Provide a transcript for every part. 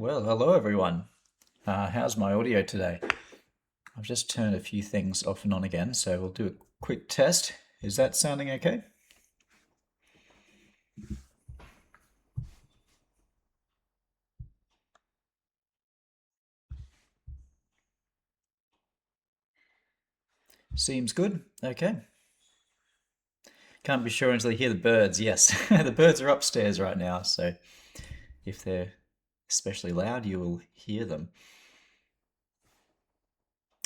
Well, hello everyone. How's my audio today? I've just turned a few things off and on again, so we'll do a quick test. Is that sounding okay? Seems good. Okay. Can't be sure until you hear the birds. Yes, the birds are upstairs right now, so if they're especially loud, you will hear them.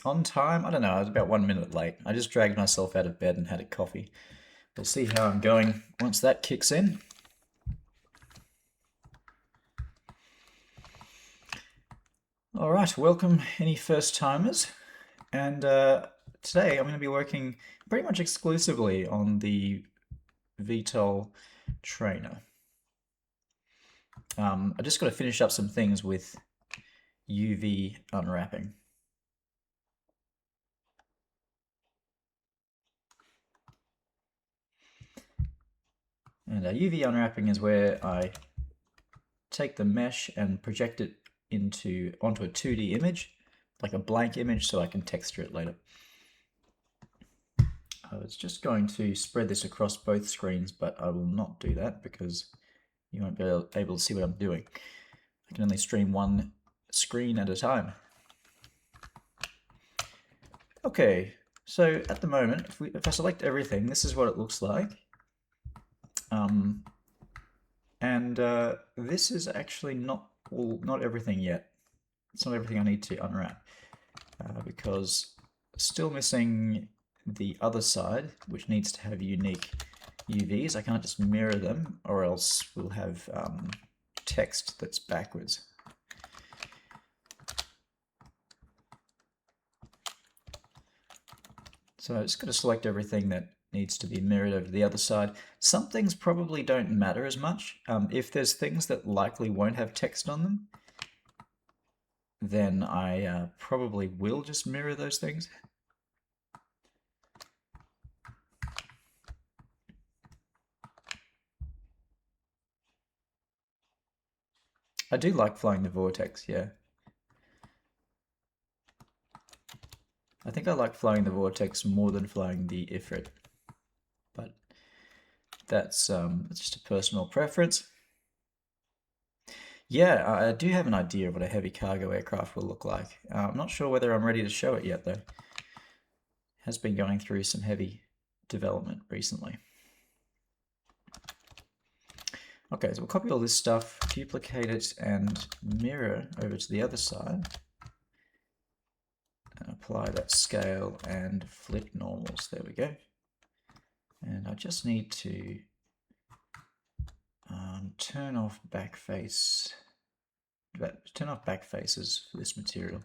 On time? I don't know, I was about 1 minute late. I just dragged myself out of bed and had a coffee. We'll see how I'm going once that kicks in. All right, welcome any first timers. And today I'm going to be working pretty much exclusively on the VTOL trainer. I just got to finish up some things with UV unwrapping. And UV unwrapping is where I take the mesh and project it onto a 2D image, like a blank image, so I can texture it later. I was just going to spread this across both screens, but I will not do that because you won't be able to see what I'm doing. I can only stream one screen at a time. Okay, so at the moment, if I select everything, this is what it looks like. And this is actually not everything yet. It's not everything I need to unwrap because still missing the other side, which needs to have unique UVs. I can't just mirror them, or else we'll have text that's backwards. So I just got to select everything that needs to be mirrored over to the other side. Some things probably don't matter as much. If there's things that likely won't have text on them, then I probably will just mirror those things. I do like flying the vortex, yeah. I think I like flying the vortex more than flying the Ifrit, but that's just a personal preference. Yeah, I do have an idea of what a heavy cargo aircraft will look like. I'm not sure whether I'm ready to show it yet, though. It has been going through some heavy development recently. Okay, so we'll copy all this stuff, duplicate it, and mirror over to the other side. And apply that scale and flip normals. There we go. And I just need to turn off back faces for this material.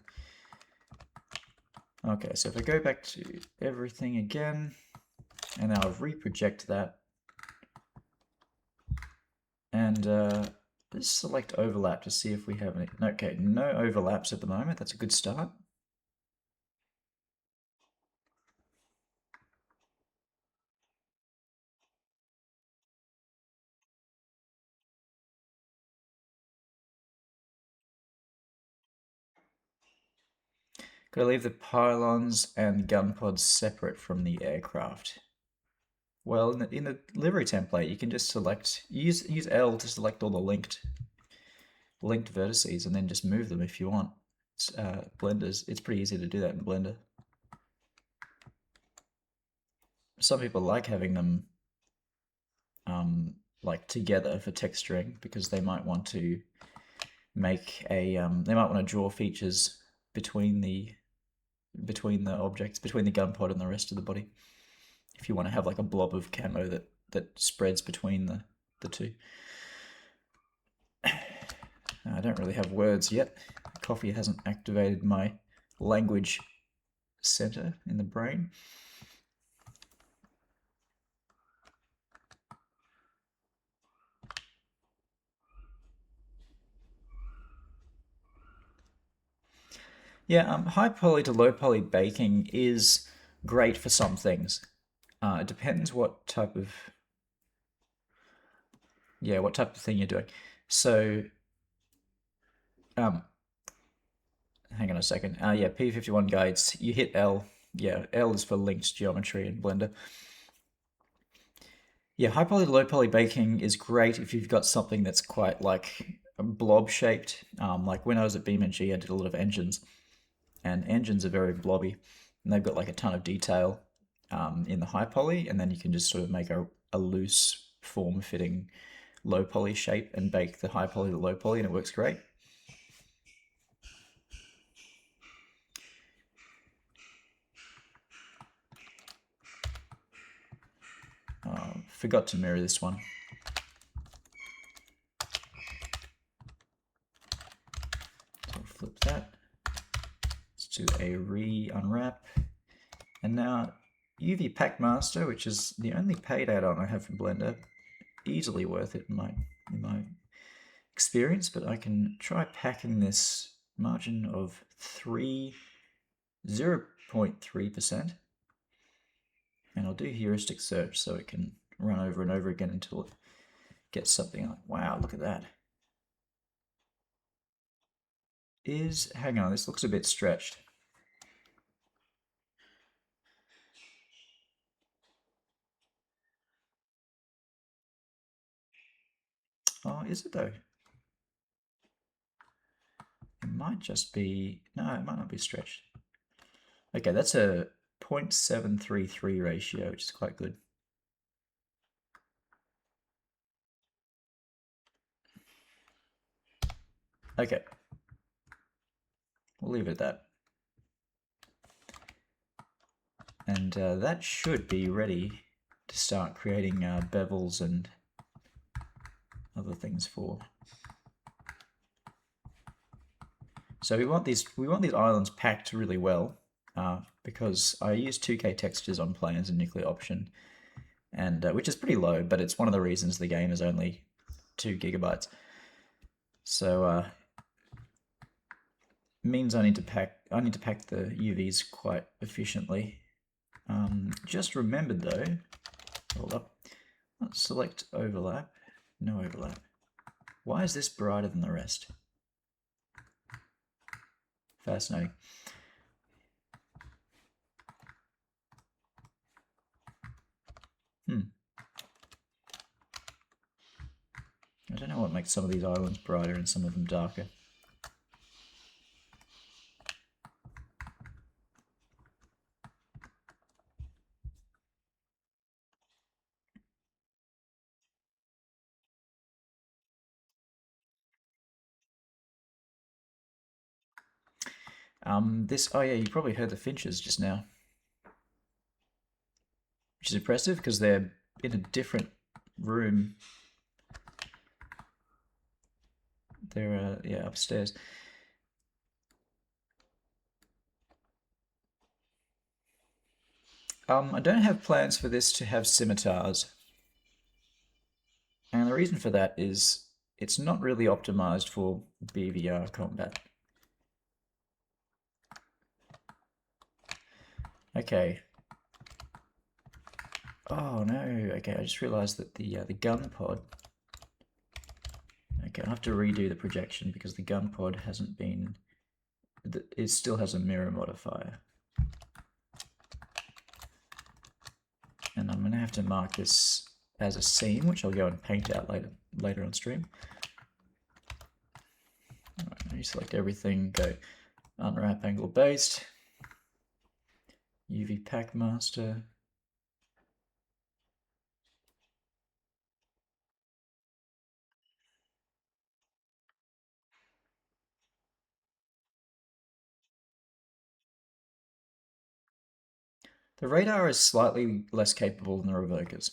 Okay, so if I go back to everything again, and now I'll reproject that, and let's select overlap to see if we have any. Okay, no overlaps at the moment. That's a good start. Gotta leave the pylons and gun pods separate from the aircraft. Well, in the livery template, you can just use L to select all the linked vertices, and then just move them if you want. Blenders, it's pretty easy to do that in Blender. Some people like having them like together for texturing because they might want to make a they might want to draw features between the objects, between the gun pod and the rest of the body. If you want to have like a blob of camo that spreads between the two. I don't really have words yet. Coffee hasn't activated my language center in the brain. Yeah, high poly to low poly baking is great for some things. It depends what type of thing you're doing. So hang on a second. Yeah, P51 guides. You hit L. Yeah, L is for linked geometry in Blender. Yeah, high poly to low poly baking is great if you've got something that's quite like blob shaped. Like when I was at BeamNG, I did a lot of engines, and engines are very blobby, and they've got like a ton of detail in the high poly, and then you can just sort of make a loose form fitting low poly shape and bake the high poly to low poly, and it works great. Forgot to mirror this one. So flip that. Let's do a re-unwrap. And now UV Pack Master, which is the only paid add-on I have from Blender, easily worth it in my experience, but I can try packing this margin of 0.3%, and I'll do heuristic search so it can run over and over again until it gets something like, wow, look at that. Hang on, this looks a bit stretched. Oh, is it though? It might just be, no, it might not be stretched. Okay, that's a 0.733 ratio, which is quite good. Okay, we'll leave it at that. And that should be ready to start creating bevels and other things for. So we want these islands packed really well because I use 2K textures on planes and nuclear option, and which is pretty low, but it's one of the reasons the game is only 2 gigabytes. So means I need to pack the UVs quite efficiently. Just remembered though, hold up, let's select overlap, no overlap. Why is this brighter than the rest? Fascinating. I don't know what makes some of these islands brighter and some of them darker. Oh yeah, you probably heard the finches just now, which is impressive because they're in a different room. They're yeah, upstairs. I don't have plans for this to have scimitars, and the reason for that is it's not really optimized for BVR combat. Okay. Oh no. Okay, I just realized that the gun pod. Okay, I have to redo the projection because the gun pod hasn't been. It still has a mirror modifier, and I'm gonna have to mark this as a scene, which I'll go and paint out later on stream. Alright, you select everything, go unwrap angle based, UV pack master. The radar is slightly less capable than the revokers.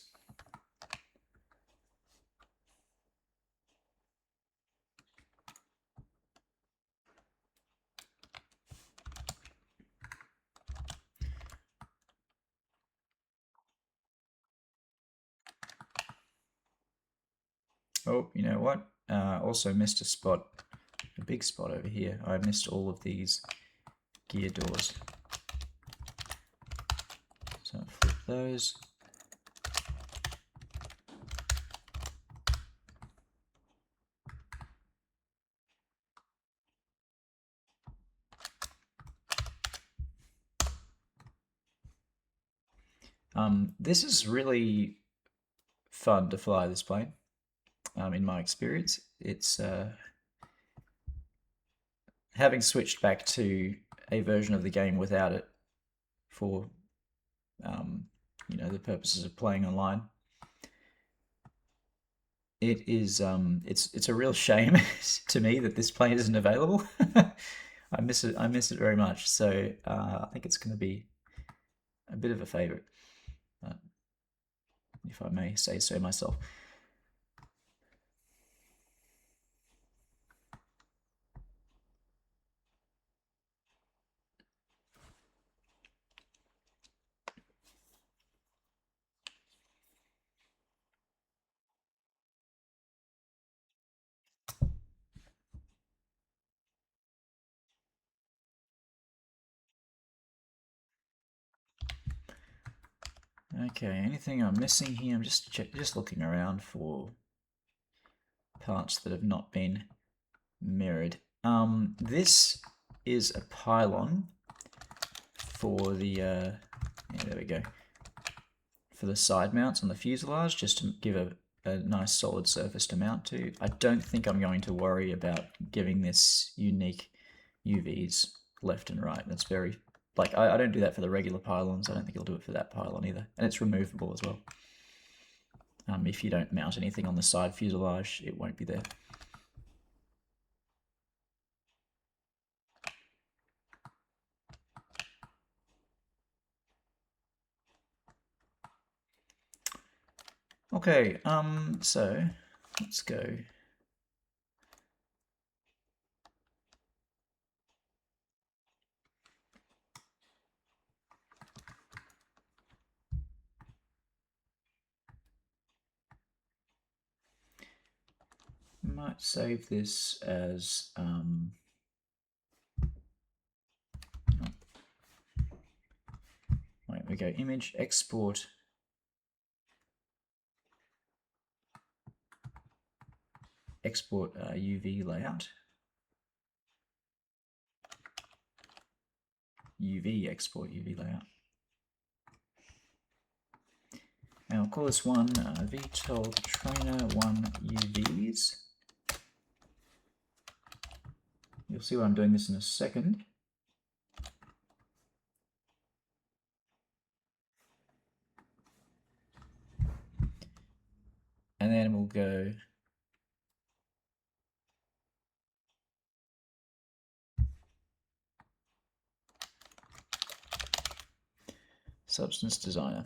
Oh, you know what? Also missed a spot, a big spot over here. I missed all of these gear doors. So flip those. This is really fun to fly this plane. In my experience, it's having switched back to a version of the game without it for um, the purposes of playing online. It is it's a real shame to me that this plane isn't available. I miss it. I miss it very much. So I think it's going to be a bit of a favorite, uh, if I may say so myself. Okay, anything I'm missing here? I'm just looking around for parts that have not been mirrored. This is a pylon for the yeah, there we go, for the side mounts on the fuselage, just to give a nice solid surface to mount to. I don't think I'm going to worry about giving this unique UVs left and right. That's very, like, I don't do that for the regular pylons. I don't think it'll do it for that pylon either. And it's removable as well. If you don't mount anything on the side fuselage, it won't be there. Okay, so let's go. Might save this as wait, we go image, export, UV layout, UV export UV layout. And I'll call this one VTOL Trainer 1 UVs. You'll see why I'm doing this in a second. And then we'll go Substance Designer.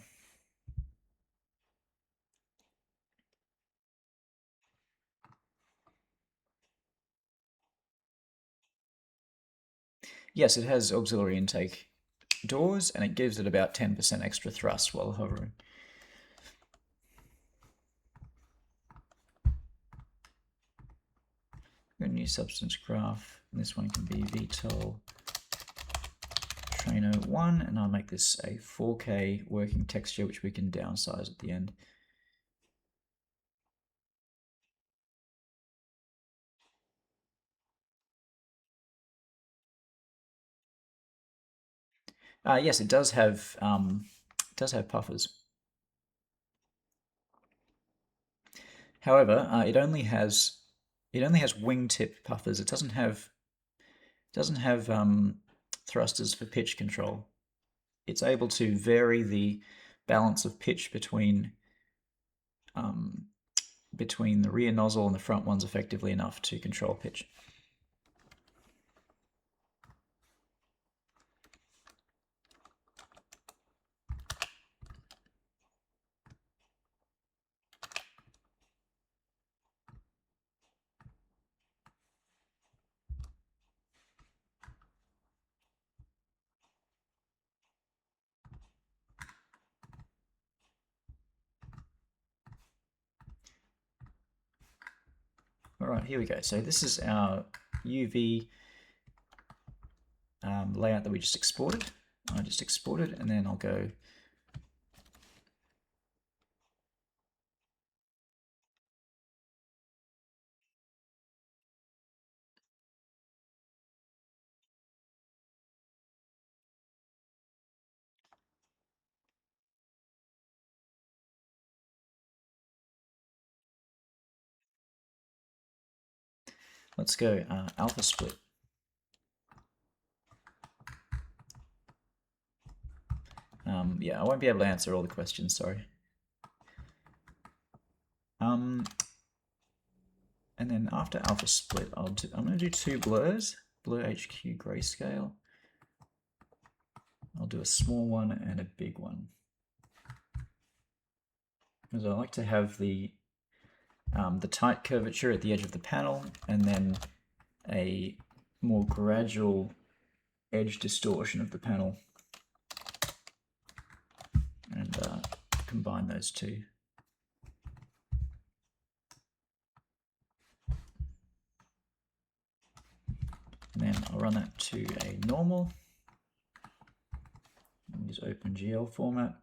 Yes, it has auxiliary intake doors, and it gives it about 10% extra thrust while hovering. A new substance graph, and this one can be VTOL Trainer 1, and I'll make this a 4K working texture, which we can downsize at the end. Yes, it does have puffers. However, it only has wingtip puffers. It doesn't have thrusters for pitch control. It's able to vary the balance of pitch between the rear nozzle and the front ones effectively enough to control pitch. All right, here we go. So this is our UV layout that we just exported. I just exported, and then I'll go Let's go alpha split. Yeah, I won't be able to answer all the questions, sorry. And then after alpha split, I'm going to do 2 blurs, blur HQ grayscale. I'll do a small one and a big one. Because I like to have the tight curvature at the edge of the panel, and then a more gradual edge distortion of the panel, and combine those two. And then I'll run that to a normal. Use OpenGL format.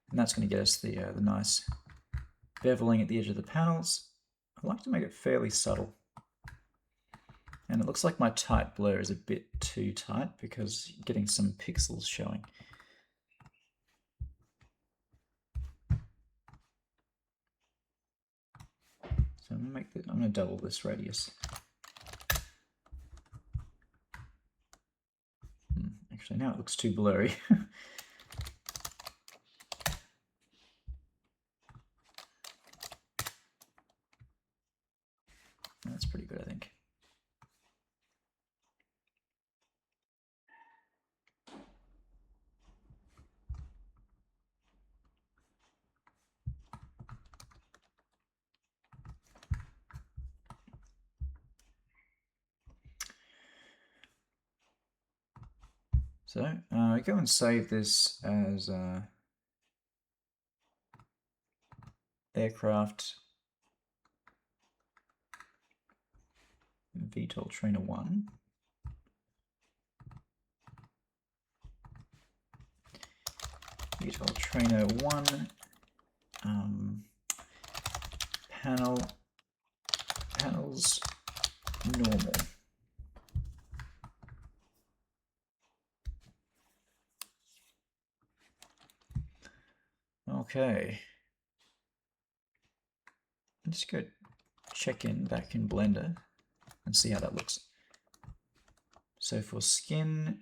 And that's going to get us the nice beveling at the edge of the panels. I like to make it fairly subtle. And it looks like my tight blur is a bit too tight because you're getting some pixels showing. So I'm going to double this radius. Actually, now it looks too blurry. That's pretty good, I think. So go and save this as aircraft VTOL trainer 1. VTOL trainer 1 panels normal. Okay. Let's go check in back in Blender and see how that looks. So for skin,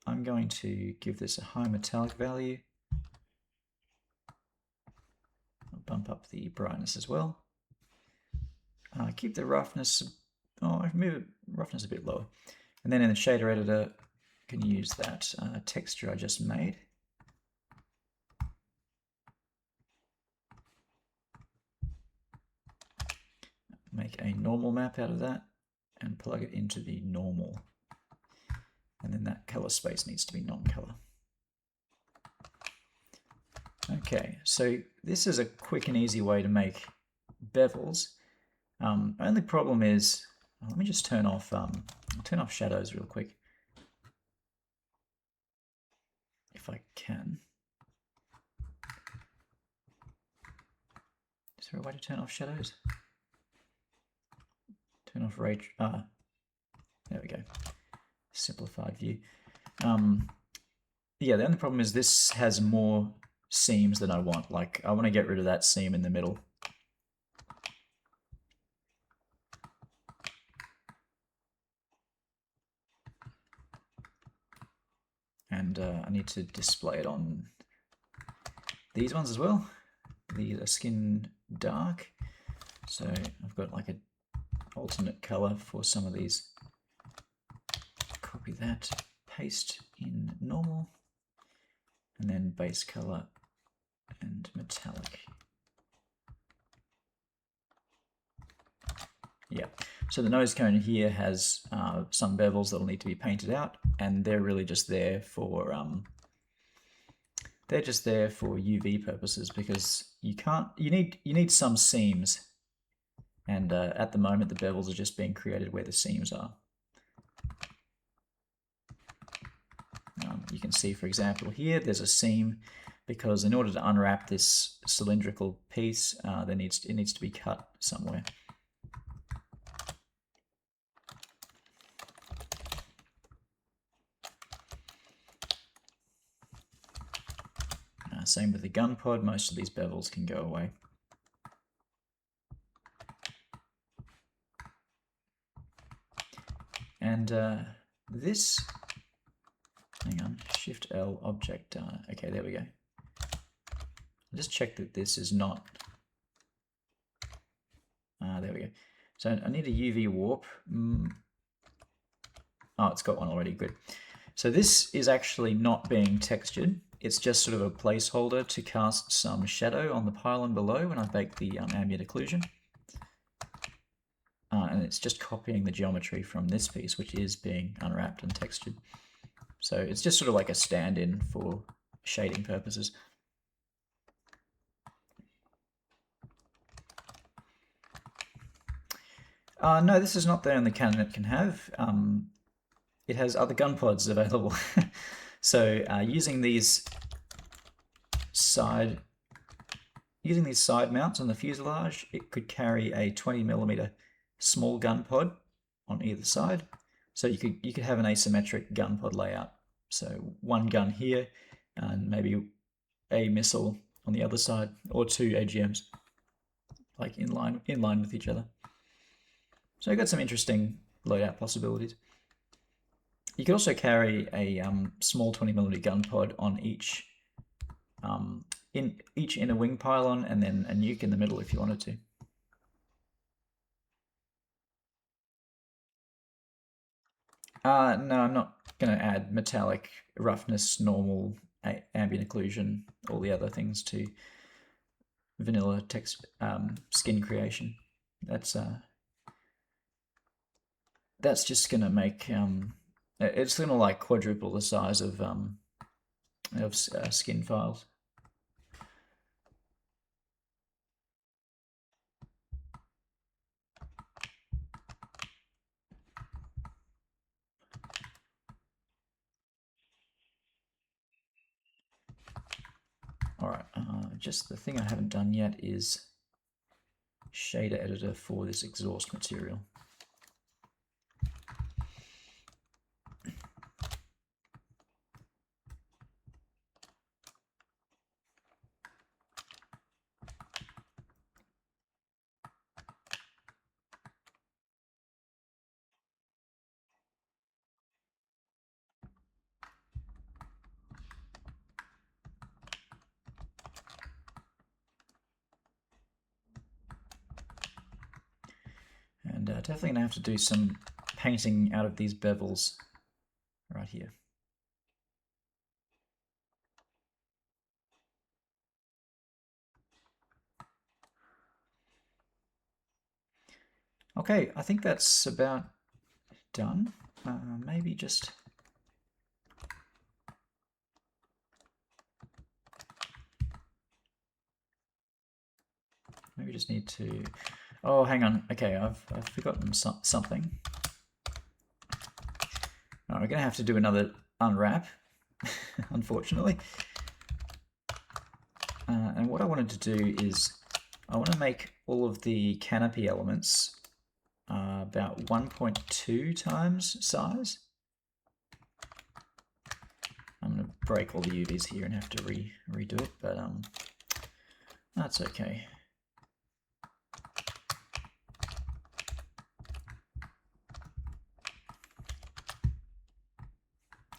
I'm going to give this a high metallic value. I'll bump up the brightness as well. Keep the roughness, I move it roughness a bit lower. And then in the shader editor, I can use that texture I just made. Make a normal map out of that and plug it into the normal. And then that color space needs to be non-color. Okay, so this is a quick and easy way to make bevels. Only problem is, let me just turn off shadows real quick, if I can. Is there a way to turn off shadows? Turn off ray. There we go. Simplified view. Yeah, the only problem is this has more seams than I want. Like, I want to get rid of that seam in the middle. And I need to display it on these ones as well. These are skin dark. So I've got like an alternate color for some of these. Copy that, paste in normal, and then base color and metallic. Yeah, so the nose cone here has some bevels that'll need to be painted out, and they're really just there for UV purposes, because you need some seams, and at the moment the bevels are just being created where the seams are. You can see, for example, here there's a seam because in order to unwrap this cylindrical piece, it needs to be cut somewhere. Same with the gun pod, most of these bevels can go away. And this, hang on, Shift L object. Okay, there we go. I'll just check that this is not. There we go. So I need a UV warp. Oh, it's got one already. Good. So this is actually not being textured. It's just sort of a placeholder to cast some shadow on the pylon below when I bake the ambient occlusion. And it's just copying the geometry from this piece, which is being unwrapped and textured. So it's just sort of like a stand-in for shading purposes. No, this is not the only cannon it can have. It has other gun pods available. So using these side mounts on the fuselage, it could carry a 20mm small gun pod on either side. So you could have an asymmetric gun pod layout. So one gun here, and maybe a missile on the other side, or two AGMs, like in line with each other. So you've got some interesting loadout possibilities. You could also carry a small 20mm gun pod on each inner wing pylon, and then a nuke in the middle if you wanted to. No, I'm not going to add metallic, roughness, normal, ambient occlusion, all the other things to vanilla text skin creation. That's just going to make it's going to like quadruple the size of skin files. All right, just the thing I haven't done yet is shader editor for this exhaust material. And definitely going to have to do some painting out of these bevels right here. Okay, I think that's about done. Maybe just... Maybe just need to... Oh, hang on. Okay, I've forgotten something. All right, we're going to have to do another unwrap, unfortunately. And what I wanted to do is I want to make all of the canopy elements about 1.2 times size. I'm going to break all the UVs here and have to redo it, but that's okay.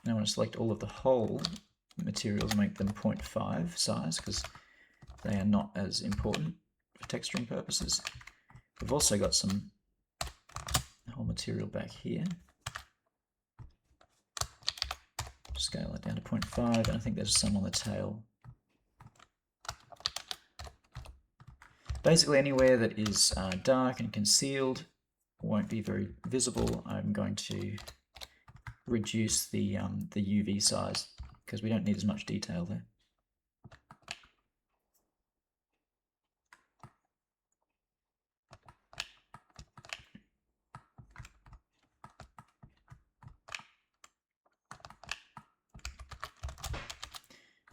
Now I want to select all of the whole materials and make them 0.5 size because they are not as important for texturing purposes. We've also got some whole material back here. Scale it down to 0.5, and I think there's some on the tail. Basically anywhere that is dark and concealed won't be very visible. I'm going to reduce the UV size because we don't need as much detail there.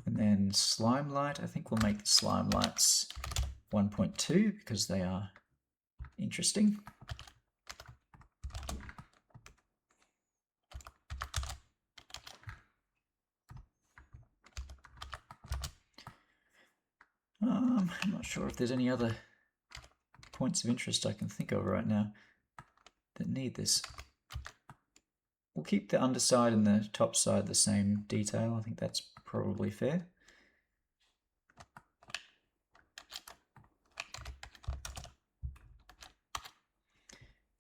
And then slime light, I think we'll make slime lights 1.2 because they are interesting. I'm not sure if there's any other points of interest I can think of right now that need this. we'll keep the underside and the top side the same detail. I think that's probably fair.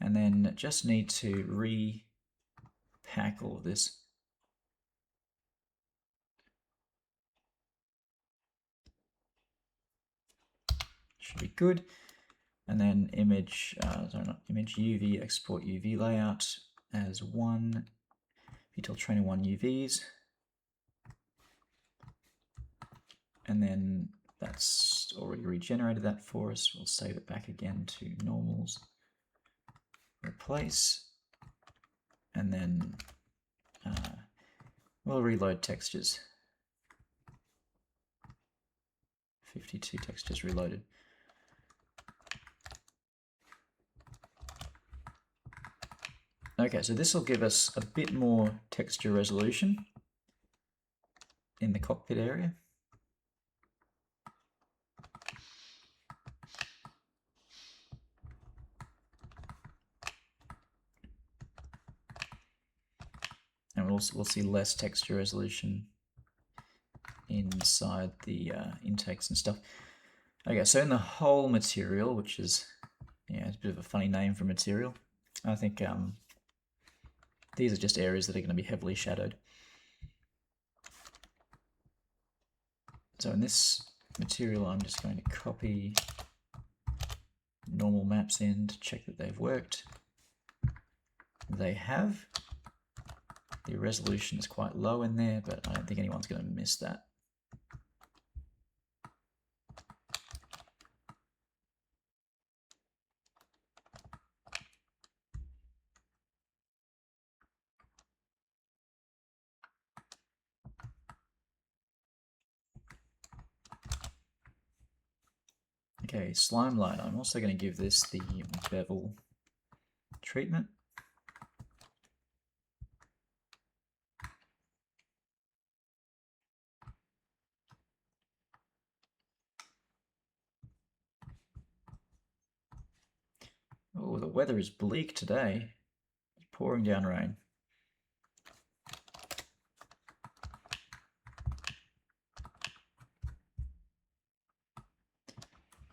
And then just need to repack all of this. Should be good. And then image, sorry, not image, UV, export UV layout as one, VTOL trainer 1 UVs. And then that's already regenerated that for us. We'll save it back again to normals. Replace. And then we'll reload textures. 52 textures reloaded. Okay, so this will give us a bit more texture resolution in the cockpit area. And we'll see less texture resolution inside the intakes and stuff. Okay, so in the whole material, which is, yeah, it's a bit of a funny name for material, I think these are just areas that are going to be heavily shadowed. So in this material, I'm just going to copy normal maps in to check that they've worked. They have. The resolution is quite low in there, but I don't think anyone's going to miss that. Okay, slime line. I'm also going to give this the bevel treatment. Oh, the weather is bleak today. It's pouring down rain.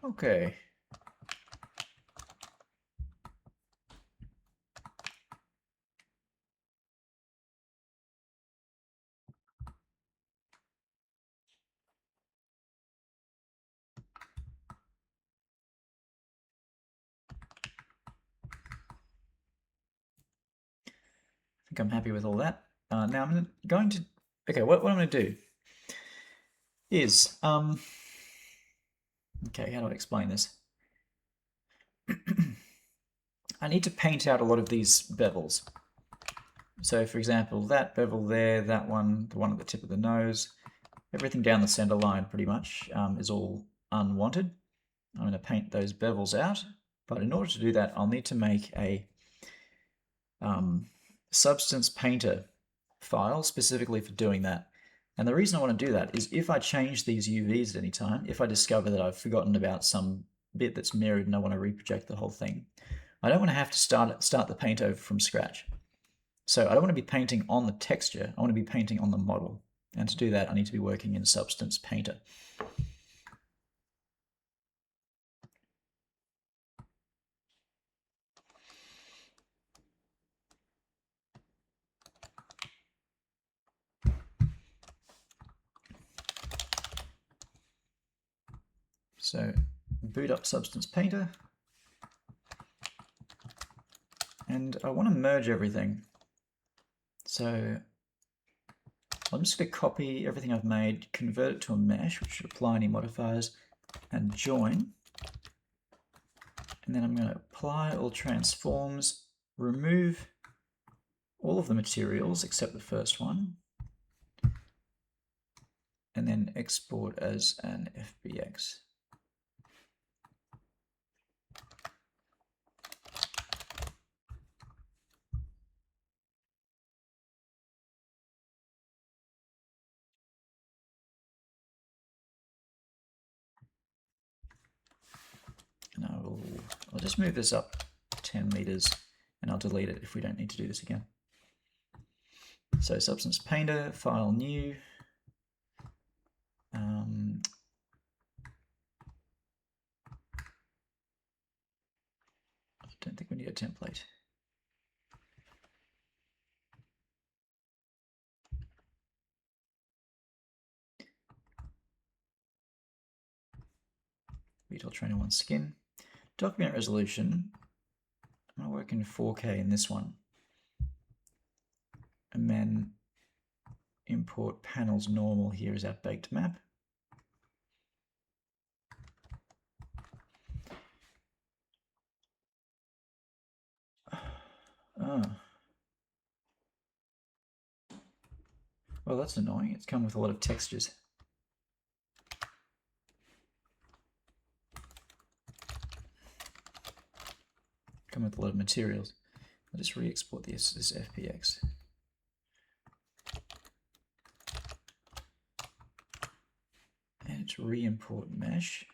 Okay. I think I'm happy with all that. Now I'm going to, okay, what I'm going to do is, okay, how do I explain this? I need to paint out a lot of these bevels. So for example, that bevel there, that one, the one at the tip of the nose, everything down the center line pretty much is all unwanted. I'm going to paint those bevels out, but in order to do that, I'll need to make a substance painter file specifically for doing that. And the reason I want to do that is if I change these UVs at any time, if I discover that I've forgotten about some bit that's mirrored and I want to reproject the whole thing, I don't want to have to start the paint over from scratch. So I don't want to be painting on the texture, I want to be painting on the model. And to do that, I need to be working in Substance Painter. So boot up Substance Painter. And I want to merge everything. So I'm just going to copy everything I've made, convert it to a mesh, which should apply any modifiers, and join. And then I'm going to apply all transforms, remove all of the materials except the first one, and then export as an FBX. And I'll just move this up 10 meters and I'll delete it if we don't need to do this again. So Substance Painter, file new. I don't think we need a template. VTOL Trainer 1 skin. Document resolution. I'm going to work in 4K in this one. And then import panels normal here as our baked map. Oh. Well, that's annoying. It's come with a lot of textures. Come with a lot of materials. I'll just re-export this as FPX. And it's re-import mesh.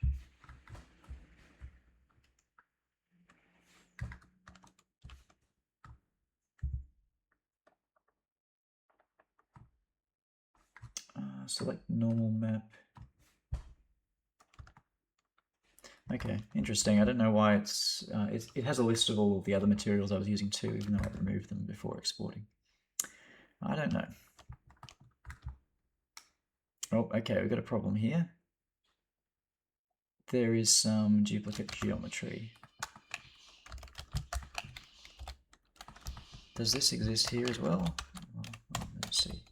Select normal map. Okay, interesting. I don't know why it has a list of all of the other materials I was using too, even though I removed them before exporting. I don't know. Oh, okay, we've got a problem here. There is some duplicate geometry. Does this exist here as well? Let's see.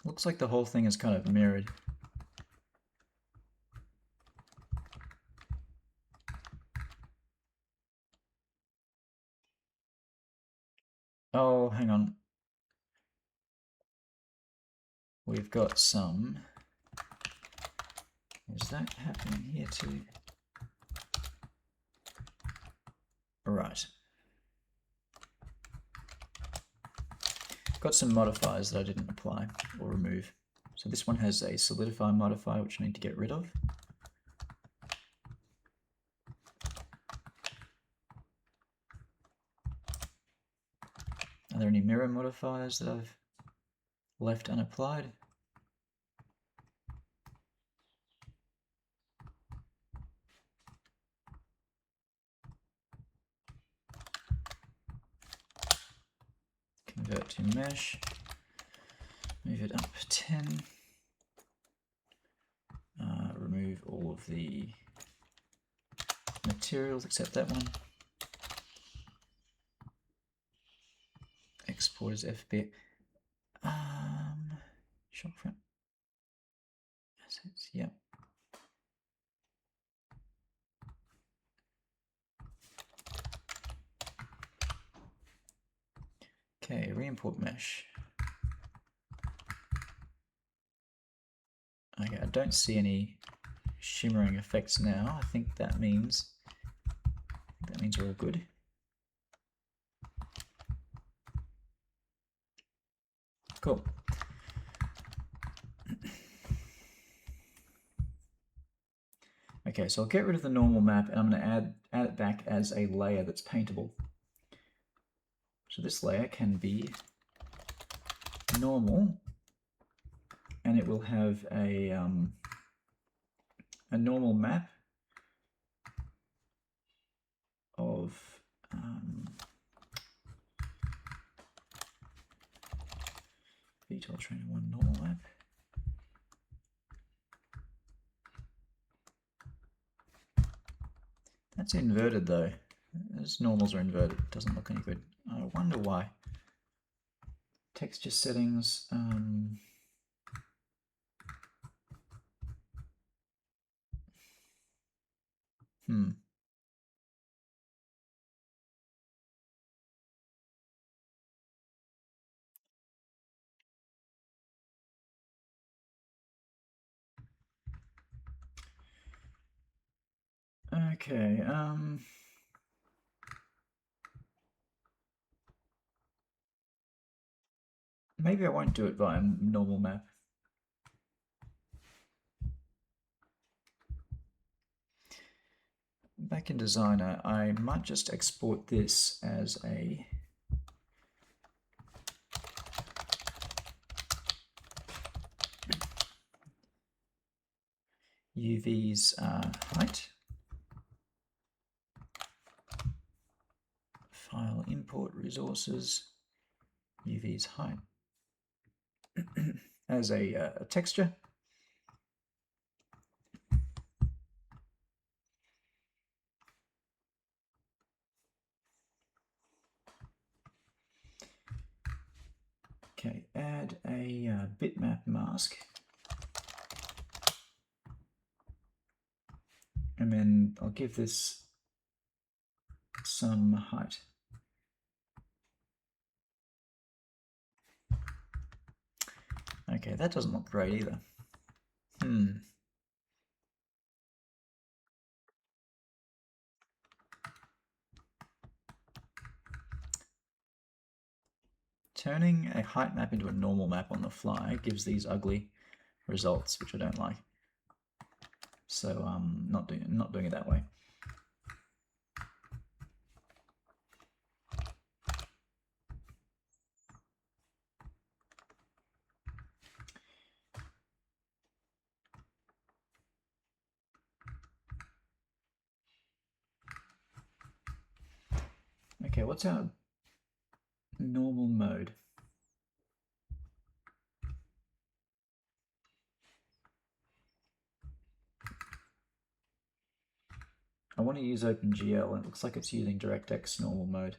Looks like the whole thing is kind of mirrored. Oh, hang on. We've got some. Is that happening here too? Right. Got some modifiers that I didn't apply or remove. So this one has a solidify modifier, which I need to get rid of. Are there any mirror modifiers that I've left unapplied? Convert to mesh. Move it up 10. Remove all of the materials except that one. Export as FB. Shopfront assets. Yep. Okay, re-import mesh. Okay, I don't see any shimmering effects now. I think that means we're all good. Cool. Okay, so I'll get rid of the normal map and I'm going to add it back as a layer that's paintable. So this layer can be normal, and it will have a normal map of VTOL Trainer 1 normal map. That's inverted though. Those normals are inverted. It doesn't look any good. I wonder why. Texture settings. Okay. maybe I won't do it via normal map. Back in Designer, I might just export this as a UV's height, file import resources, UV's height as a texture. Okay, add a bitmap mask, and then I'll give this some height. Okay, that doesn't look great either. Turning a height map into a normal map on the fly gives these ugly results, which I don't like. So not doing it that way. Okay, what's our normal mode? I want to use OpenGL, and it looks like it's using DirectX normal mode.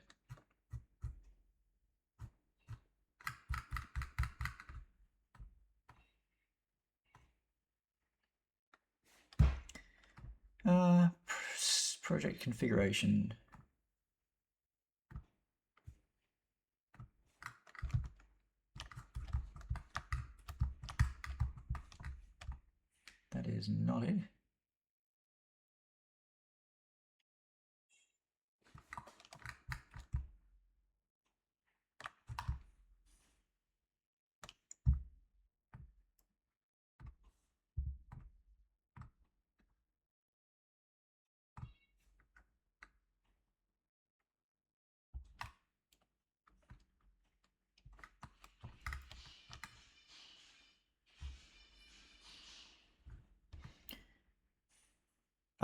Project configuration. That is not it.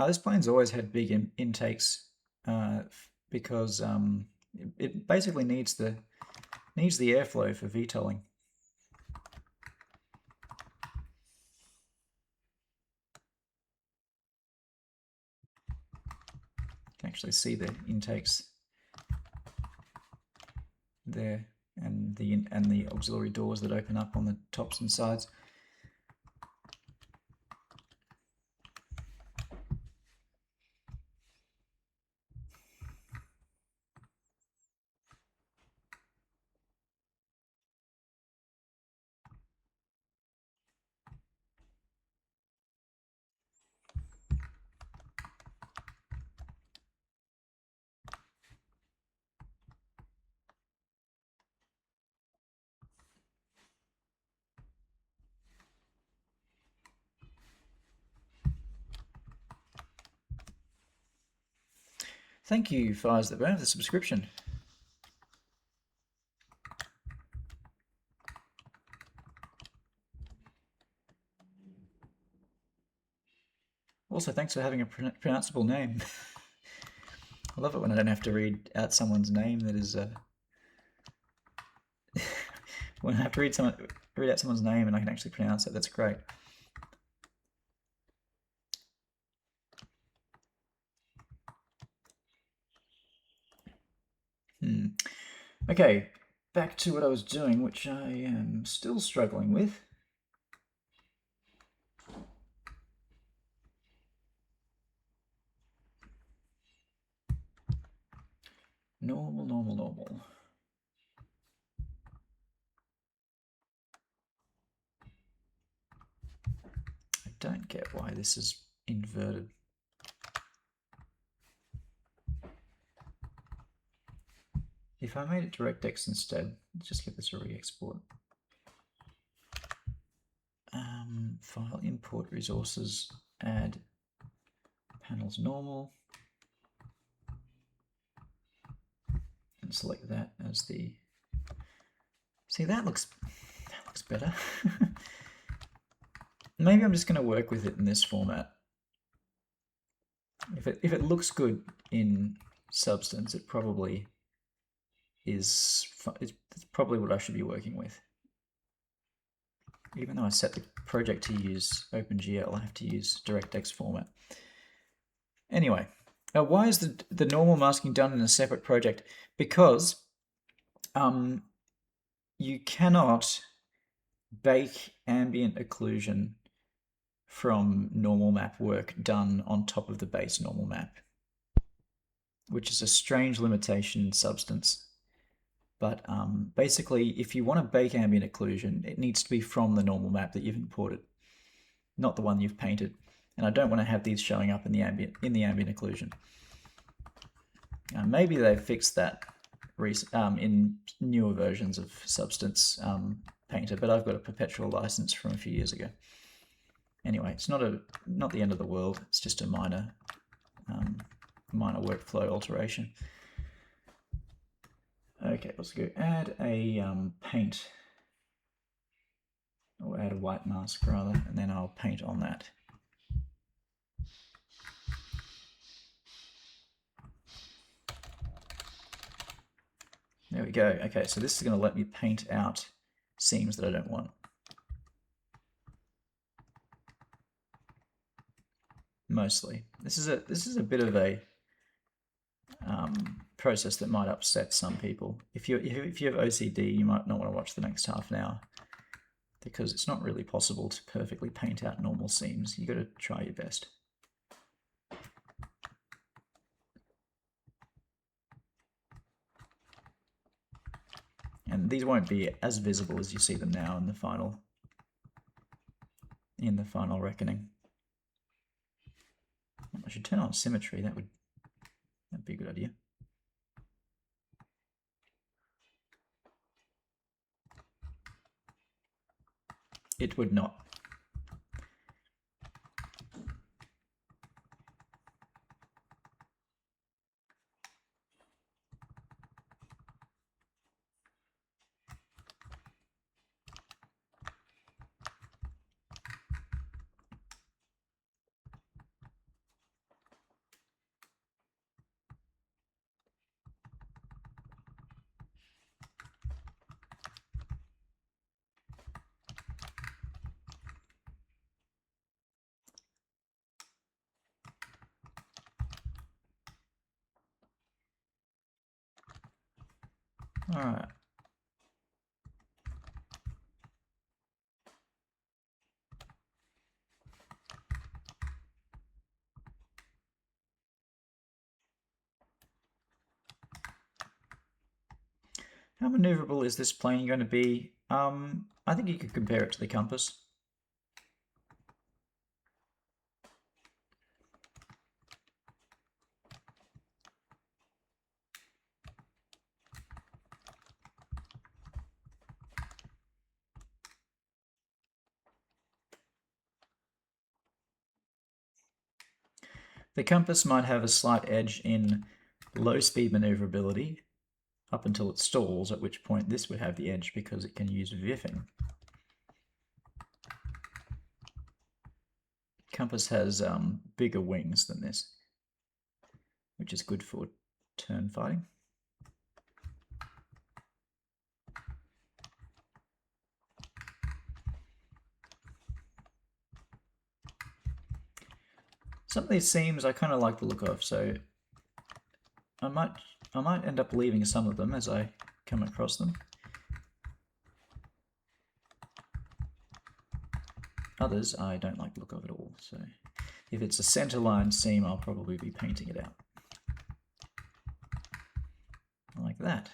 This plane's always had big intakes because it basically needs the airflow for VTOLing. You can actually see the intakes there, and the auxiliary doors that open up on the tops and sides. Thank you, Fires That Burn, for the subscription. Also, thanks for having a pronounceable name. I love it when I don't have to read out someone's name that is... when I have to read out someone's name and I can actually pronounce it, that's great. Okay, back to what I was doing, which I am still struggling with. Normal. I don't get why this is inverted. If I made it DirectX instead, let's just give this a re-export. file import resources, add panels normal, and select that as the. See, that looks better. Maybe I'm just going to work with it in this format. If it looks good in Substance, it probably is. It's probably what I should be working with. Even though I set the project to use OpenGL, I have to use DirectX format. Anyway, why is the normal masking done in a separate project? Because you cannot bake ambient occlusion from normal map work done on top of the base normal map, which is a strange limitation in Substance. But basically, if you want to bake ambient occlusion, it needs to be from the normal map that you've imported, not the one you've painted. And I don't want to have these showing up in the ambient occlusion. Maybe they've fixed that in newer versions of Substance Painter, but I've got a perpetual license from a few years ago. Anyway, it's not the end of the world. It's just a minor workflow alteration. Okay, let's go add a paint, or add a white mask rather, and then I'll paint on that. There we go. Okay, so this is going to let me paint out seams that I don't want. Mostly. This is a bit of a process that might upset some people. If you have OCD, you might not want to watch the next half an hour, because it's not really possible to perfectly paint out normal seams. You got to try your best. And these won't be as visible as you see them now in the final reckoning. I should turn on symmetry. That'd be a good idea. It would not. All right. How maneuverable is this plane going to be? I think you could compare it to the compass. The compass might have a slight edge in low speed maneuverability up until it stalls, at which point this would have the edge because it can use viffing. Compass has bigger wings than this, which is good for turn fighting. Some of these seams I kind of like the look of, so I might end up leaving some of them as I come across them. Others I don't like the look of at all, so if it's a centerline seam, I'll probably be painting it out. Like that.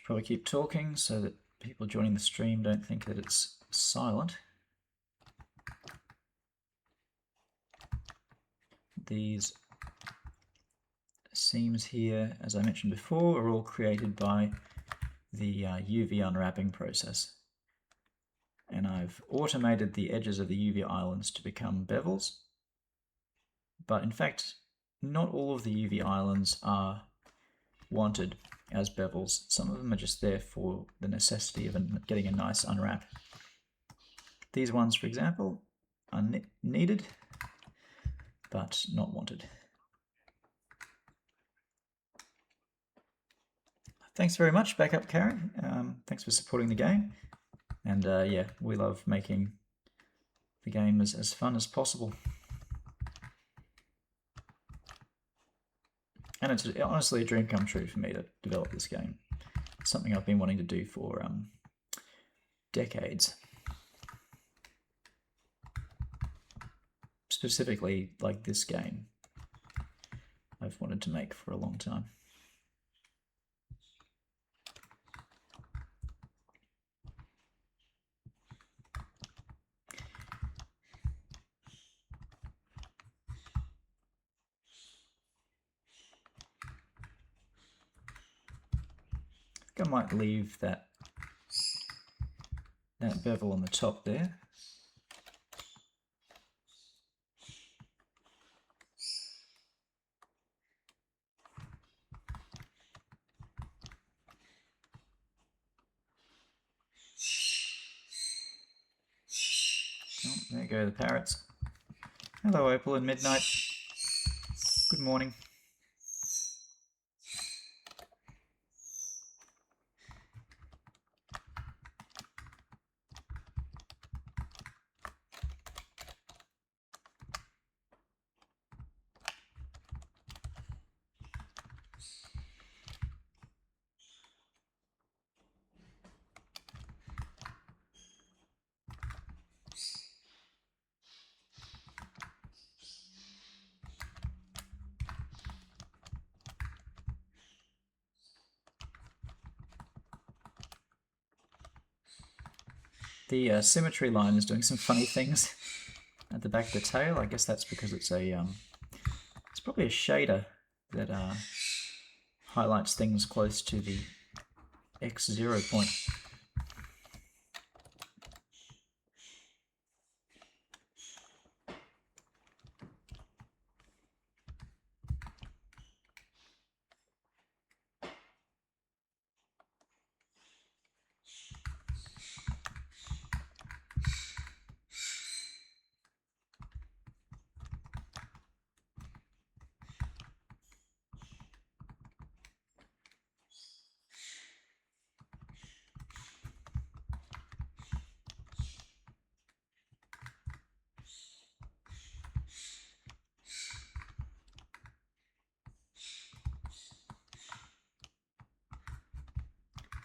Probably keep talking so that people joining the stream don't think that it's silent. These seams here, as I mentioned before, are all created by the UV unwrapping process. And I've automated the edges of the UV islands to become bevels. But in fact, not all of the UV islands are wanted as bevels. Some of them are just there for the necessity of getting a nice unwrap. These ones, for example, are needed, but not wanted. Thanks very much, Backup Carrie. Thanks for supporting the game. And yeah, we love making the game as fun as possible. And it's honestly a dream come true for me to develop this game. It's something I've been wanting to do for decades. Specifically, like this game, I've wanted to make for a long time. I think I might leave that bevel on the top there. Oh, there go the parrots. Hello, Opal and Midnight. Good morning. The symmetry line is doing some funny things at the back of the tail. I guess that's because it's a it's probably a shader that highlights things close to the X0 point.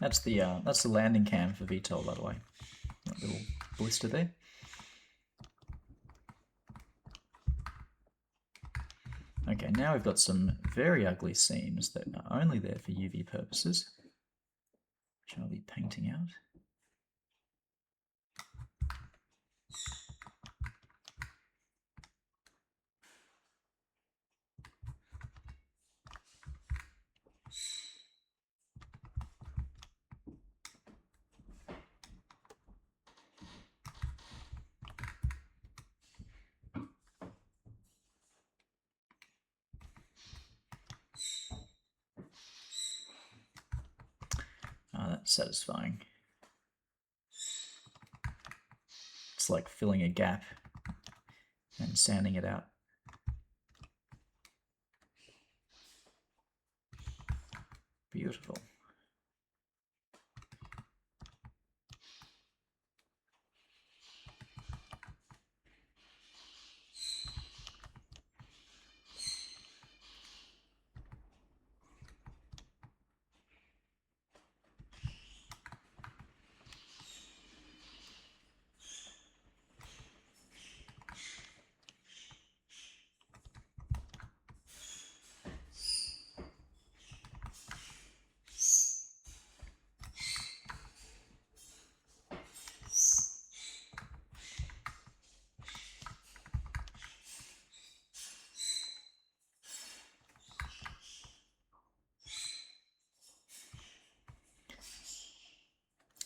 That's the landing cam for VTOL, by the way. That little blister there. Okay, now we've got some very ugly seams that are only there for UV purposes, which I'll be painting out. That's satisfying. It's like filling a gap and sanding it out. Beautiful.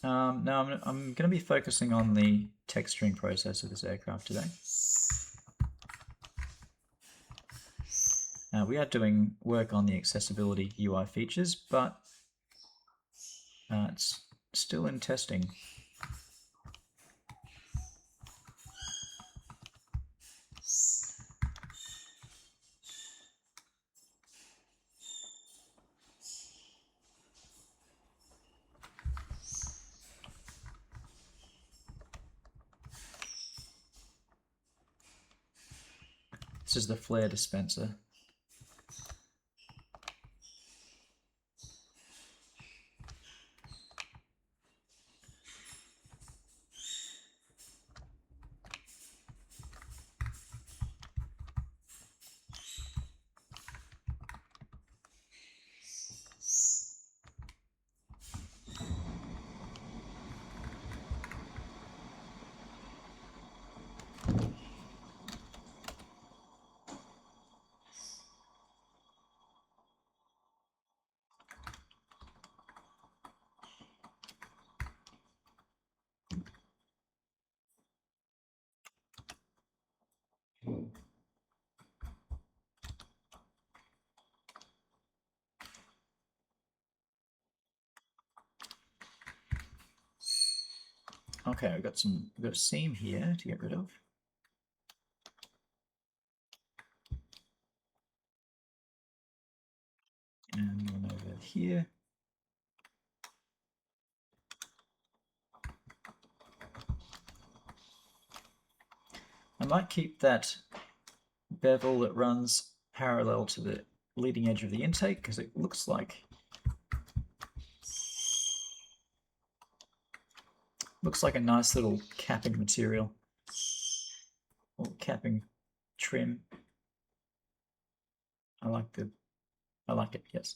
Now I'm going to be focusing on the texturing process of this aircraft today. We are doing work on the accessibility UI features, but it's still in testing. This is the flare dispenser. Okay, we've got a seam here to get rid of. And one over here. I might keep that bevel that runs parallel to the leading edge of the intake because it looks like a nice little capping material or capping trim. I like it, yes.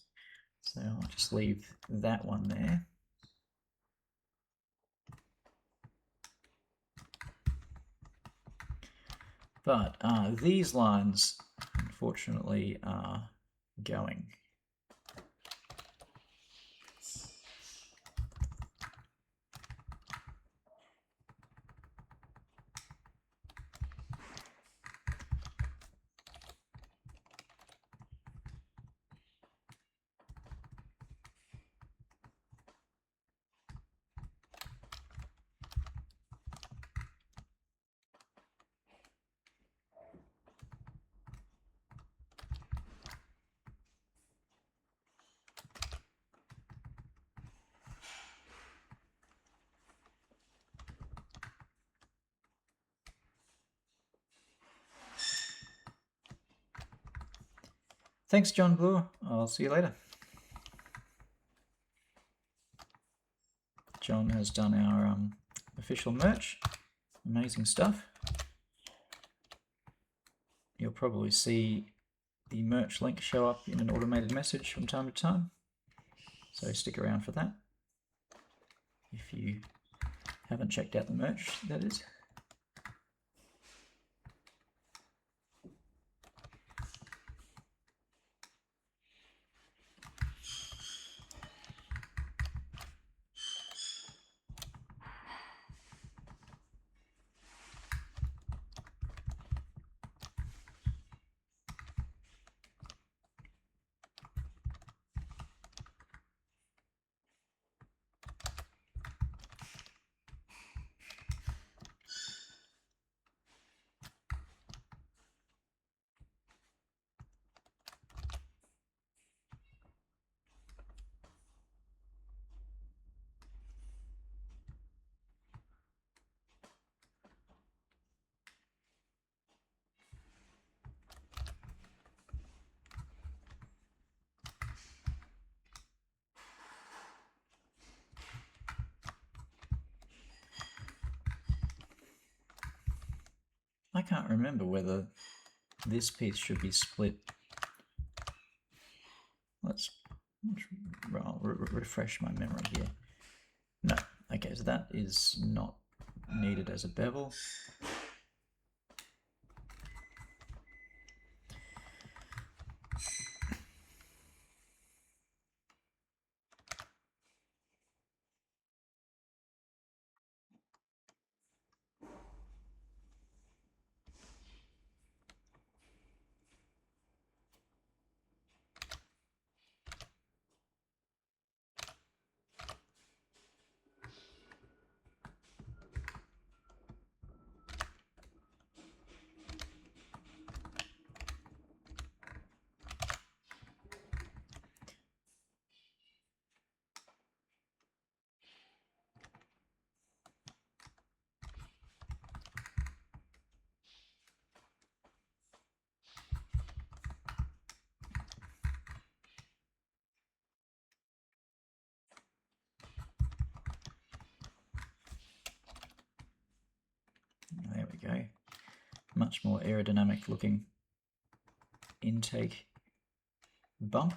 So I'll just leave that one there. But these lines, unfortunately, are going. Thanks, John Blue. I'll see you later. John has done our official merch. Amazing stuff. You'll probably see the merch link show up in an automated message from time to time. So stick around for that. If you haven't checked out the merch, that is. I can't remember whether this piece should be split. Let's refresh my memory here. No, okay, so that is not needed as a bevel. much more aerodynamic looking intake bump.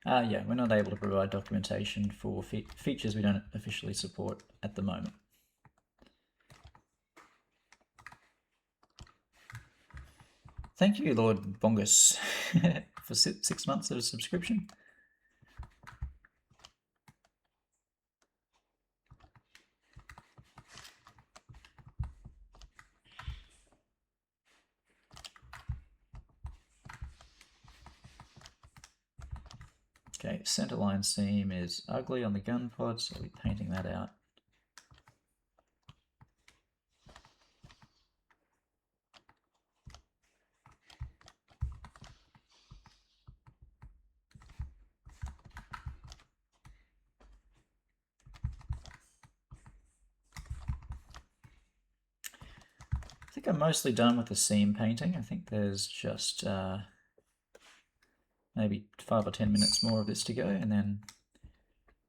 Yeah, we're not able to provide documentation for features we don't officially support at the moment. Thank you, Lord Bongus, for 6 months of subscription. Okay, centerline seam is ugly on the gun pod, so we're painting that out. I think I'm mostly done with the seam painting. I think there's just maybe 5 or 10 minutes more of this to go, and then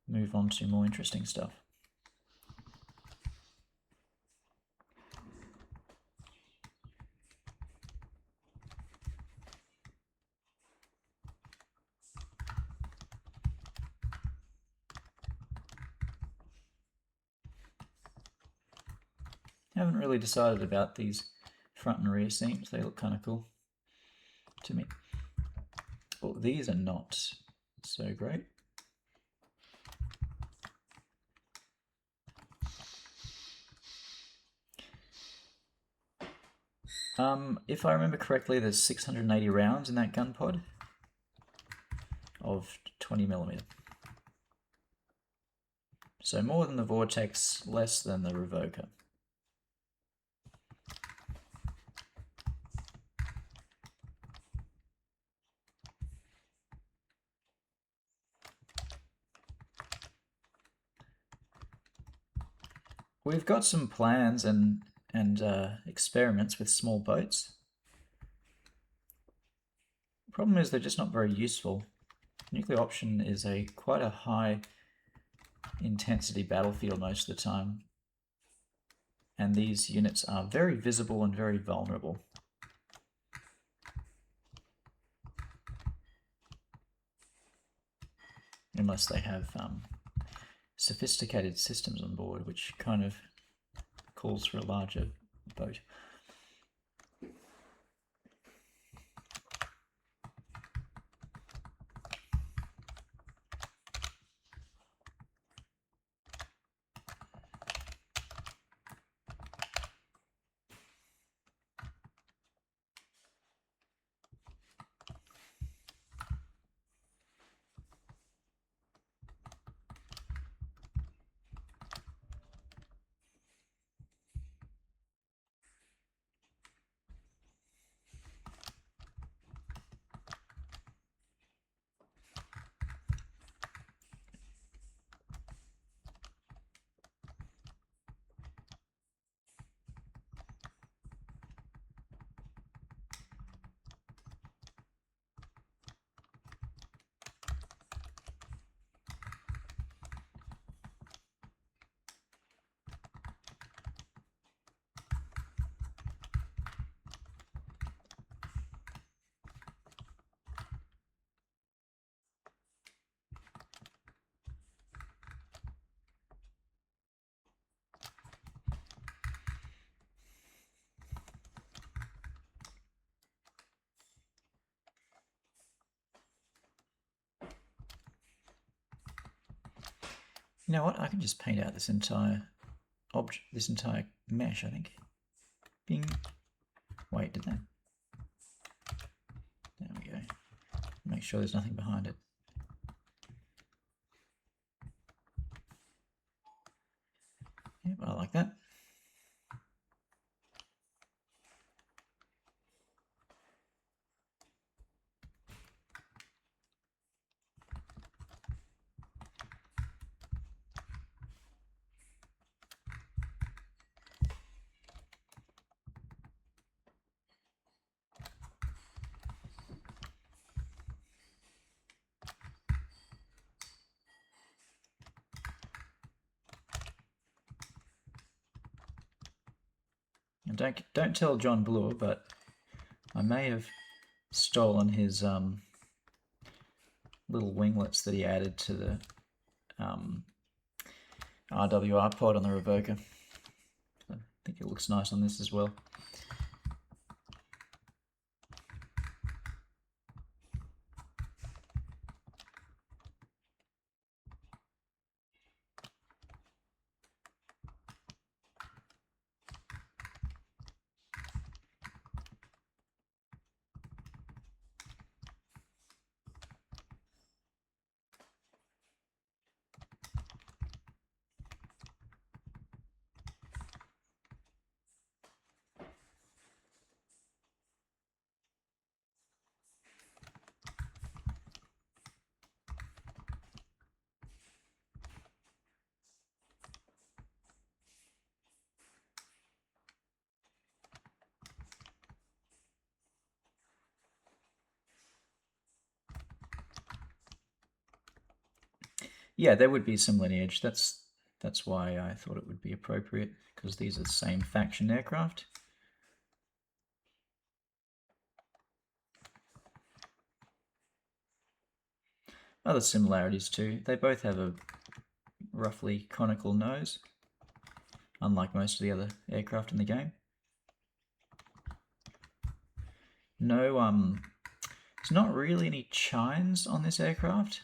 move on to more interesting stuff. Haven't really decided about these front and rear seams. They look kind of cool to me. Well, these are not so great. If I remember correctly, there's 680 rounds in that gun pod of 20mm. So more than the Vortex, less than the Revoker. We've got some plans and experiments with small boats. The problem is they're just not very useful. Nuclear option is quite a high intensity battlefield most of the time, and these units are very visible and very vulnerable. Unless they have sophisticated systems on board, which kind of calls for a larger boat. You know what? I can just paint out this entire object, this entire mesh, I think. Bing. Wait, did that? There we go. Make sure there's nothing behind it. Yep, I like that. And don't tell John Bloor, but I may have stolen his little winglets that he added to the RWR pod on the Revoker. I think it looks nice on this as well. Yeah, there would be some lineage. That's why I thought it would be appropriate, because these are the same faction aircraft. Other similarities too. They both have a roughly conical nose, unlike most of the other aircraft in the game. No, there's not really any chines on this aircraft.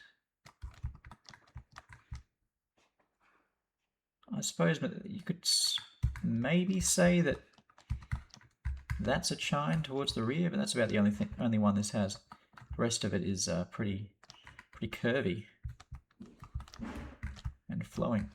I suppose you could maybe say that that's a chine towards the rear, but that's about the only one this has. The rest of it is pretty curvy and flowing.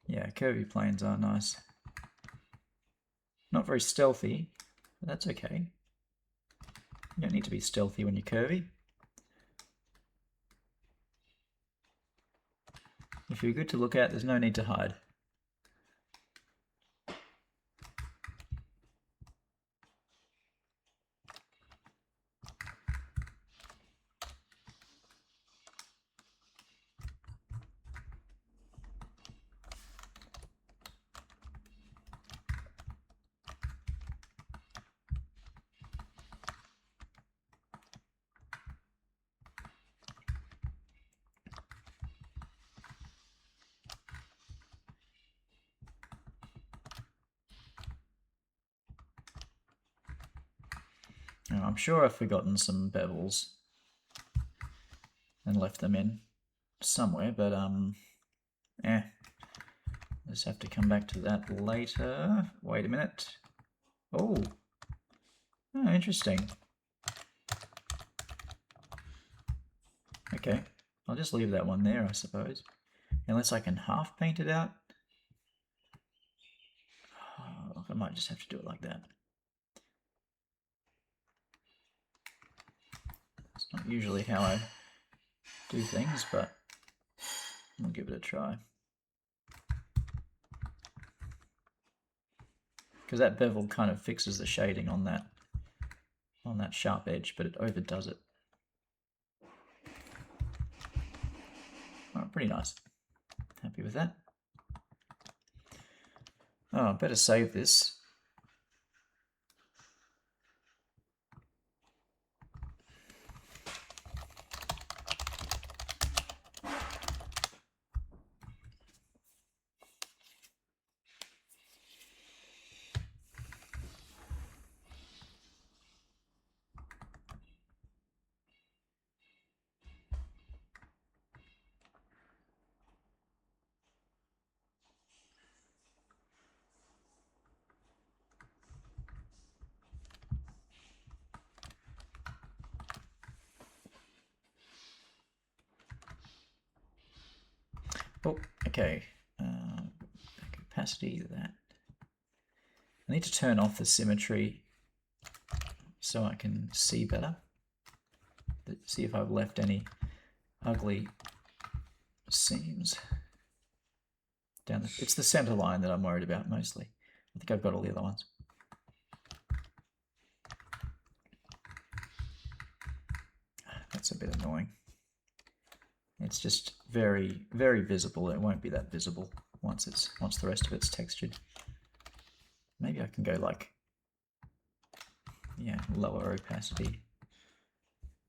Yeah, curvy planes are nice. Not very stealthy, but that's okay. You don't need to be stealthy when you're curvy. If you're good to look at, there's no need to hide. Now, I'm sure I've forgotten some bevels and left them in somewhere, but I'll just have to come back to that later. Wait a minute. Oh, interesting. Okay, I'll just leave that one there, I suppose. Unless I can half paint it out. Oh, I might just have to do it like that. It's not usually how I do things, but I'll give it a try. Because that bevel kind of fixes the shading on that sharp edge, but it overdoes it. pretty nice. Happy with that. Oh, better save this. Oh, okay. Opacity to that. I need to turn off the symmetry so I can see better. See if I've left any ugly seams down the, it's the center line that I'm worried about mostly. I think I've got all the other ones. That's a bit annoying. It's just very, very visible. It won't be that visible once the rest of it's textured. Maybe I can go like, yeah, lower opacity,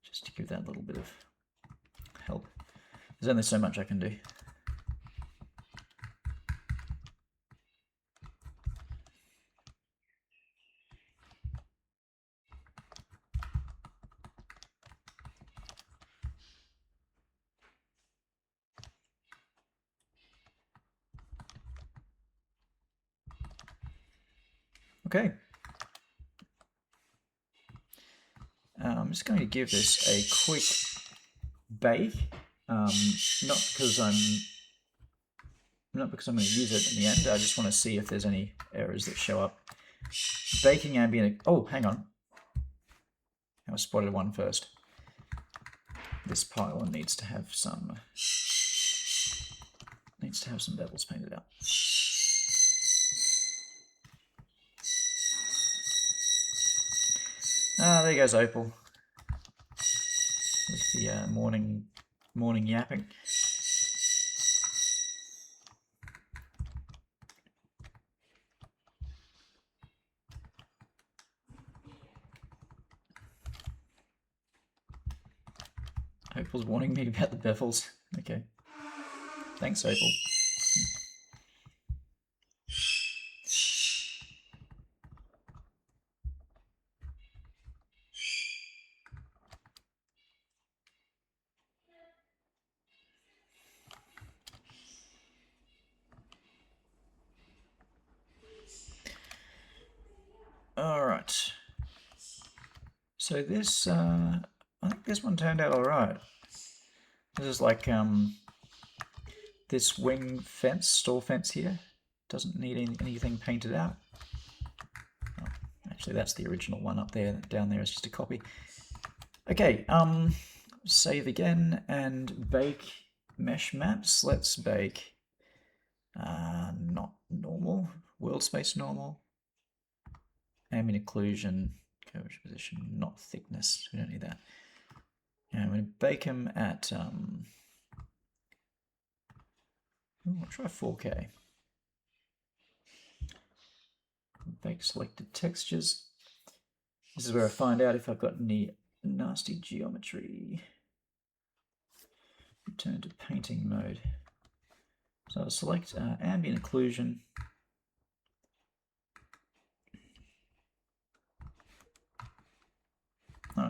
just to give that little bit of help. There's only so much I can do. Okay. I'm just going to give this a quick bake, not because I'm going to use it in the end. I just want to see if there's any errors that show up. Baking ambient. Oh, hang on. I spotted one first. This pylon needs to have some bevels painted out. Ah, there goes Opal with the morning yapping. Opal's warning me about the bevels. Okay. Thanks, Opal. All right. So this, I think this one turned out all right. This is like this wing fence, stall fence here, doesn't need anything painted out. Oh, actually, that's the original one up there. Down there is just a copy. Okay, save again and bake mesh maps. Let's bake not normal, world space normal, ambient occlusion, curvature position, not thickness. We don't need that. And I'm going to bake them at, I'll try 4K. Bake selected textures. This is where I find out if I've got any nasty geometry. Return to painting mode. So I'll select ambient occlusion.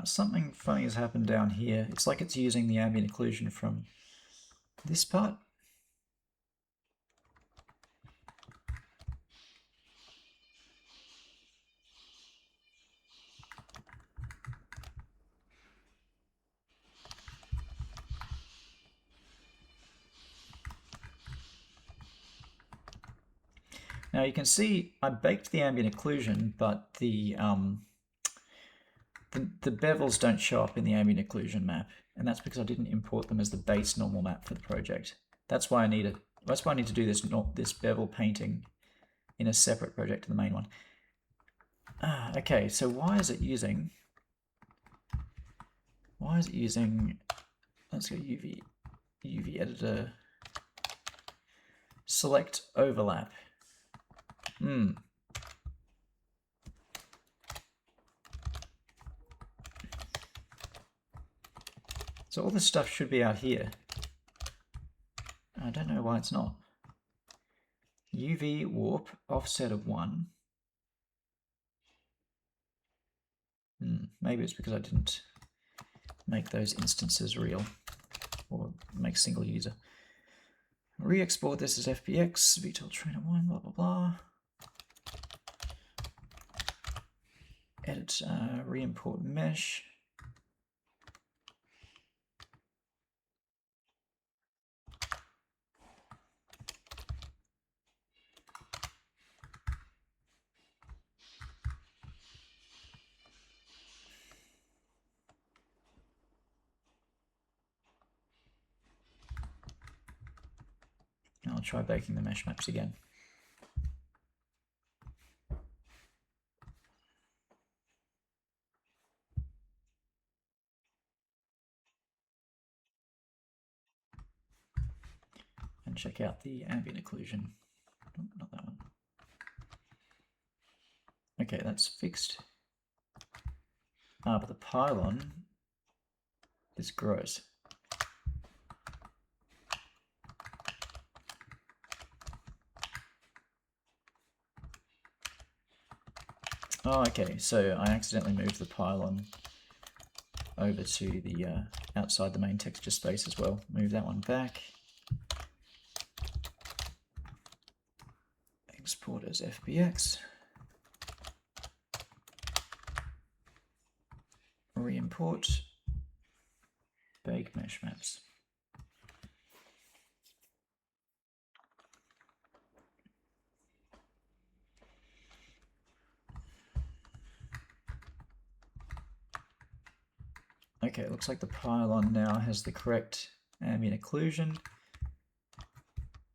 Something funny has happened down here. It's like it's using the ambient occlusion from this part. Now you can see I baked the ambient occlusion, but the bevels don't show up in the ambient occlusion map, and that's because I didn't import them as the base normal map for the project. That's why I need it. That's why I need to do this bevel painting in a separate project to the main one. Okay, so why is it using? Let's go UV editor select overlap. So all this stuff should be out here. I don't know why it's not. UV warp offset of 1. Maybe it's because I didn't make those instances real or make single user. Re-export this as FBX, VTOL trainer 1, blah, blah, blah. Edit, re-import mesh. I'll try baking the mesh maps again. And check out the ambient occlusion. Oh, not that one. Okay, that's fixed. But the pylon is gross. Oh, okay, so I accidentally moved the pylon over to the outside the main texture space as well. Move that one back. Export as FBX. Re-import. Bake mesh maps. Okay, it looks like the pylon now has the correct ambient occlusion,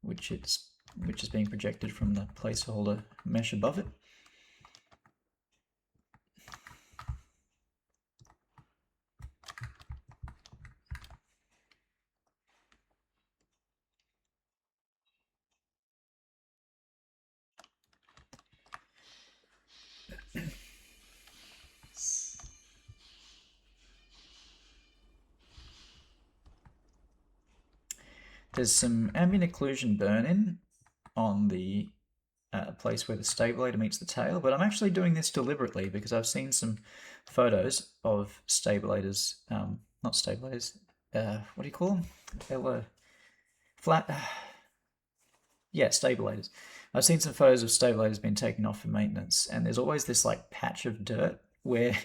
which is being projected from the placeholder mesh above it. There's some ambient occlusion burn-in on the place where the stabulator meets the tail, but I'm actually doing this deliberately because I've seen some photos of stabilators, not stabilators, what do you call them? Yeah, stabilators. I've seen some photos of stabilators being taken off for maintenance, and there's always this like patch of dirt where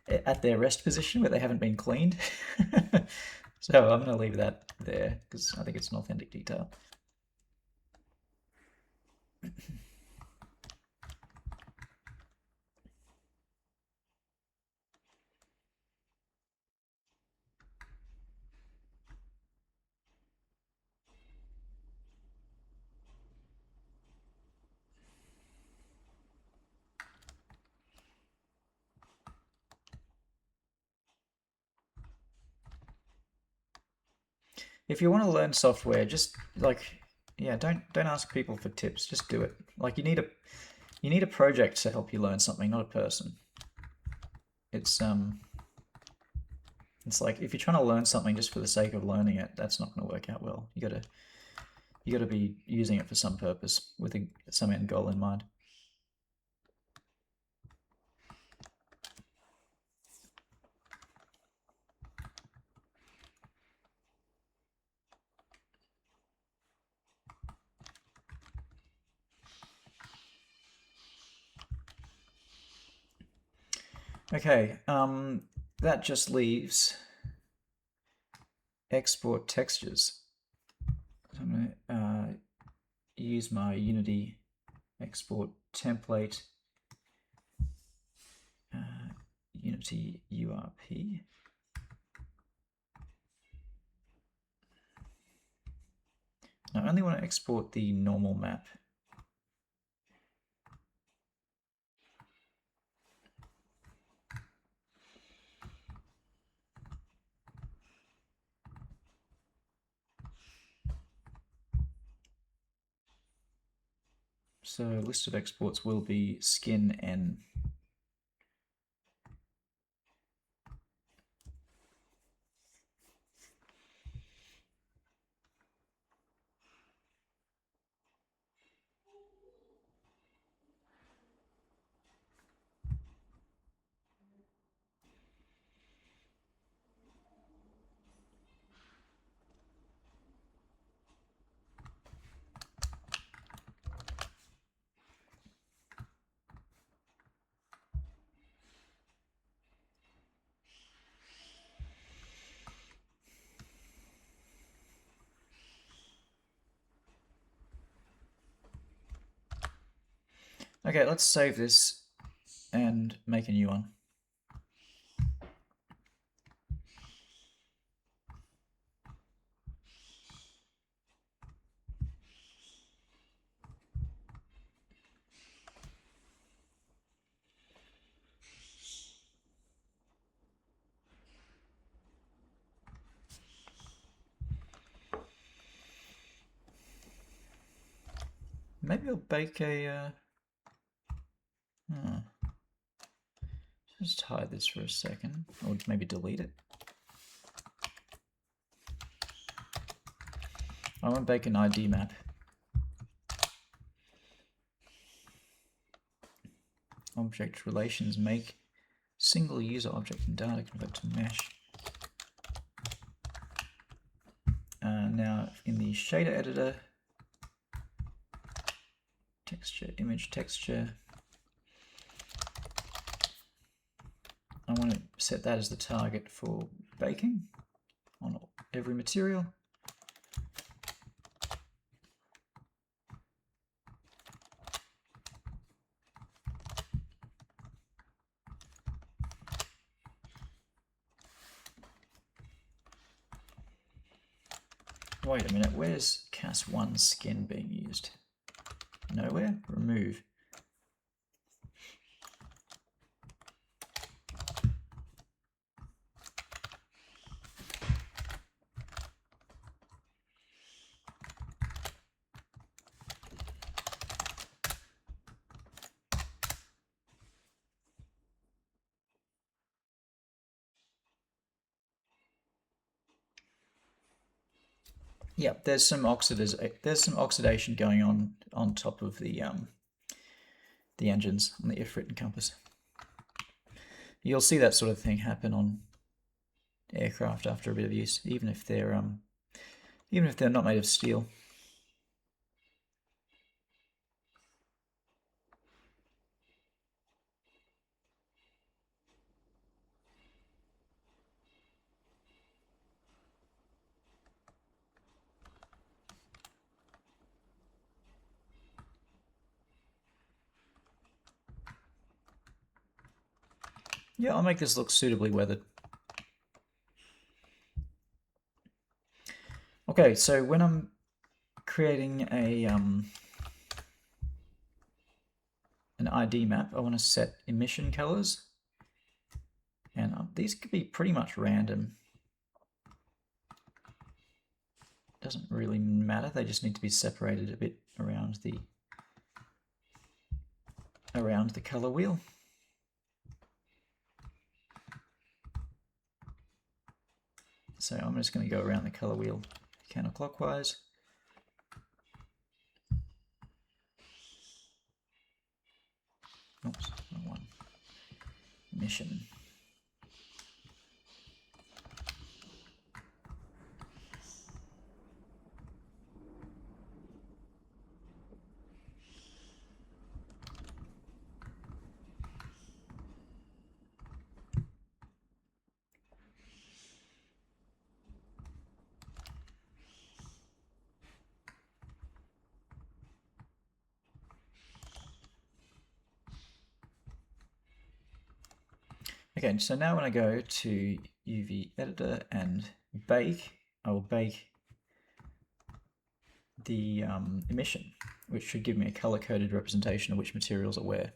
at their rest position where they haven't been cleaned. So I'm going to leave that there because I think it's an authentic detail. If you want to learn software, just like, yeah, don't ask people for tips. Just do it. Like you need a project to help you learn something, not a person. It's like if you're trying to learn something just for the sake of learning it, that's not going to work out well. You gotta be using it for some purpose with some end goal in mind. Okay, that just leaves export textures. So I'm going to use my Unity export template, Unity URP. Now I only want to export the normal map. So list of exports will be skin n. Okay, let's save this and make a new one. Maybe I'll bake a... Just hide this for a second, or maybe delete it. I want to bake an ID map. Object relations make single user object and data convert to mesh. Now in the shader editor, texture, image texture, I want to set that as the target for baking on every material. Wait a minute, where's CAS1 skin being used? Nowhere? Remove. Yeah, there's some oxidation going on top of the engines on the Ifrit and Compass. You'll see that sort of thing happen on aircraft after a bit of use, even if they're not made of steel. Yeah, I'll make this look suitably weathered. Okay, so when I'm creating an ID map, I want to set emission colors, and these could be pretty much random. Doesn't really matter, they just need to be separated a bit around the color wheel. So I'm just going to go around the color wheel counterclockwise. Oops, wrong one. Emission. Okay, so now when I go to UV editor and bake, I will bake the emission, which should give me a color-coded representation of which materials are where.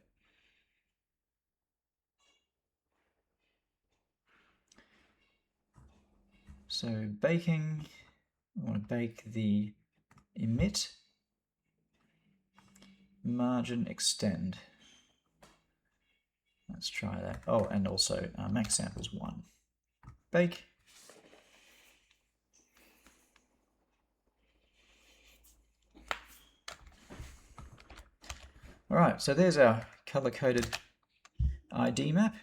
So baking, I want to bake the emit, margin extend. Let's try that. Oh, and also max samples 1. Bake. All right, so there's our color-coded ID map.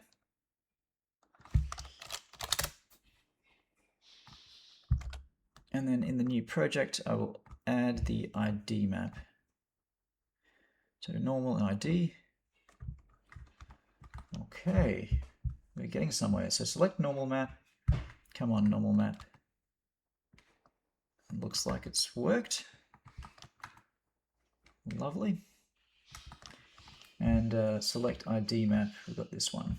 And then in the new project, I will add the ID map. So normal and ID. Okay, we're getting somewhere. So select normal map. Come on, normal map. It looks like it's worked. Lovely. And select ID map. We've got this one.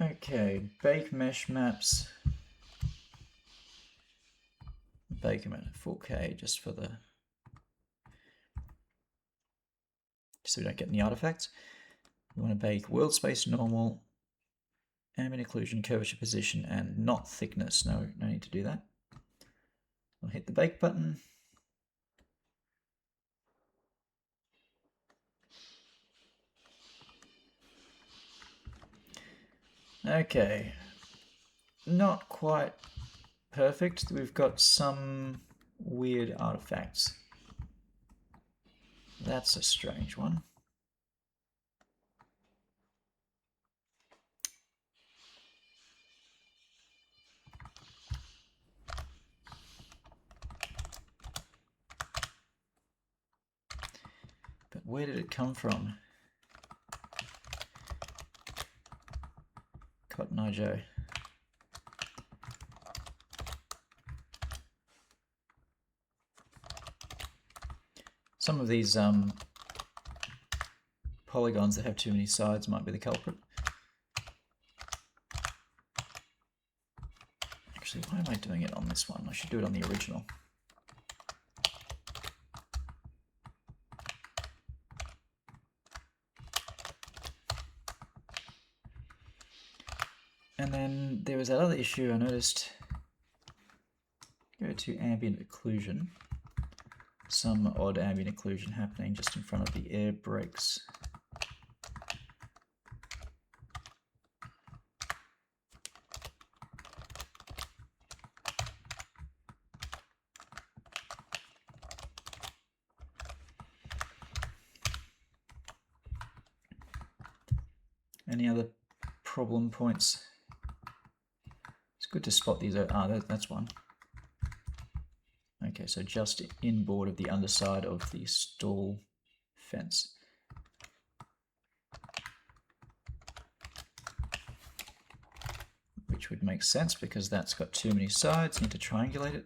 Okay, bake mesh maps. Bake them at 4K just for the, so we don't get any artifacts. We want to bake world space normal, ambient occlusion, curvature position, and not thickness. No need to do that. I'll hit the bake button. Okay, not quite perfect. We've got some weird artifacts. That's a strange one. But where did it come from? Cotton Eye Joe. Some of these polygons that have too many sides might be the culprit. Actually, why am I doing it on this one? I should do it on the original. And then there was that other issue I noticed. Go to ambient occlusion. Some odd ambient occlusion happening just in front of the air brakes. Any other problem points? It's good to spot these. That's one. Okay, so just inboard of the underside of the stall fence. Which would make sense because that's got too many sides. Need to triangulate it.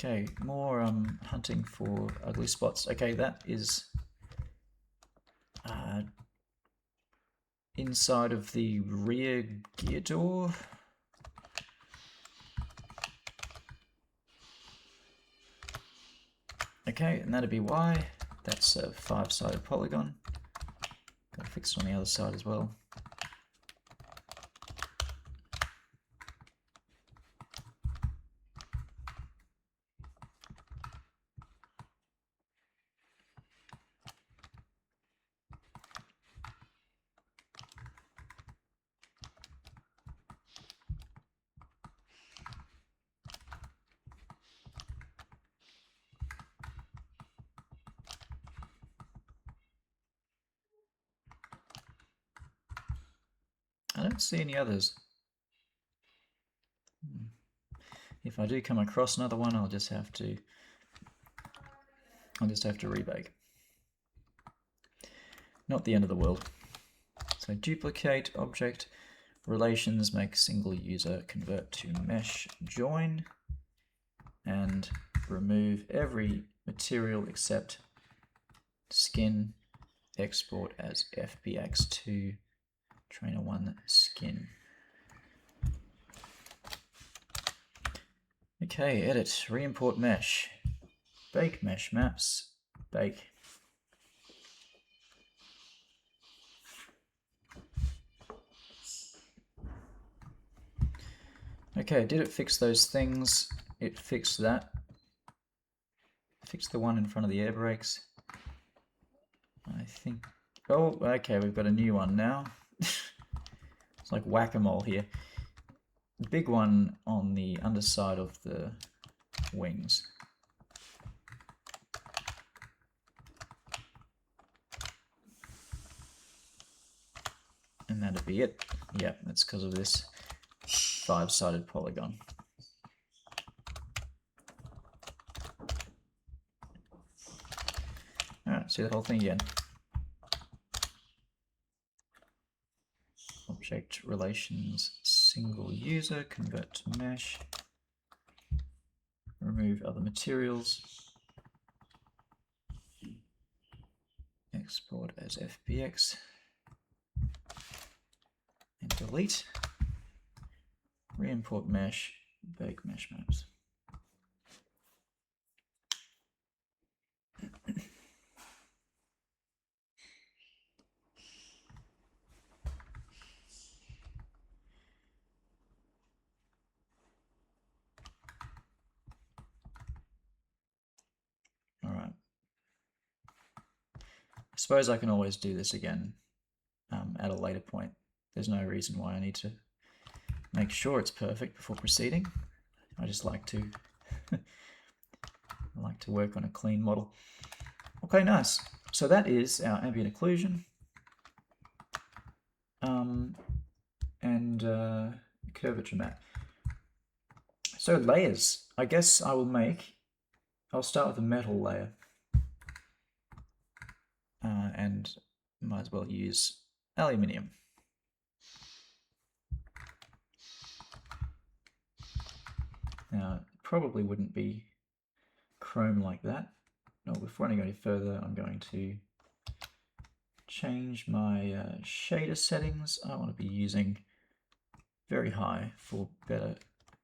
Okay, more hunting for ugly spots. Okay, that is inside of the rear gear door. Okay, and that'd be why. That's a 5-sided polygon. Gotta fix it on the other side as well. I don't see any others. If I do come across another one, I'll just have to rebake. Not the end of the world. So duplicate object relations, make single user, convert to mesh join, and remove every material except skin export as FBX to trainer1 skin. Okay, edit, re-import mesh, bake mesh maps, bake. Okay, did it fix those things? It fixed that. Fixed the one in front of the air brakes. I think... Oh, okay, we've got a new one now. It's like whack-a-mole here. The big one on the underside of the wings. And that'd be it. Yeah, that's because of this 5-sided polygon. Alright, see the whole thing again. Object relations, single user, convert to mesh, remove other materials, export as FBX, and delete, re-import mesh, bake mesh maps. Alright. I suppose I can always do this again at a later point. There's no reason why I need to make sure it's perfect before proceeding. I just like to I like to work on a clean model. Okay, nice. So that is our ambient occlusion and curvature map. So layers. I guess I'll start with a metal layer and might as well use aluminium. Now, it probably wouldn't be chrome like that. No, before I go any further, I'm going to change my shader settings. I want to be using very high for better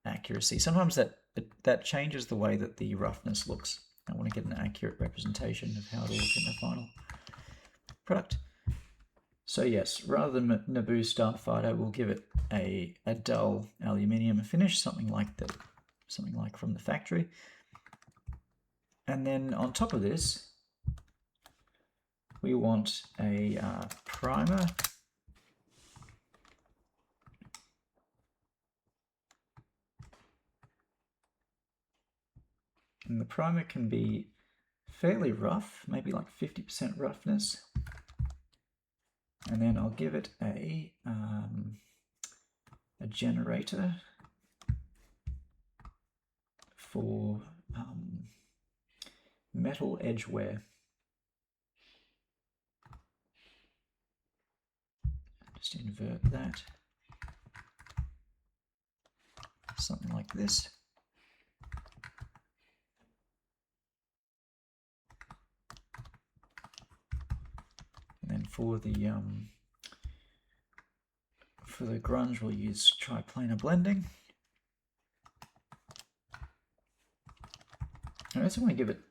accuracy. Sometimes that changes the way that the roughness looks. I want to get an accurate representation of how it'll look in the final product. So yes, rather than Naboo Starfighter, we'll give it a dull aluminium finish, something like from the factory. And then on top of this, we want a primer. And the primer can be fairly rough, maybe like 50% roughness. And then I'll give it a generator for metal edge wear. Just invert that. Something like this. And then for the grunge, we'll use triplanar blending. I also want to give it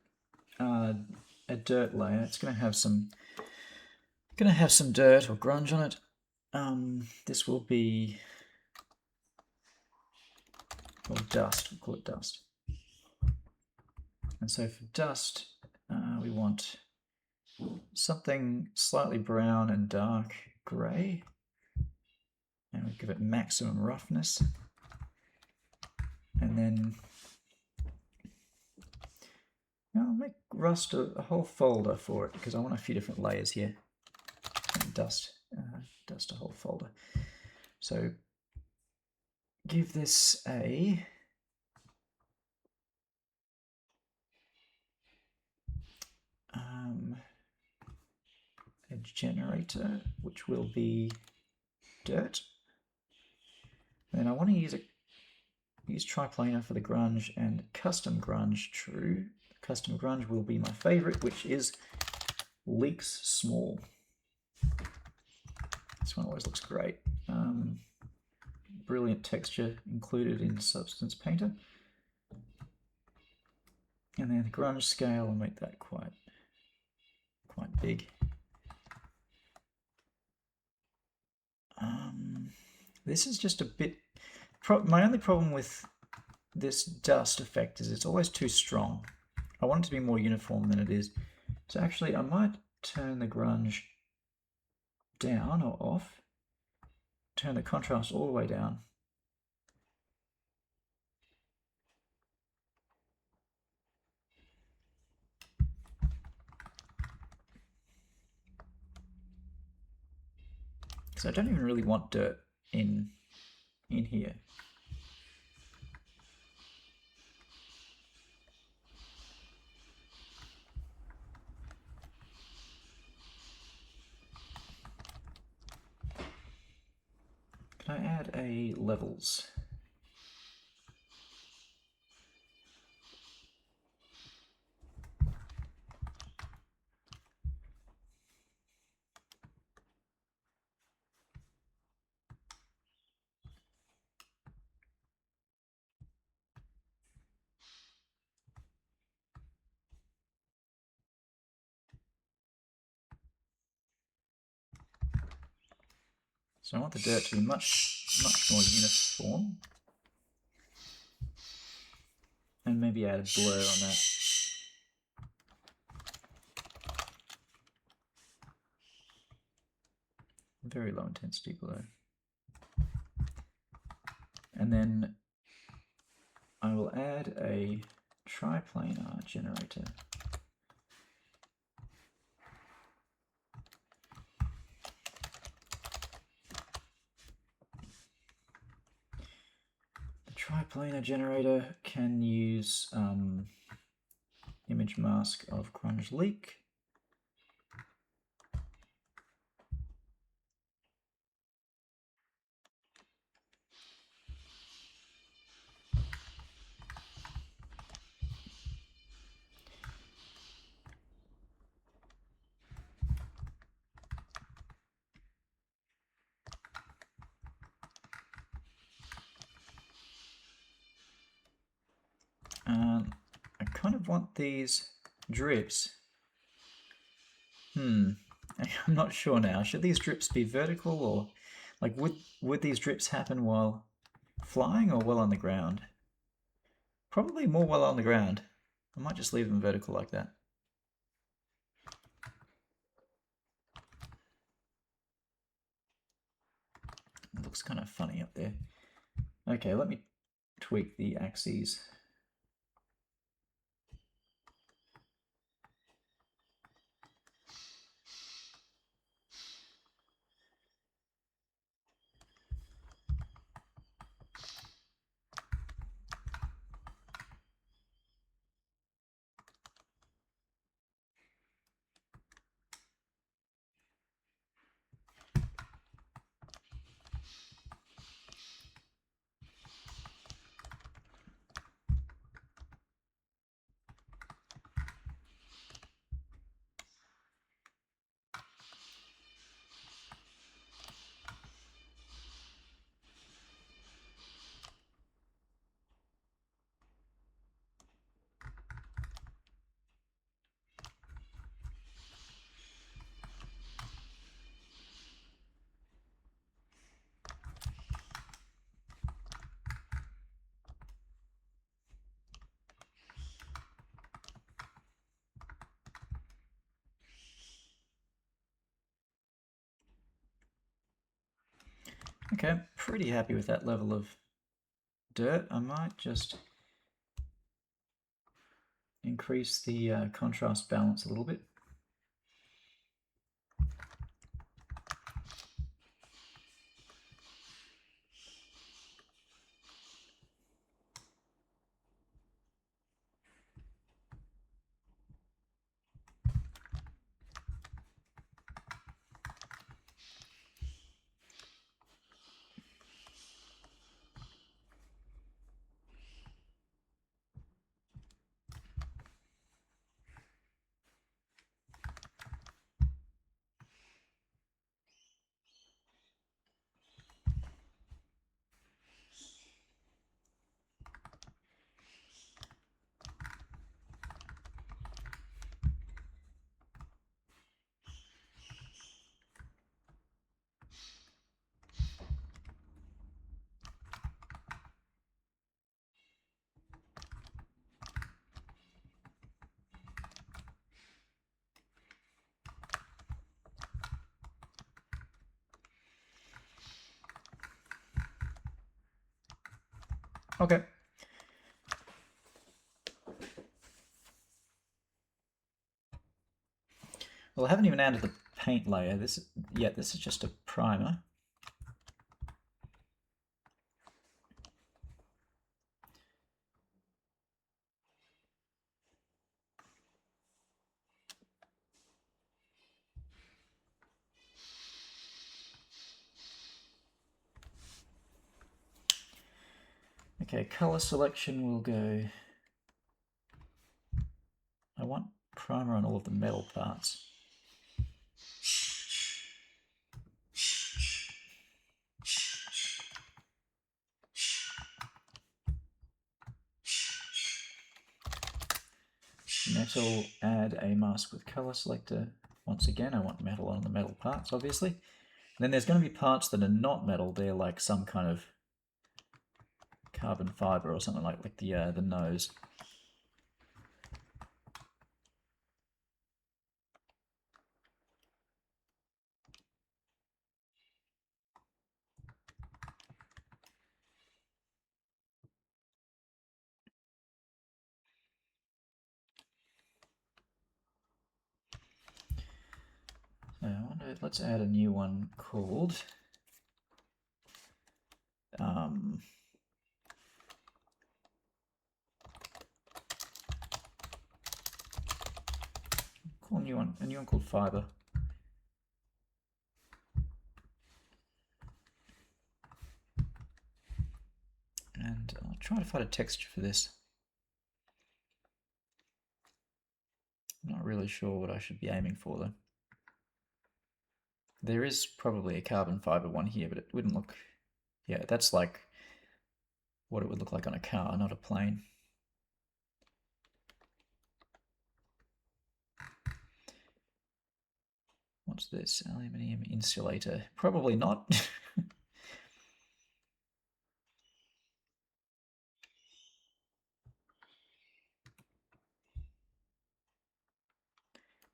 a dirt layer. It's going to have some dirt or grunge on it. This will be dust. We'll call it dust. And so for dust, we want something slightly brown and dark grey, and we give it maximum roughness. And then I'll make rust a whole folder for it because I want a few different layers here. And dust a whole folder. So give this a generator, which will be dirt. Then I want to use triplanar for the grunge and custom grunge true. Custom grunge will be my favorite, which is leaks small. This one always looks great. Brilliant texture included in Substance Painter. And then the grunge scale, I'll make that quite big. This is just a bit... my only problem with this dust effect is it's always too strong. I want it to be more uniform than it is. So actually I might turn the grunge down or off. Turn the contrast all the way down. Because I don't even really want dirt in here. Can I add a levels? So I want the dirt to be much more uniform. And maybe add a blur on that. Very low intensity blur. And then I will add a triplanar generator. The triplanar generator can use image mask of grunge leak. I kind of want these drips. I'm not sure now. Should these drips be vertical, or like would these drips happen while flying or while on the ground? Probably more while on the ground. I might just leave them vertical like that. It looks kind of funny up there. Okay, let me tweak the axes. Okay, I'm pretty happy with that level of dirt. I might just increase the contrast balance a little bit. Okay. Well, I haven't even added the paint layer yet. This is just a primer. Okay, color selection will go. I want primer on all of the metal parts. Metal, add a mask with color selector. Once again, I want metal on the metal parts, obviously. And then there's going to be parts that are not metal. They're like some kind of carbon fiber or something like the nose. So let's add a new one called a new one called fiber. And I'll try to find a texture for this. I'm not really sure what I should be aiming for though. There is probably a carbon fiber one here, but it wouldn't look. Yeah, that's like what it would look like on a car, not a plane. What's this? Aluminium insulator. Probably not.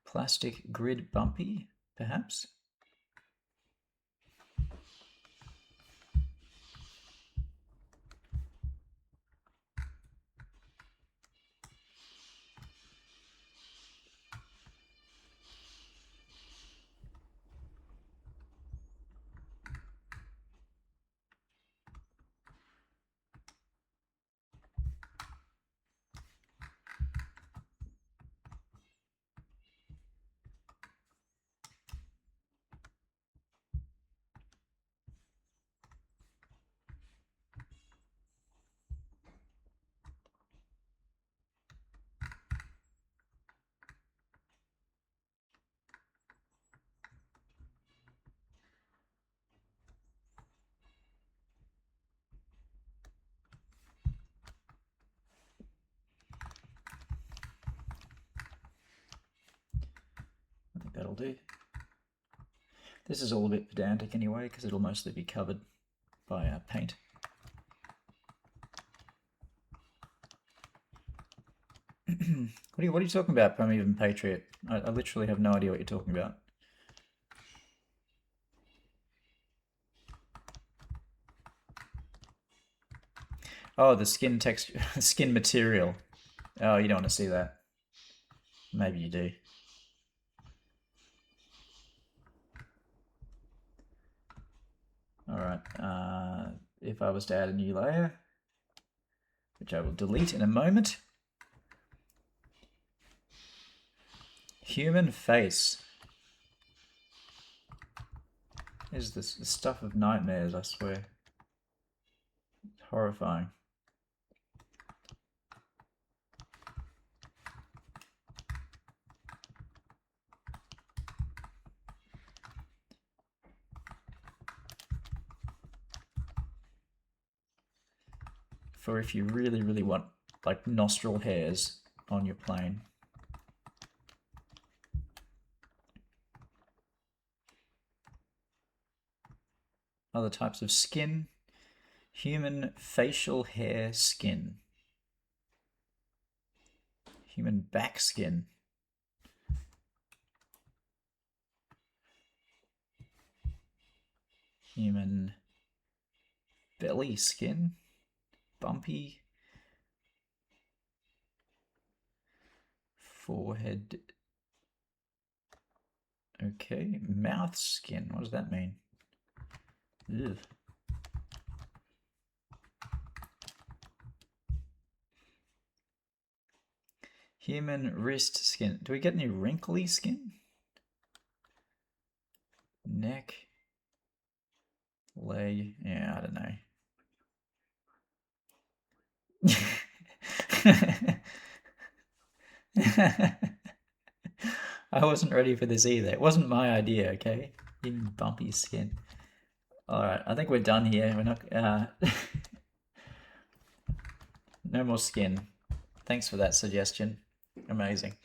Plastic grid bumpy, perhaps? I think that'll do. This is all a bit pedantic anyway, because it'll mostly be covered by paint. What are you talking about, Promethean Patriot? I literally have no idea what you're talking about. Oh, the skin texture, skin material. Oh, you don't want to see that. Maybe you do. All right. If I was to add a new layer, which I will delete in a moment. Human face. Is this the stuff of nightmares, I swear. It's horrifying. For if you really, really want like nostril hairs on your plane. Other types of skin. Human facial hair skin. Human back skin. Human belly skin. bumpy. Forehead. Okay, mouth skin. What does that mean? Ugh. Human wrist skin. Do we get any wrinkly skin? Neck. Leg. Yeah, I don't know. I wasn't ready for this either. It wasn't my idea, okay? Human bumpy skin. Alright, I think we're done here. We're not... no more skin. Thanks for that suggestion. Amazing.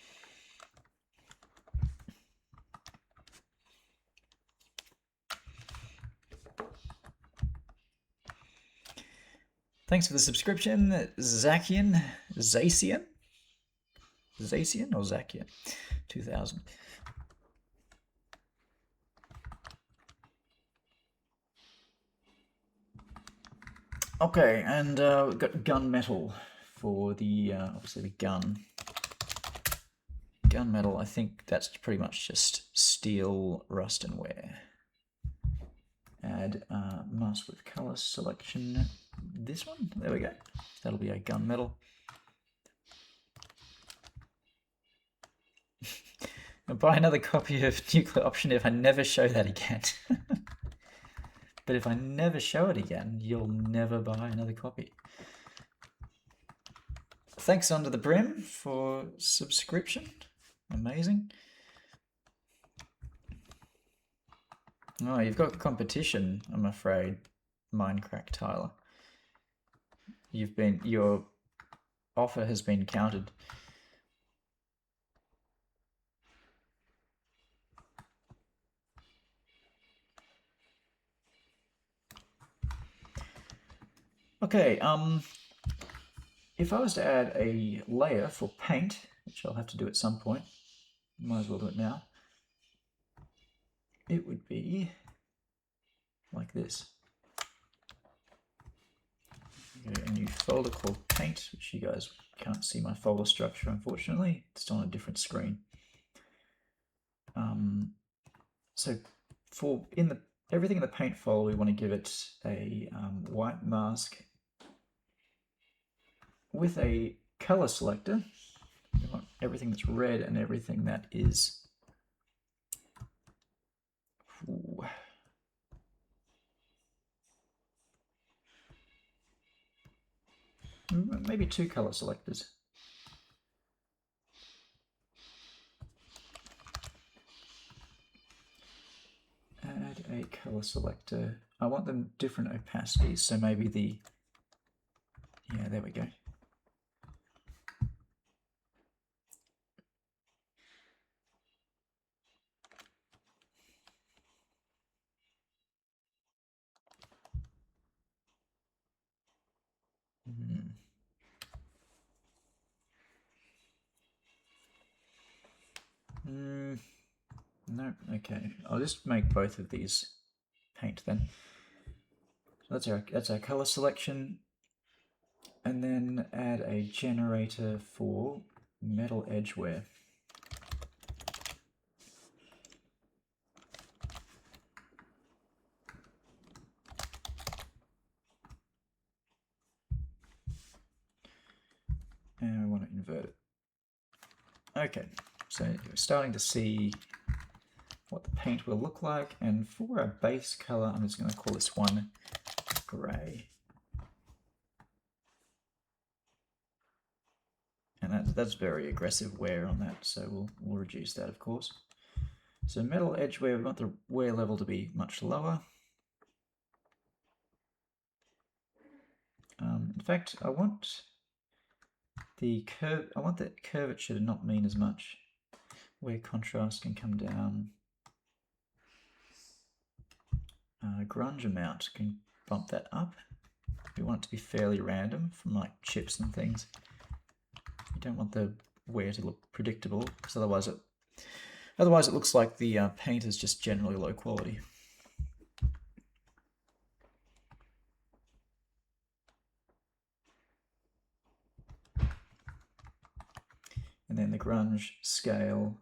Thanks for the subscription, Zakian. Zacian? Zacian or Zakian? 2000. Okay, and we've got gunmetal for the, obviously the gun. Gunmetal, I think that's pretty much just steel, rust, and wear. Add mask with color selection. This one, there we go. That'll be a gunmetal. I'll buy another copy of Nuclear Option if I never show that again. But if I never show it again, you'll never buy another copy. Thanks Under the Brim for subscription. Amazing. Oh, you've got competition, I'm afraid, Minecraft Tyler. Your offer has been counted. Okay, if I was to add a layer for paint, which I'll have to do at some point, might as well do it now, it would be like this. A new folder called paint, which you guys can't see my folder structure, unfortunately. It's on a different screen. So for everything in the paint folder, we want to give it a white mask with a color selector. We want everything that's red and everything that is maybe 2 color selectors. Add a color selector. I want them different opacities, so maybe the, yeah, there we go. No, okay. I'll just make both of these paint then. So that's our color selection, and then add a generator for metal edgeware. And we want to invert it. Okay, so you're starting to see what the paint will look like, and for our base color, I'm just going to call this one gray. And that's very aggressive wear on that, so we'll reduce that, of course. So metal edgeware, we want the wear level to be much lower. In fact, I want the curvature to not mean as much. Where contrast can come down. Grunge amount can bump that up. We want it to be fairly random from like chips and things. You don't want the wear to look predictable, because otherwise it looks like the paint is just generally low quality. then the grunge scale,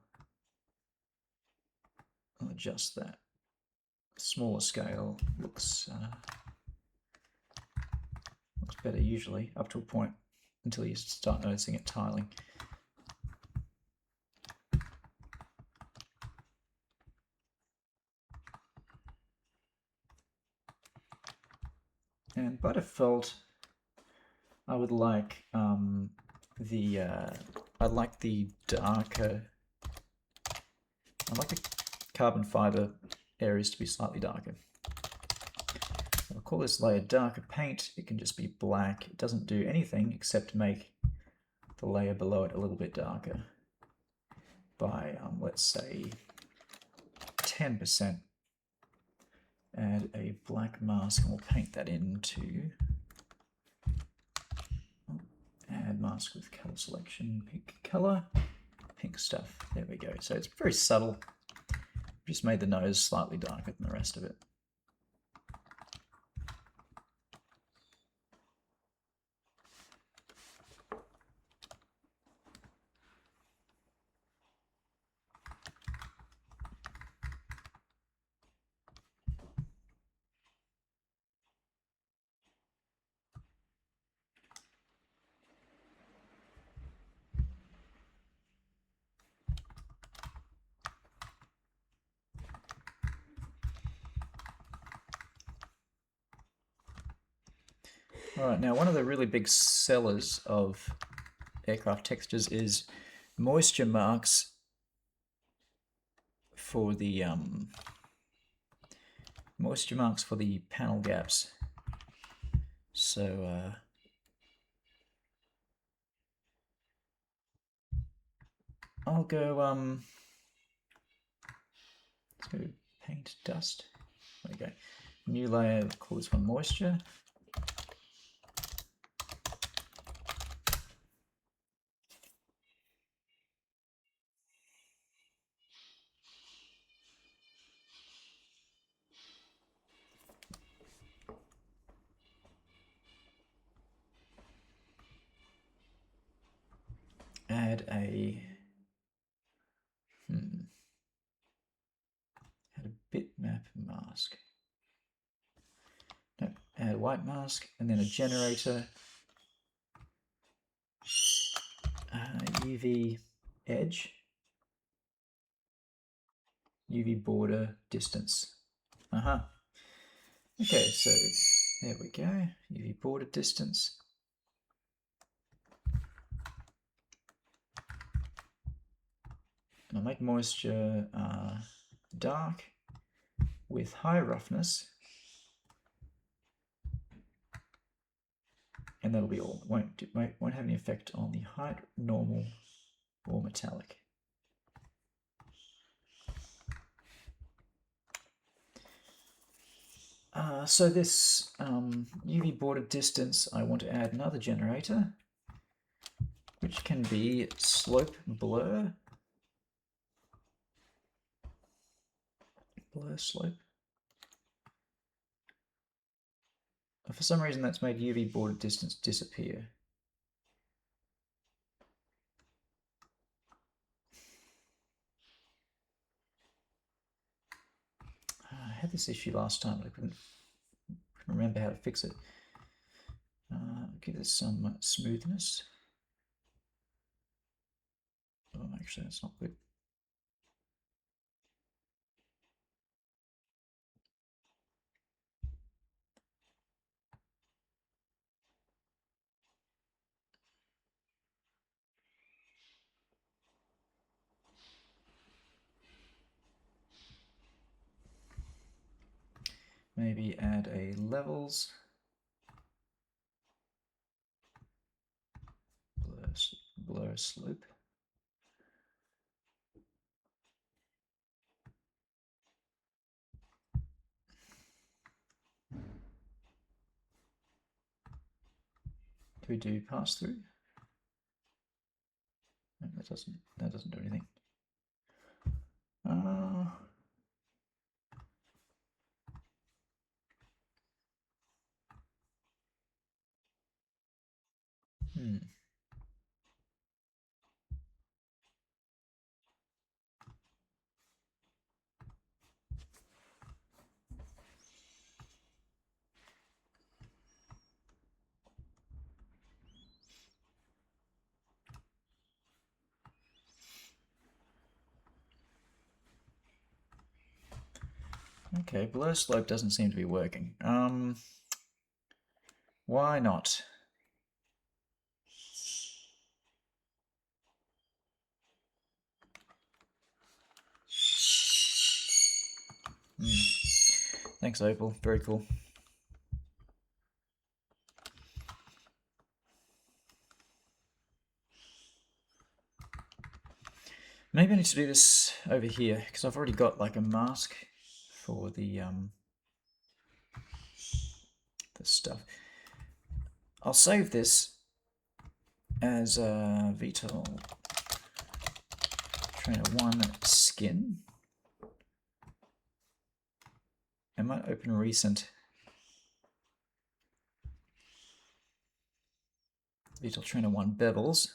I'll adjust that. Smaller scale looks better usually, up to a point, until you start noticing it tiling. And by default, I would like I'd like the darker. I'd like the carbon fiber areas to be slightly darker. I'll call this layer darker paint. It can just be black. It doesn't do anything except make the layer below it a little bit darker by let's say 10%. Add a black mask and we'll paint that into add mask with color selection, pick color, pink stuff. There we go. So it's very subtle. Just made the nose slightly darker than the rest of it. All right, now one of the really big sellers of aircraft textures is moisture marks for the panel gaps. So I'll go let's go paint dust. There we go. New layer, call this one moisture. Add a add a bitmap mask. No, add a white mask and then a generator. UV edge, UV border distance. Okay, so there we go. UV border distance. And I'll make moisture dark with high roughness. And that'll be all. It won't have any effect on the height, normal, or metallic. So this UV border distance, I want to add another generator, which can be slope blur. Blur slope. For some reason that's made UV border distance disappear. I had this issue last time, but I couldn't remember how to fix it. Give this some smoothness. Oh, actually, that's not good. Maybe add a levels. Blur slope. Do we do pass through? No, that doesn't do anything. Okay, blur slope doesn't seem to be working. Why not? Thanks, Opal. Very cool. Maybe I need to do this over here because I've already got like a mask for the stuff. I'll save this as VTOL Trainer 1 skin. I might open recent VTOL Trainer 1 bevels.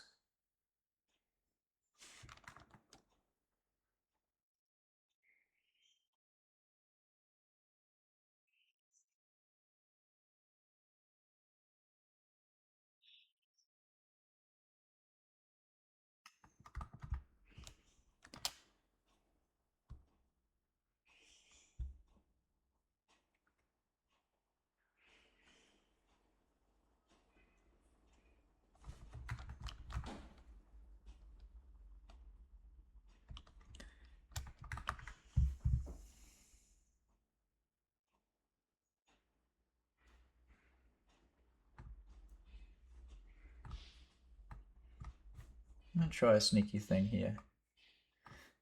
I'm going to try a sneaky thing here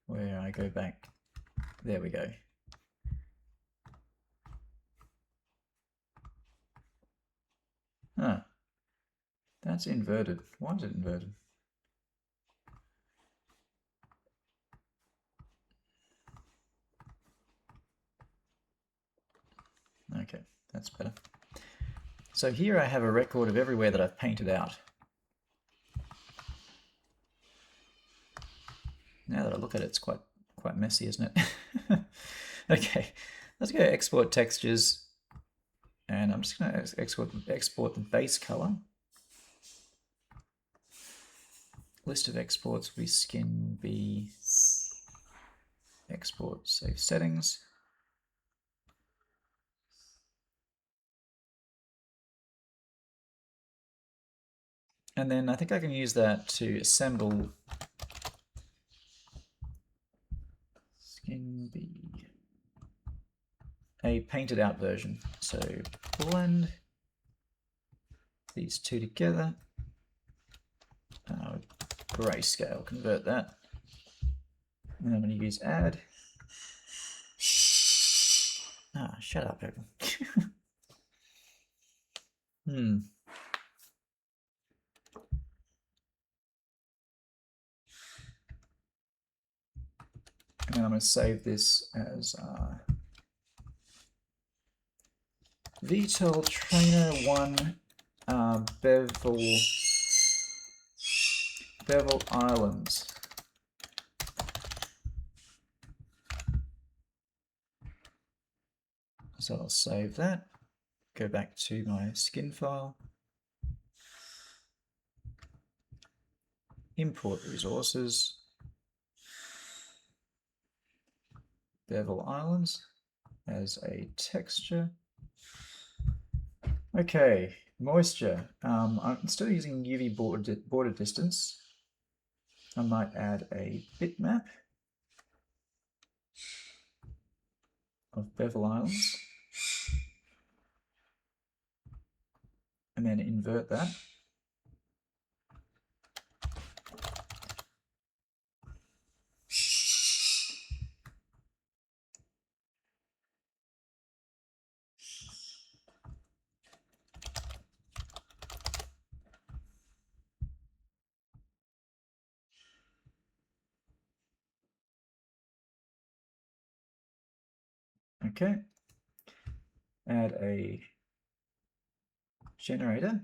where I go back. There we go. Huh. That's inverted. Why is it inverted? Okay, that's better. So here I have a record of everywhere that I've painted out. Now that I look at it, it's quite messy, isn't it? Okay, let's go export textures, and I'm just going to export the base color. List of exports will be skin B export save settings. And then I think I can use that to assemble skin B, a painted out version. So blend these two together. Grayscale, convert that. And I'm going to use add. Ah, shut up, people. And then I'm going to save this as VTOL Trainer 1 Bevel Islands. So I'll save that, go back to my skin file, import resources, Bevel Islands as a texture. Okay, moisture. I'm still using UV border distance. I might add a bitmap of Bevel Islands and then invert that. Okay, add a generator.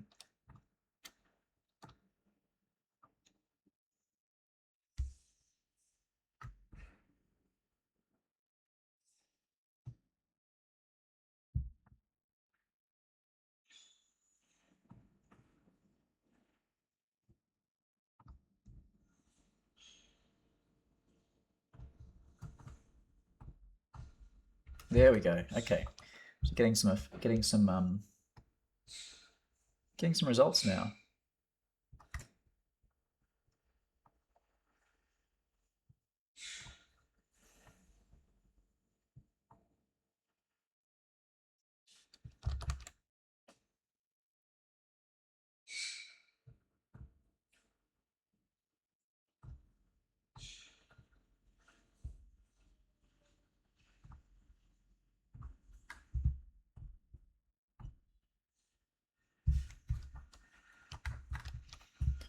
There we go. Okay, so getting some results now.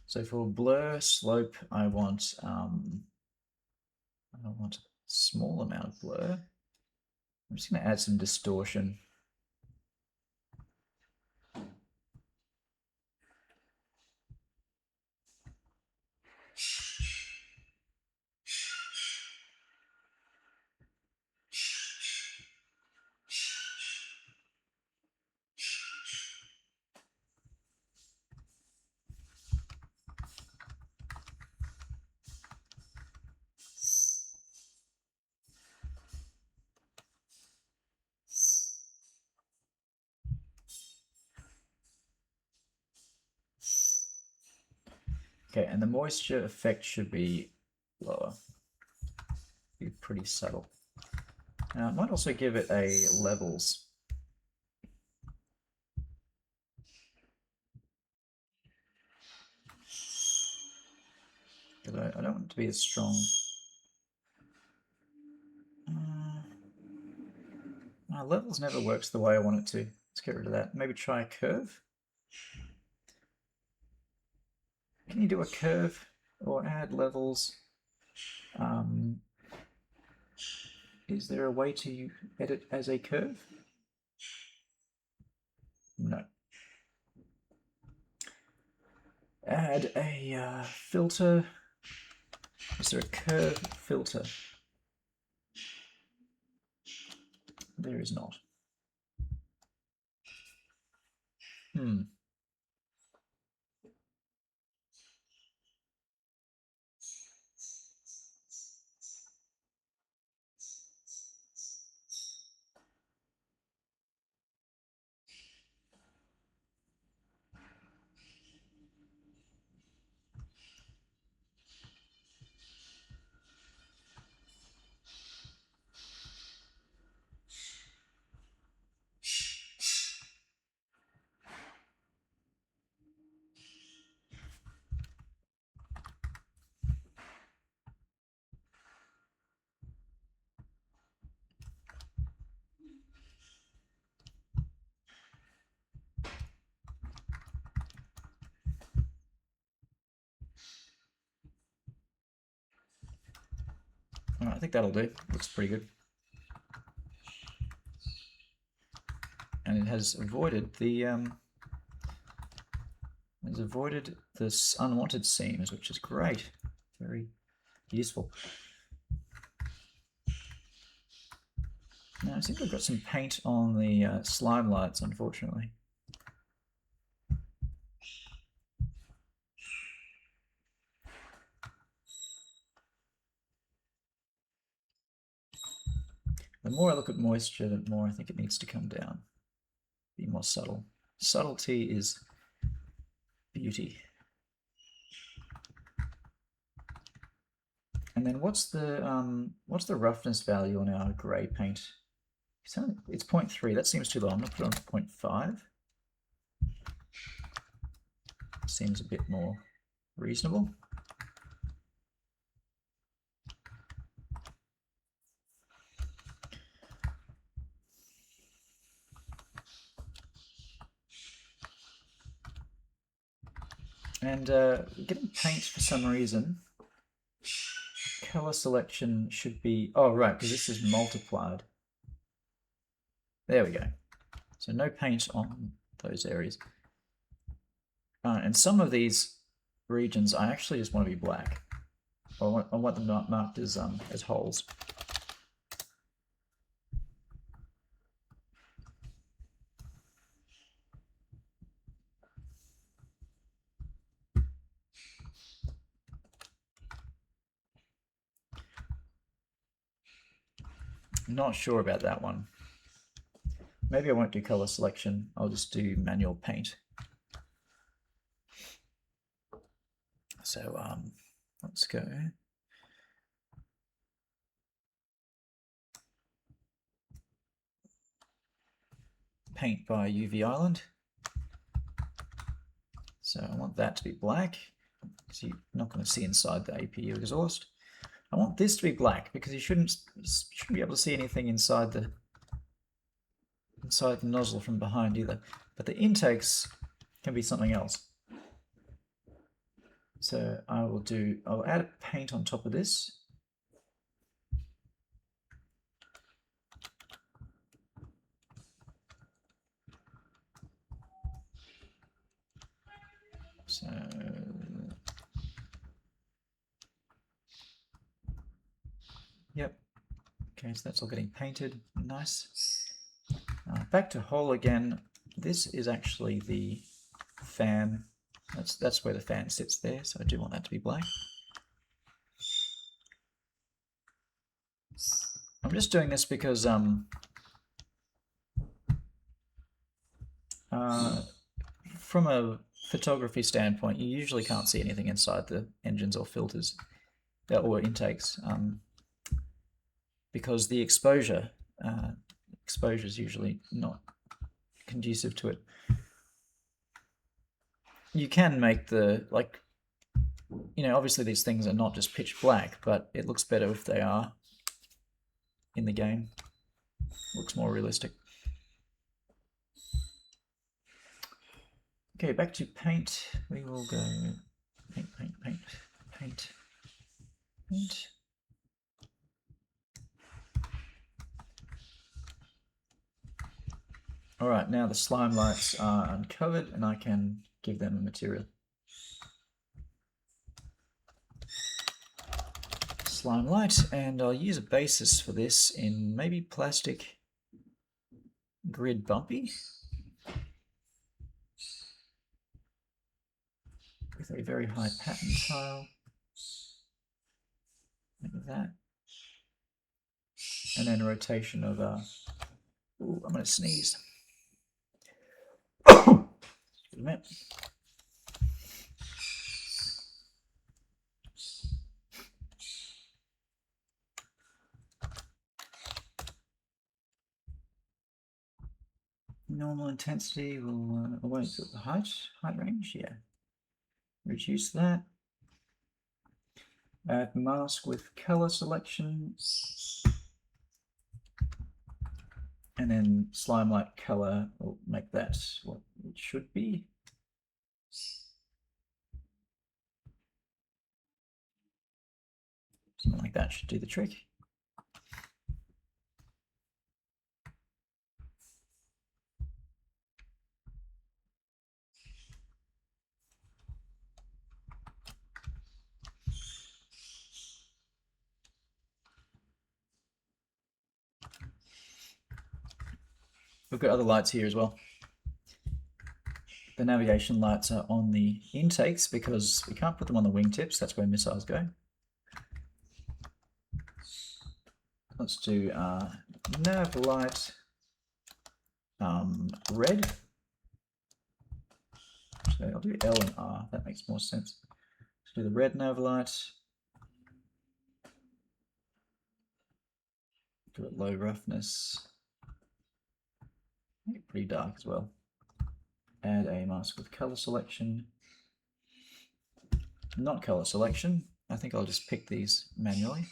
So for blur slope, I want a small amount of blur. I'm just going to add some distortion. Okay, and the moisture effect should be lower. Be pretty subtle. I might also give it a levels. Because I don't want it to be as strong. Levels never works the way I want it to. Let's get rid of that. Maybe try a curve. Can you do a curve or add levels? Is there a way to edit as a curve? No. Add a filter. Is there a curve filter? There is not. I think that'll do. Looks pretty good. And it has avoided this unwanted seams, which is great. Very useful. Now I think I've got some paint on the slime lights, unfortunately. The more I look at moisture, the more I think it needs to come down. Be more subtle. Subtlety is beauty. And then what's the roughness value on our grey paint? It's 0.3. That seems too low. I'm going to put it on to 0.5. Seems a bit more reasonable. And getting paint for some reason, color selection should be, oh right, because this is multiplied. There we go. So no paint on those areas. And some of these regions, I actually just want to be black. I want them marked as holes. Not sure about that one. Maybe I won't do color selection. I'll just do manual paint. So let's go. Paint by UV Island. So I want that to be black, because you're not going to see inside the APU exhaust. I want this to be black because you shouldn't be able to see anything inside the nozzle from behind either. But the intakes can be something else. So I'll add a paint on top of this. So yep. Okay, so that's all getting painted. Nice. Back to hole again. This is actually the fan. That's where the fan sits there, so I do want that to be black. I'm just doing this because from a photography standpoint, you usually can't see anything inside the engines or filters or intakes because the exposure is usually not conducive to it. You can make the, like, you know, obviously these things are not just pitch black, but it looks better if they are in the game. Looks more realistic. Okay, back to paint. We will go paint, paint, paint, paint, paint. All right, now the slime lights are uncovered and I can give them a material. Slime light, and I'll use a basis for this in maybe plastic grid bumpy with a very high pattern tile. Like that. And then a rotation of ooh, I'm gonna sneeze. Normal intensity will wait, the height range, yeah. Reduce that. Add mask with color selection. And then slime light color will make that what it should be. Something like that should do the trick. We've got other lights here as well. The navigation lights are on the intakes because we can't put them on the wingtips. That's where missiles go. Let's do nav light red. So I'll do L and R. That makes more sense. Let's do the red nav light. Do it low roughness. Make it pretty dark as well. Add a mask with color selection. Not color selection. I think I'll just pick these manually.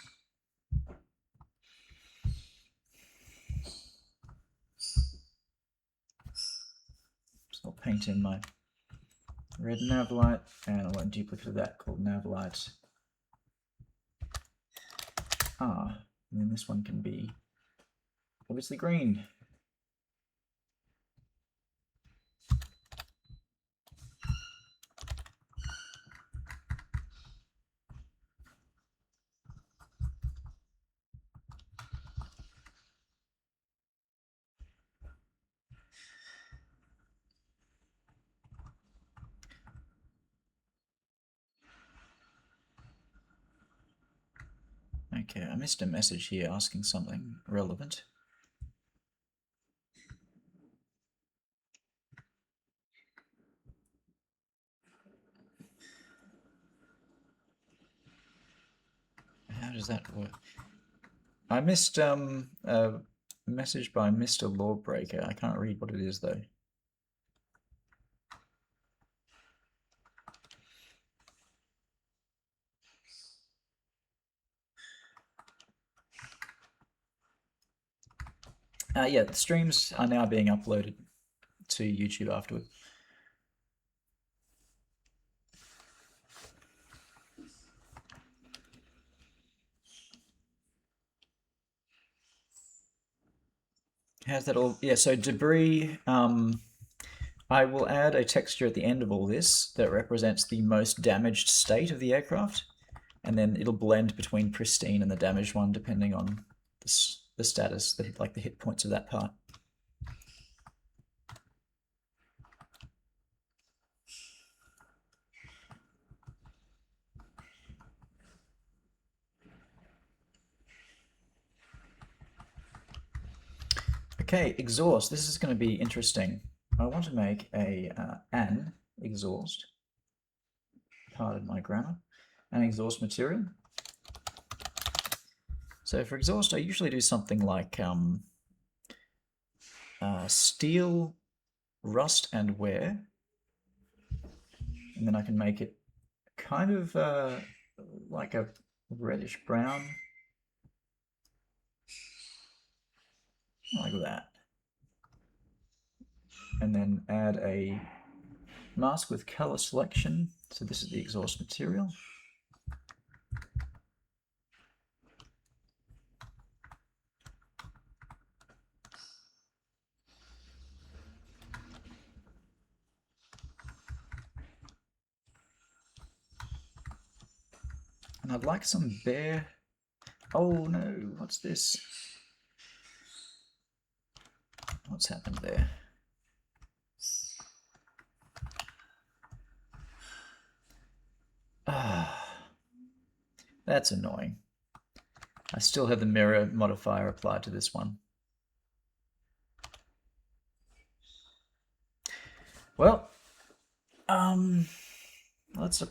So I'll paint in my red nav light, and I'll want a duplicate of that called nav light R. And then this one can be obviously green. Okay, I missed a message here asking something relevant. How does that work? I missed a message by Mr. Lawbreaker. I can't read what it is though. Yeah, the streams are now being uploaded to YouTube afterward. How's that all? Yeah, so debris. I will add a texture at the end of all this that represents the most damaged state of the aircraft, and then it'll blend between pristine and the damaged one depending on the status, like the hit points of that part. Okay, exhaust. This is going to be interesting. I want to make an exhaust. Pardon my grammar. An exhaust material. So for exhaust, I usually do something like steel, rust, and wear. And then I can make it kind of like a reddish brown. Like that. And then add a mask with color selection. So this is the exhaust material. And I'd like some bare... Oh no, what's this? What's happened there? Ah, that's annoying. I still have the mirror modifier applied to this one. Well, let's...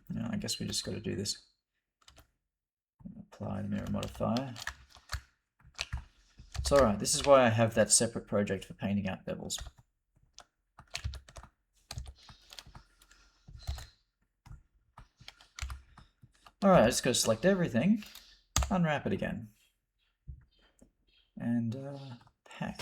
No, I guess we just got to do this. Apply the mirror modifier. It's alright, this is why I have that separate project for painting out bevels. Alright, I just got to select everything, unwrap it again, and pack.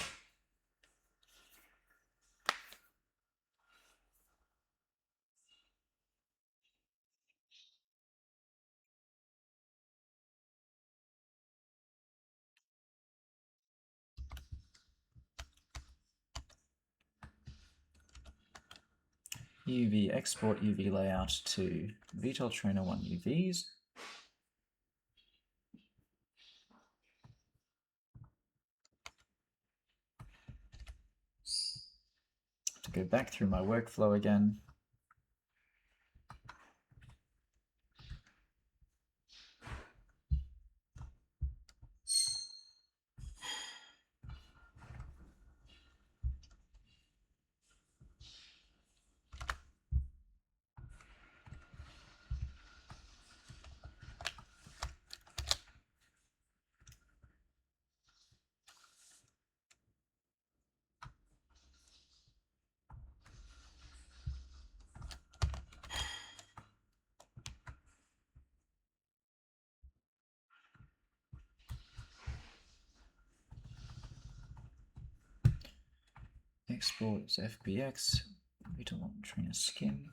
UV export UV layout to VTOL Trainer 1 UVs. To go back through my workflow again. Export is FBX, VTOL Trainer skin.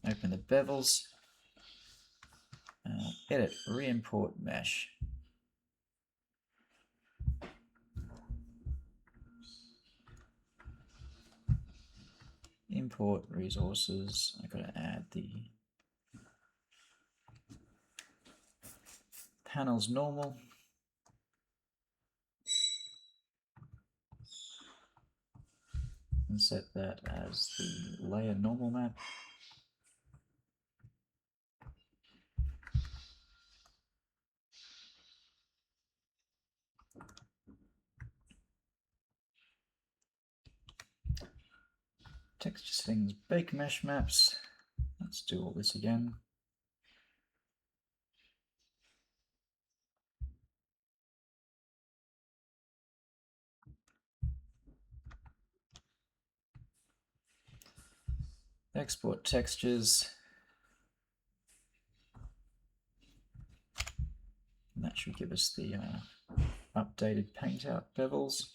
Open the bevels. edit, re-import mesh. Import resources. I gotta add the panels normal. And set that as the layer normal map. Texture settings, bake mesh maps. Let's do all this again. Export textures. And that should give us the updated paint out bevels.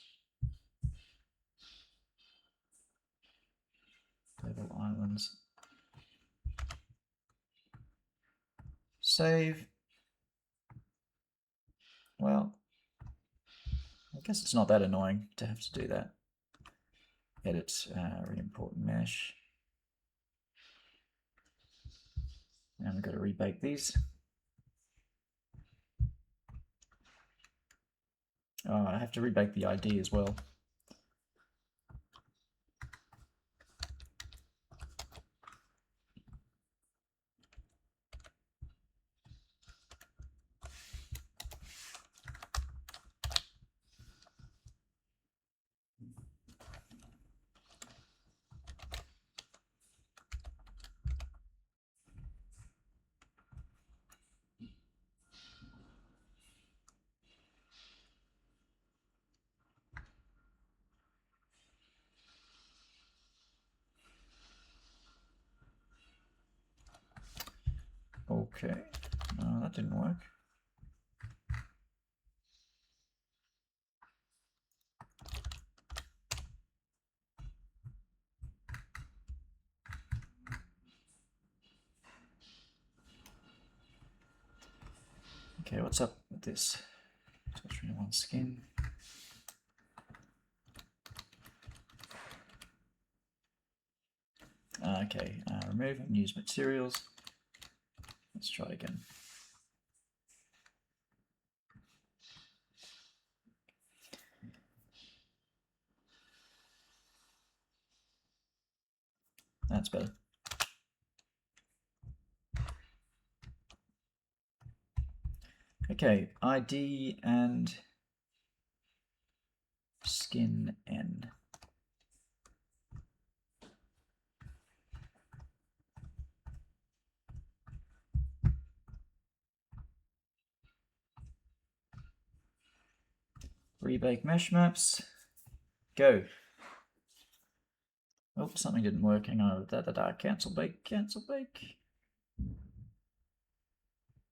Bevel islands. Save. Well, I guess it's not that annoying to have to do that. Edit, re-import mesh. And we've got to rebake these. Oh, I have to rebake the ID as well. Okay, no, that didn't work. Okay, what's up with this? Touch one skin. Okay, remove unused materials. Let's try again. That's better. Okay, ID and skin N. Rebake mesh maps. Go. Oh, something didn't work. Hang on. Cancel bake. Cancel bake.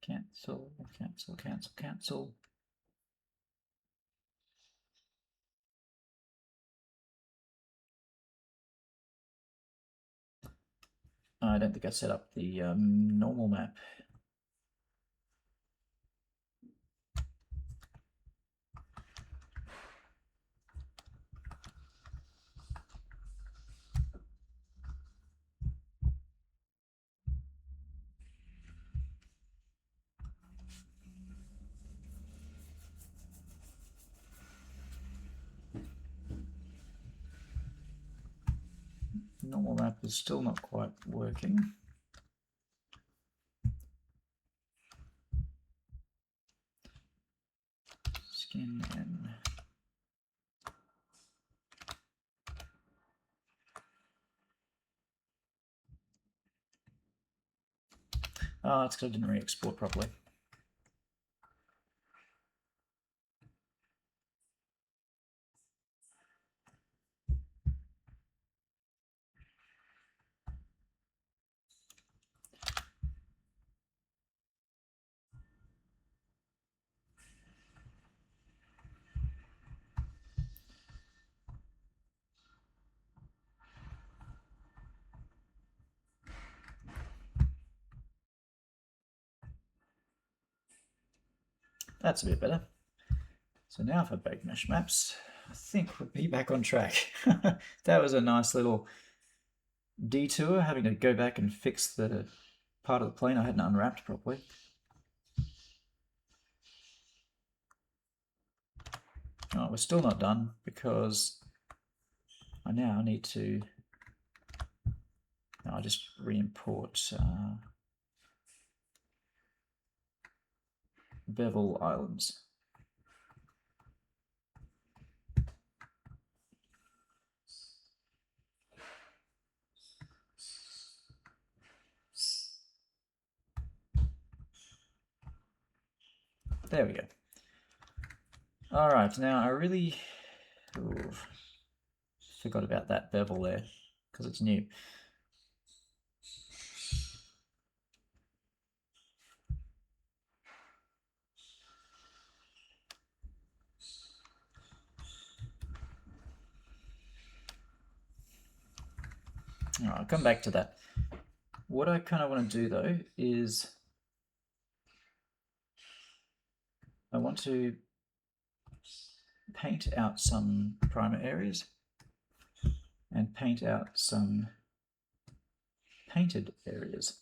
Cancel. Cancel. Cancel. Cancel. I don't think I set up the normal map. Normal map is still not quite working. Skin N. Oh, it's because I didn't re-export properly. That's a bit better. So now if I bake mesh maps, I think we'll be back on track. That was a nice little detour, having to go back and fix the part of the plane I hadn't unwrapped properly. Oh, we're still not done because I now need to. No, I'll just re-import bevel islands. There we go. All right, now I really forgot about that bevel there because it's new. All right, I'll come back to that. What I kind of want to do though is I want to paint out some primer areas and paint out some painted areas.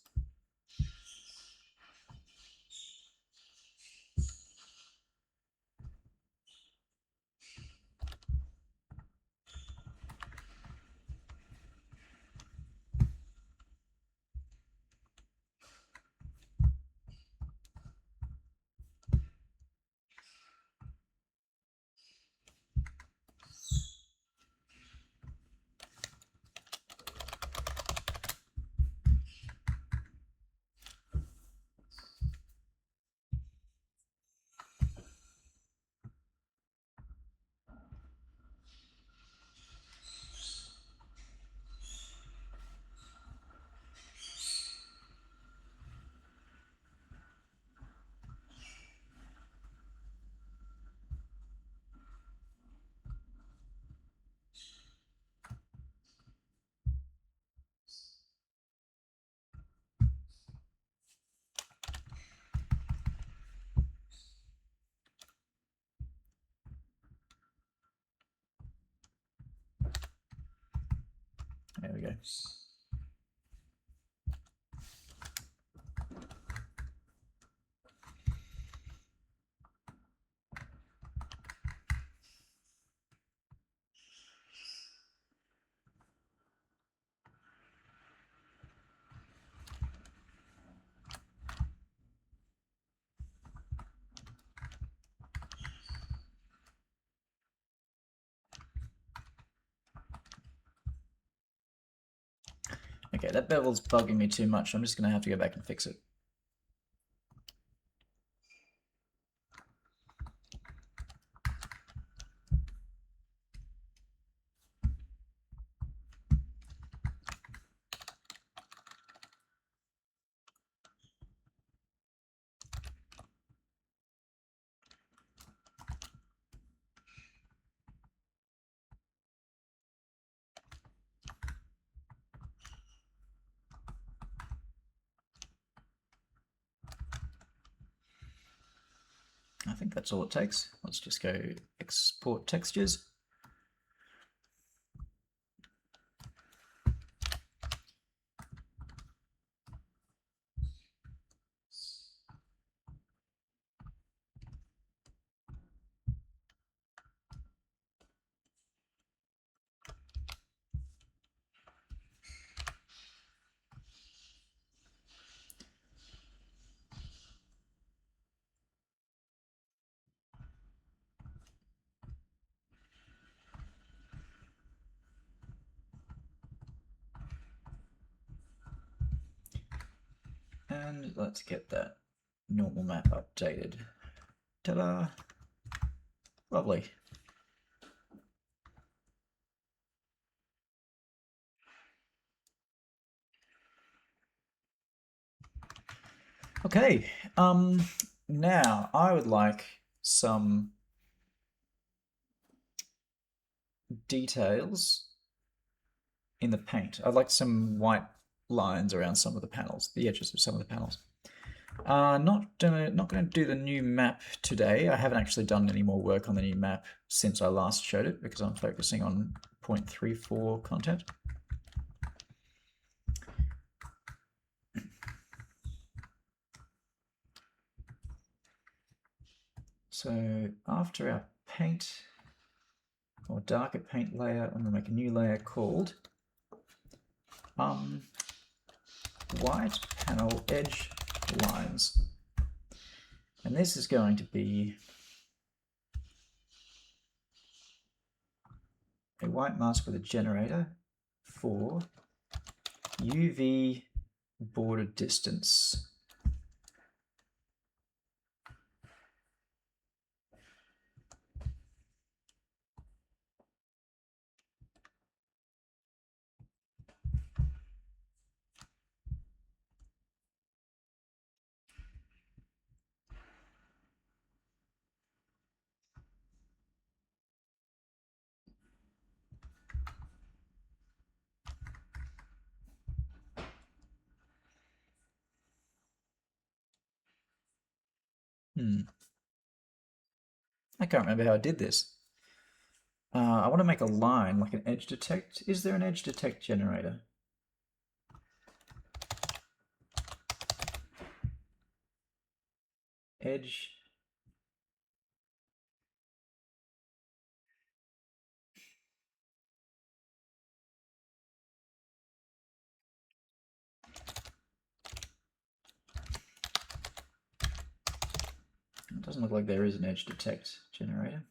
There we go. Okay, that bevel's bugging me too much. I'm just going to have to go back and fix it. I think that's all it takes. Let's just go export textures. And let's get that normal map updated. Ta-da! Lovely. Okay, now I would like some details in the paint. I'd like some white lines around some of the panels, the edges of some of the panels. Not gonna do the new map today. I haven't actually done any more work on the new map since I last showed it because I'm focusing on 0.34 content. So after our paint or darker paint layer, I'm gonna make a new layer called white panel edge lines. And this is going to be a white mask with a generator for UV border distance. I can't remember how I did this. I want to make a line, like an edge detect. Is there an edge detect generator? Edge. It doesn't look like there is an edge detect generator.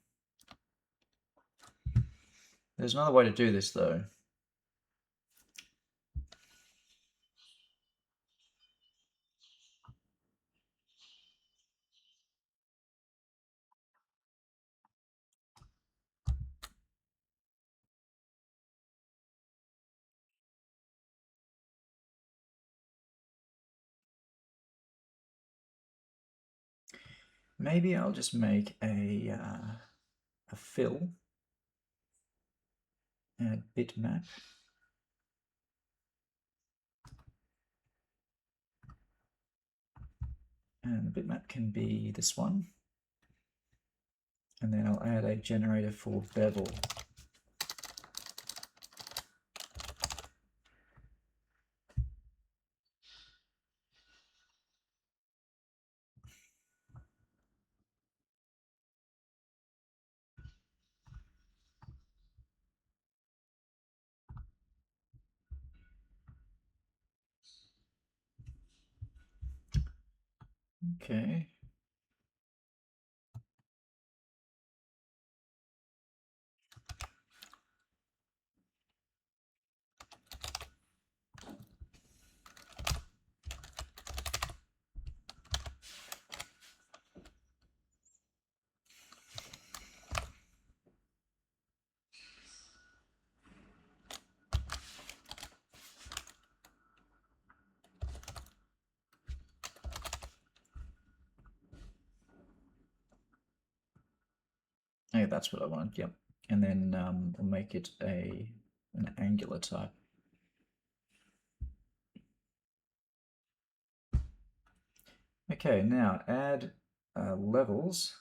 There's another way to do this though. Maybe I'll just make a fill, add bitmap. And the bitmap can be this one. And then I'll add a generator for bevel. Okay. Okay, that's what I want, yep. And then we'll make it an angular type. Okay, now add levels.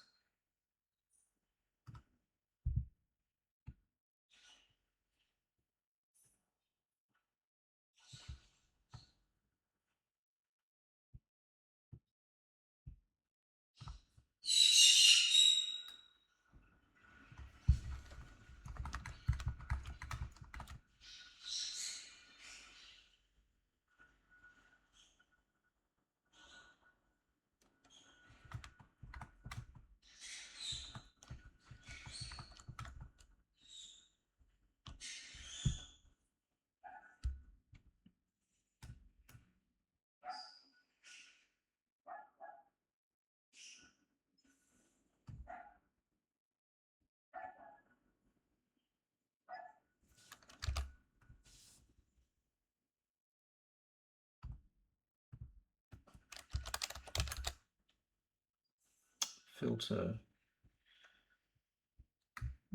Filter.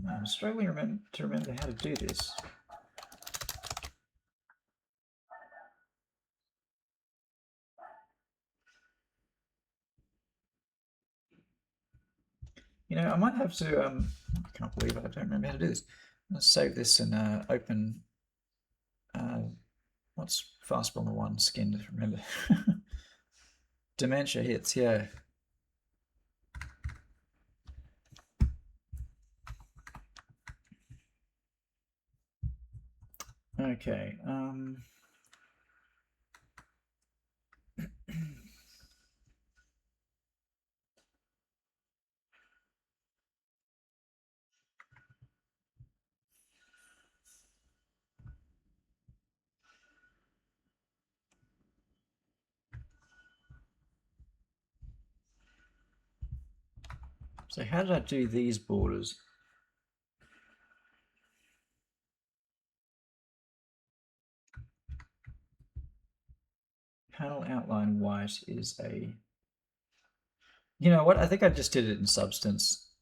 I'm struggling to remember how to do this. You know, I might have to. I can't believe I don't remember how to do this. Let's save this and open. What's Fastbomber 1 skin to remember? Dementia hits, yeah. Okay. So how did I do these borders? Panel outline white is a. You know what? I think I just did it in Substance,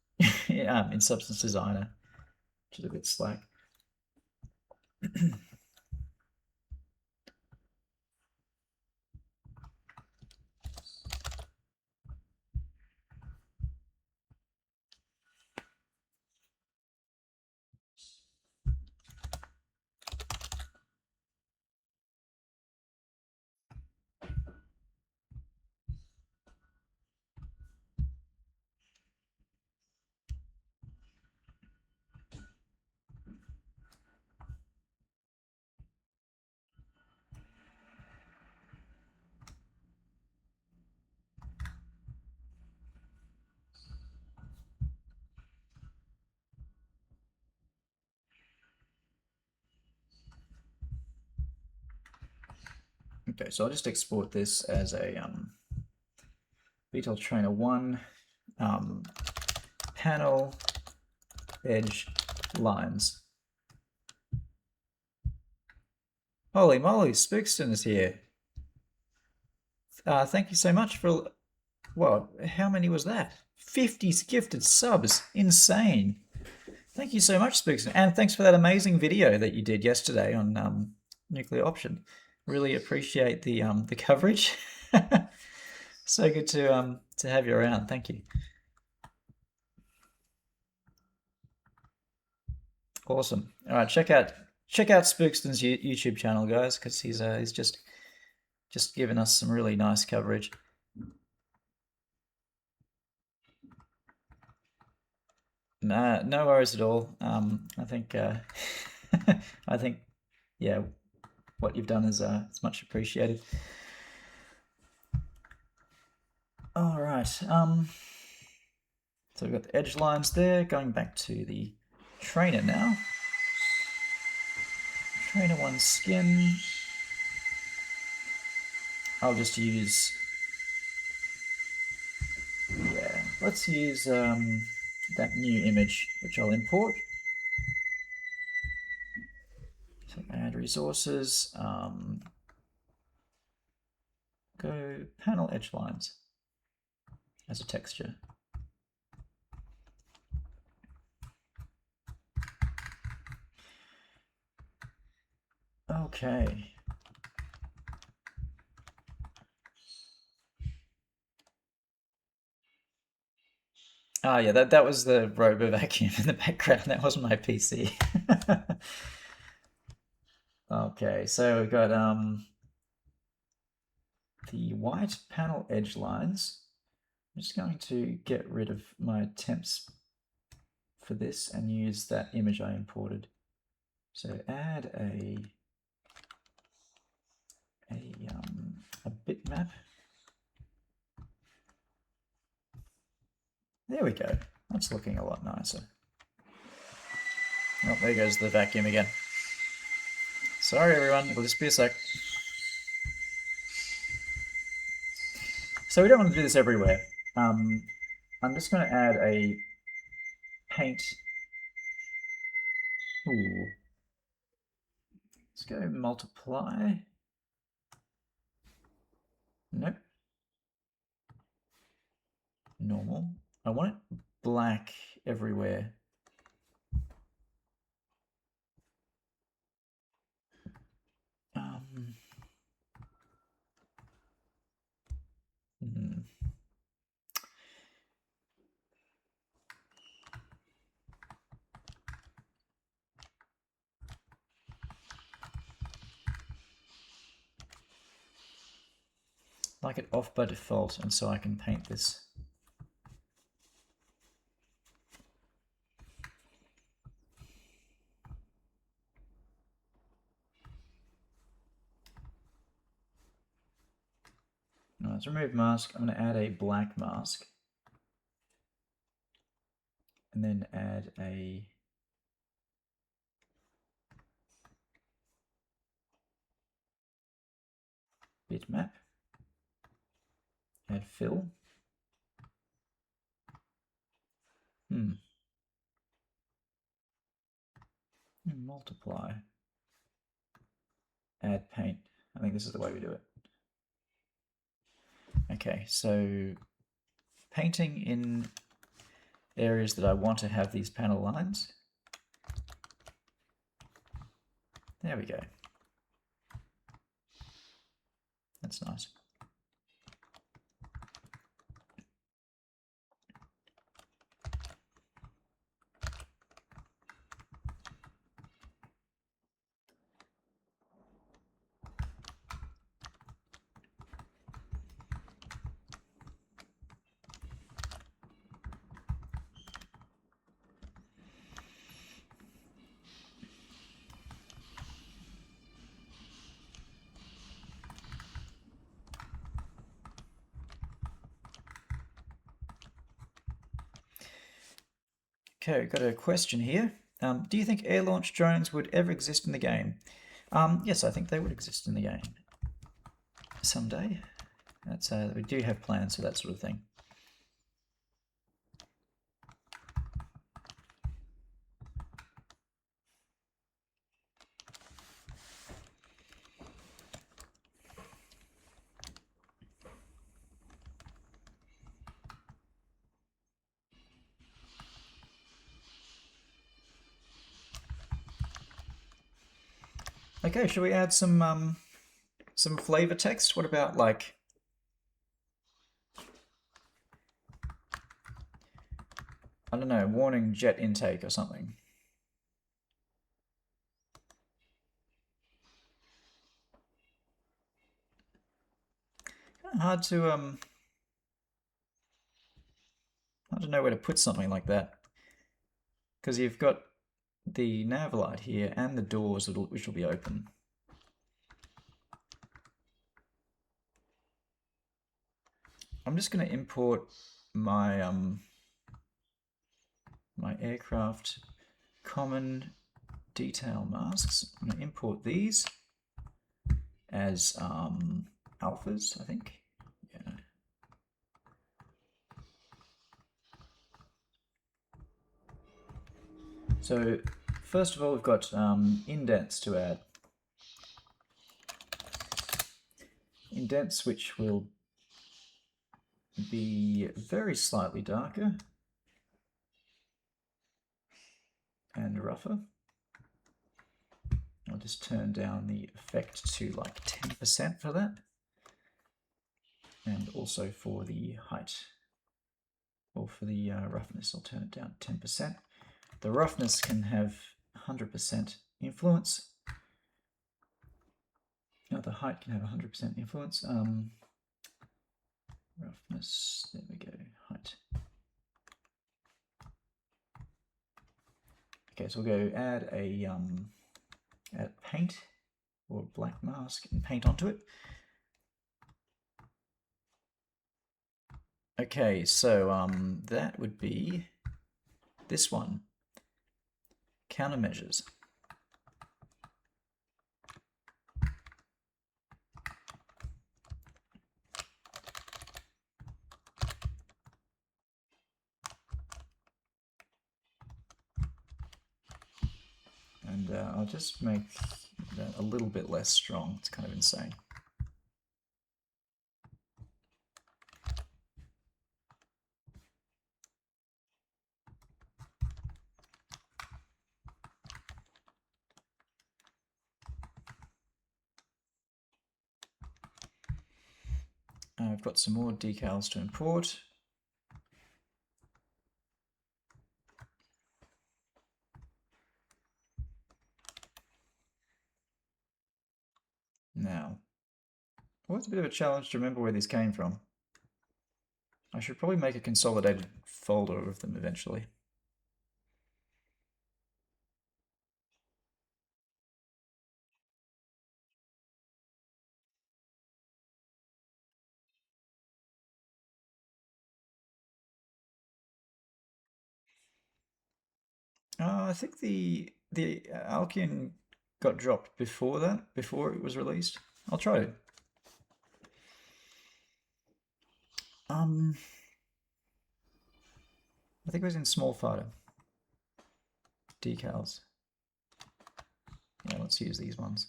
in Substance Designer, which is a bit slack. Okay, so I'll just export this as a VTOL Trainer 1 panel edge lines. Holy moly, Spookston is here. Thank you so much for, well, how many was that? 50 gifted subs. Insane. Thank you so much, Spookston. And thanks for that amazing video that you did yesterday on nuclear option. Really appreciate the coverage. So good to have you around. Thank you. Awesome. All right, check out Spookston's YouTube channel, guys, because he's just given us some really nice coverage. Nah, no worries at all. I think I think yeah, what you've done is it's much appreciated. All right. So we've got the edge lines there. Going back to the trainer now. Trainer 1 skin. I'll just use. Yeah, let's use that new image, which I'll import. So add resources. Go panel edge lines as a texture. Okay. Ah, yeah, that was the robo vacuum in the background. That wasn't my PC. Okay, so we've got the white panel edge lines. I'm just going to get rid of my temps for this and use that image I imported. So add a bitmap. There we go. That's looking a lot nicer. Oh, there goes the vacuum again. Sorry, everyone. It'll just be a sec. So we don't want to do this everywhere. I'm just going to add a paint. Ooh. Let's go multiply. Nope. Normal. I want it black everywhere. Hmm. like it off by default, and so I can paint this. Now let's remove mask. I'm going to add a black mask, and then add a bitmap, add fill. Multiply, add paint. I think this is the way we do it. Okay, so painting in areas that I want to have these panel lines. There we go. That's nice. Okay, got a question here. Do you think air-launched drones would ever exist in the game? Yes, I think they would exist in the game someday. That's we do have plans for that sort of thing. Okay, should we add some flavor text? What about like I don't know, warning jet intake or something? Kind of hard to know where to put something like that, because you've got the nav light here and the doors which will be open. I'm just going to import my my aircraft common detail masks. I'm going to import these as alphas, I think. Yeah. So first of all, we've got indents to add. Indents which will be very slightly darker and rougher. I'll just turn down the effect to like 10% for that. And also for the height, or for the roughness, I'll turn it down to 10%. The roughness can have 100% influence. No, the height can have 100% influence. Roughness, there we go, height. Okay, so we'll go add a add paint or black mask and paint onto it. Okay, so that would be this one, countermeasures. And I'll just make that a little bit less strong. It's kind of insane. I've got some more decals to import. Now, Well, it's a bit of a challenge to remember where these came from. I should probably make a consolidated folder of them eventually. I think the Alkion got dropped before that, before it was released. I'll try it. I think it was in small fighter decals. Yeah, let's use these ones.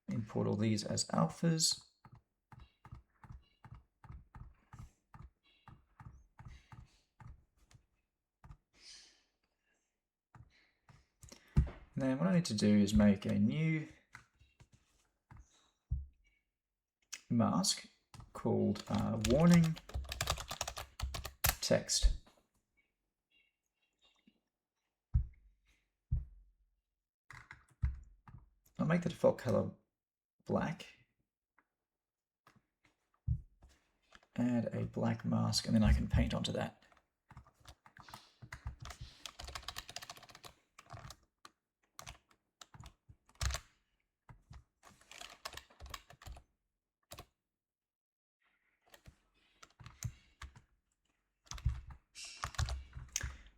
Import all these as alphas. And then what I need to do is make a new mask called warning text. I'll make the default color black. Add a black mask, and then I can paint onto that.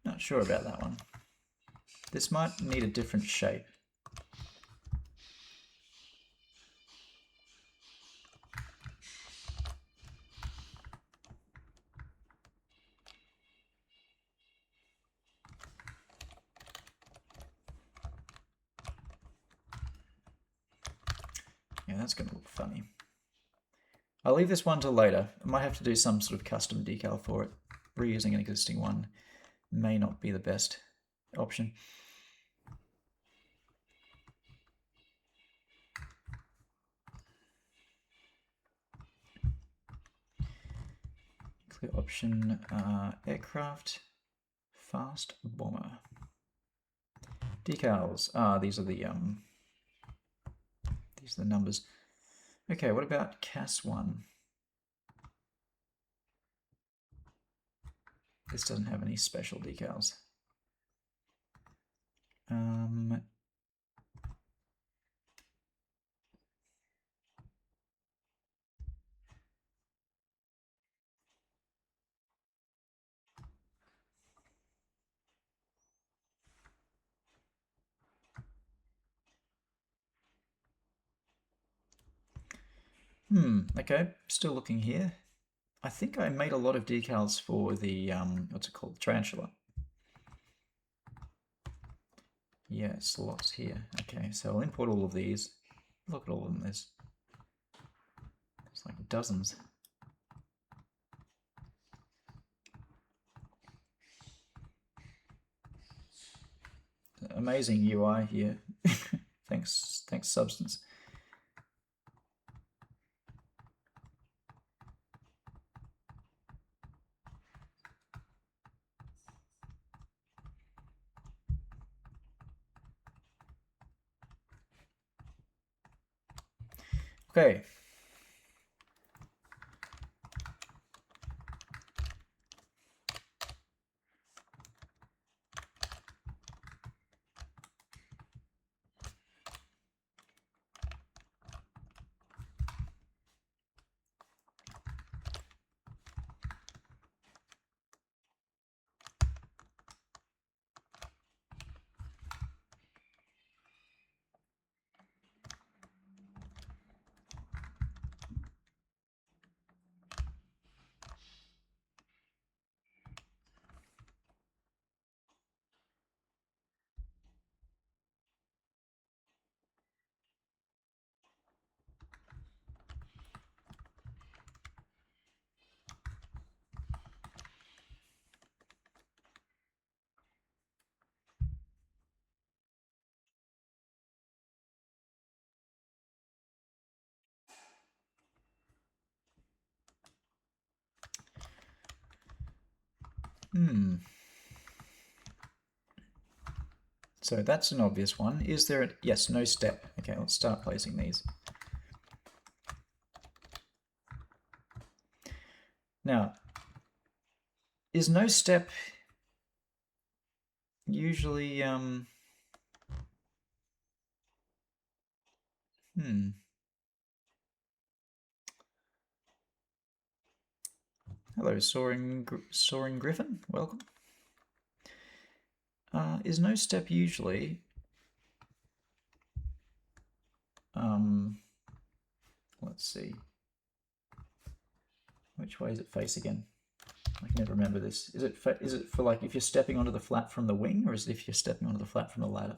Not sure about that one. This might need a different shape. Yeah, that's going to look funny. I'll leave this one till later. I might have to do some sort of custom decal for it. Reusing an existing one may not be the best option. Clear option, aircraft, fast bomber. Decals. These are the numbers. Okay, what about CAS 1? This doesn't have any special decals. Okay, still looking here. I think I made a lot of decals for the, what's it called, tarantula. Yeah, slots here. Okay, so I'll import all of these. Look at all of them, there's like dozens. Amazing UI here. thanks Substance. Okay. So that's an obvious one. Is there yes, no step. Okay, let's start placing these. Now, is no step usually Hello, Soaring Griffin. Welcome. Is no step usually let's see. Which way is it face again? I can never remember this. Is it for like if you're stepping onto the flat from the wing, or is it if you're stepping onto the flat from the ladder?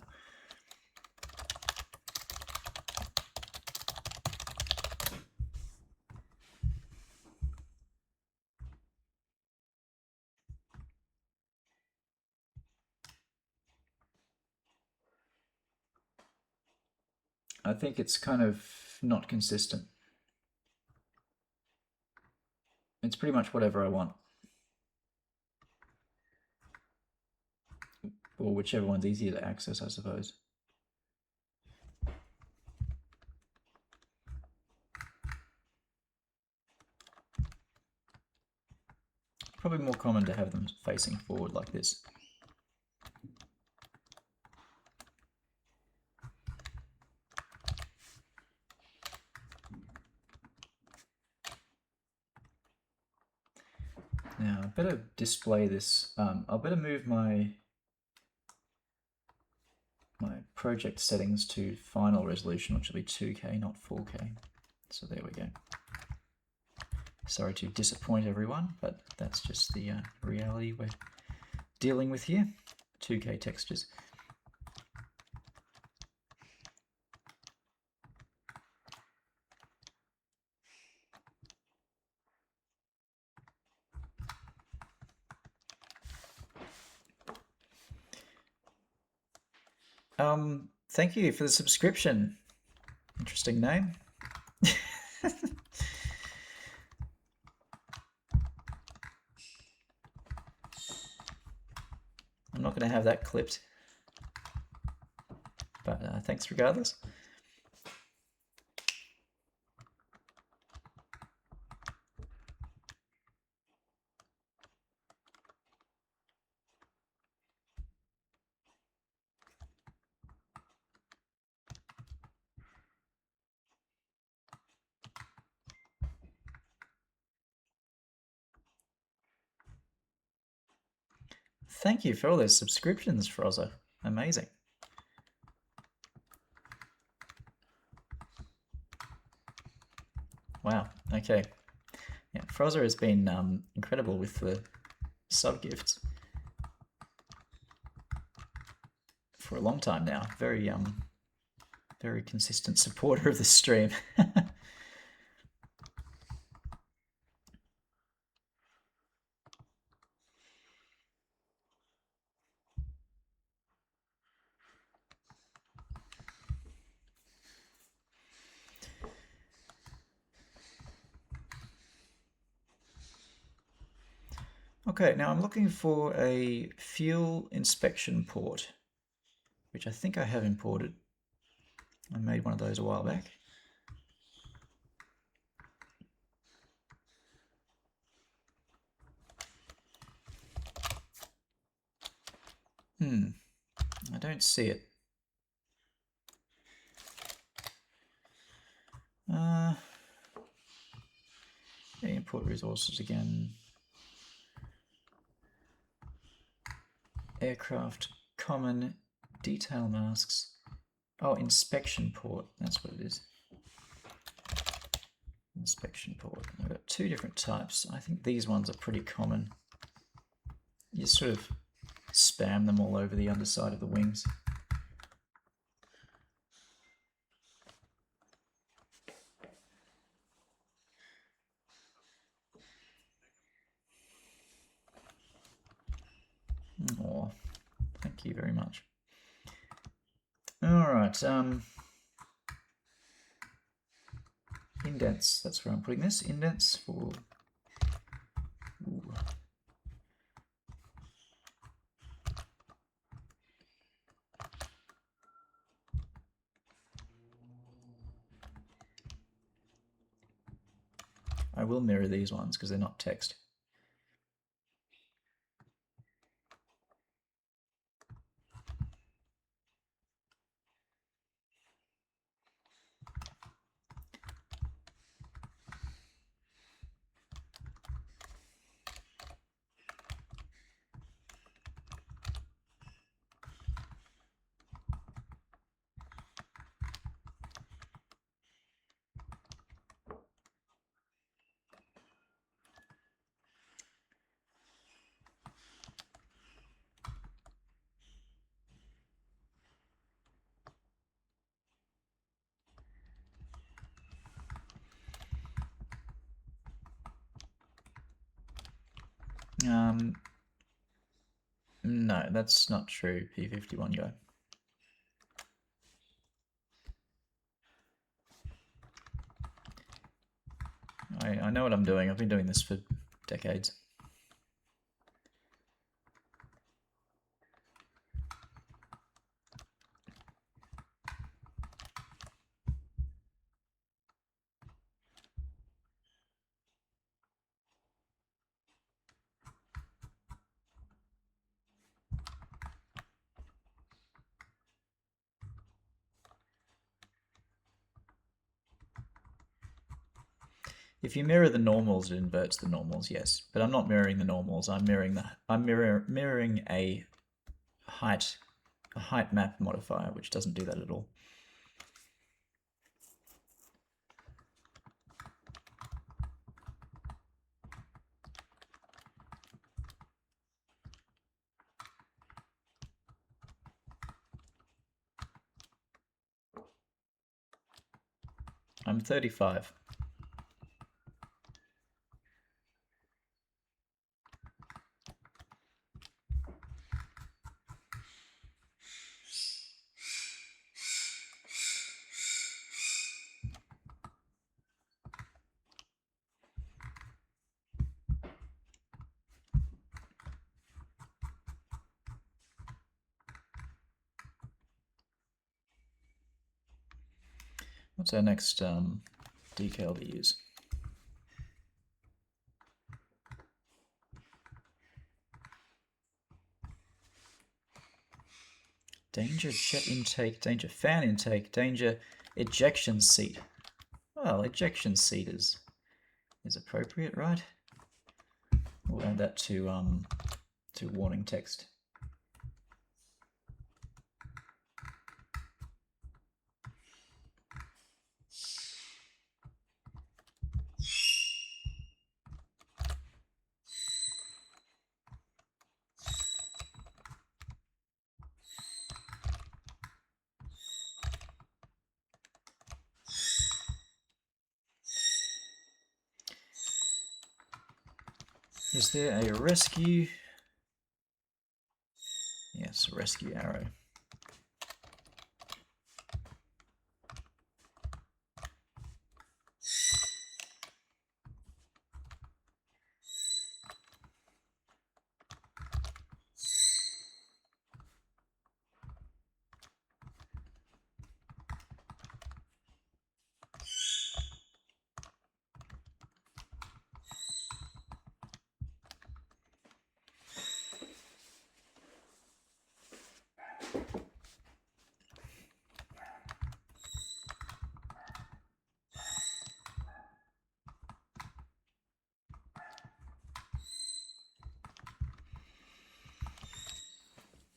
I think it's kind of not consistent. It's pretty much whatever I want. Or whichever one's easier to access, I suppose. Probably more common to have them facing forward like this. Now, I better display this. I'll better move my project settings to final resolution, which will be 2K, not 4K. So there we go. Sorry to disappoint everyone, but that's just the reality we're dealing with here. 2K textures. Thank you for the subscription. Interesting name. I'm not going to have that clipped, but thanks regardless. Thank you for all those subscriptions, Frozza. Amazing. Wow, okay. Yeah, Frozza has been incredible with the sub-gifts for a long time now. Very very consistent supporter of the stream. Okay, now I'm looking for a fuel inspection port, which I think I have imported. I made one of those a while back. I don't see it. Import resources again. Aircraft, common, detail masks. Oh, inspection port, that's what it is. Inspection port. I've got two different types. I think these ones are pretty common. You sort of spam them all over the underside of the wings. Oh, thank you very much. All right, indents, that's where I'm putting this. Indents for... Ooh. I I will mirror these ones because they're not text. No, that's not true, P51 guy. I know what I'm doing. I've been doing this for decades. If you mirror the normals, it inverts the normals, yes. But I'm not mirroring the normals. I'm mirroring a height map modifier, which doesn't do that at all. I'm 35. What's our next decal to use? Danger jet intake, danger fan intake, danger ejection seat. Well, ejection seat is appropriate, right? We'll add that to warning text. Is there a rescue? Yes, rescue arrow.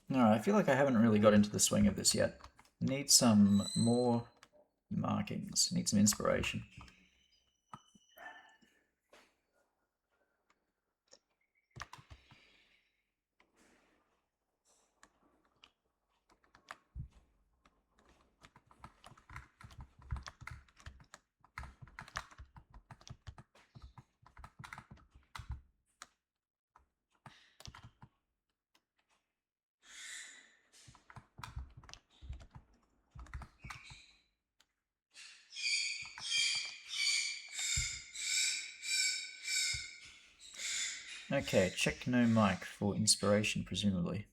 Alright, I feel like I haven't really got into the swing of this yet. Need some more markings, need some inspiration. Okay, check no mic for inspiration, presumably.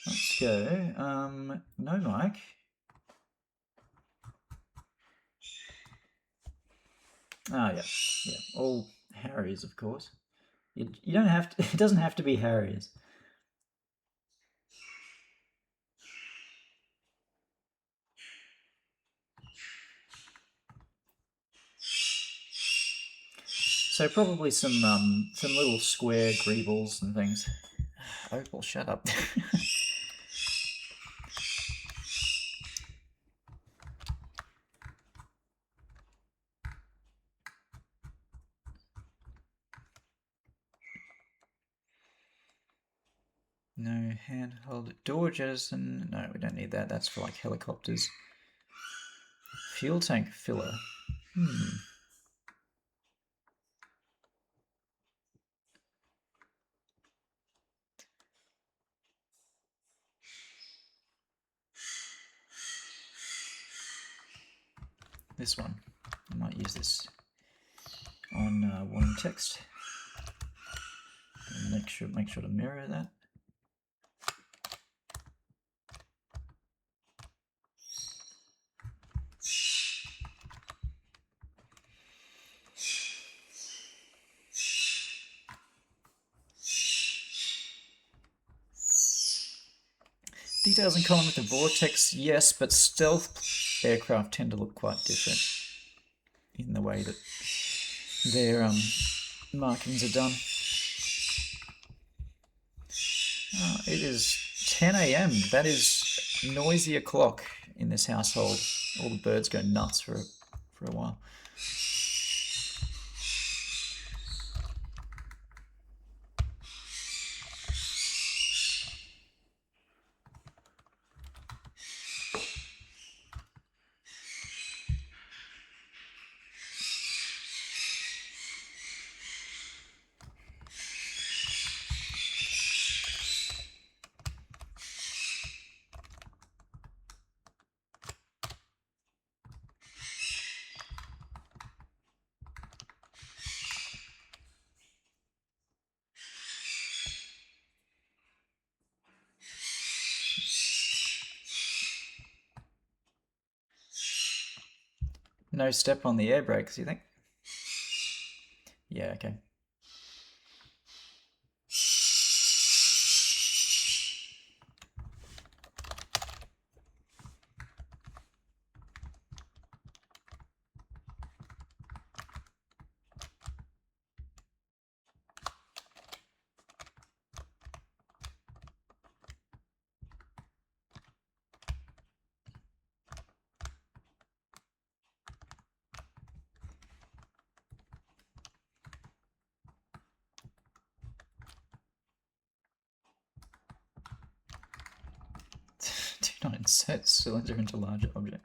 Let's go. No mic. Ah, yeah, yeah. All Harry's, of course. You don't have to. It doesn't have to be Harry's. So probably some little square greebles and things. Opal, shut up. No handheld door jettison. No, we don't need that. That's for like helicopters. Fuel tank filler. This one. I might use this on warning text. And make sure to mirror that. Details in common with the vortex, yes, but stealth aircraft tend to look quite different in the way that their markings are done. It is 10 a.m. That is noisy o'clock in this household. All the birds go nuts for a while. No step on the air brakes, you think? Yeah, okay. Do not insert cylinder into larger object.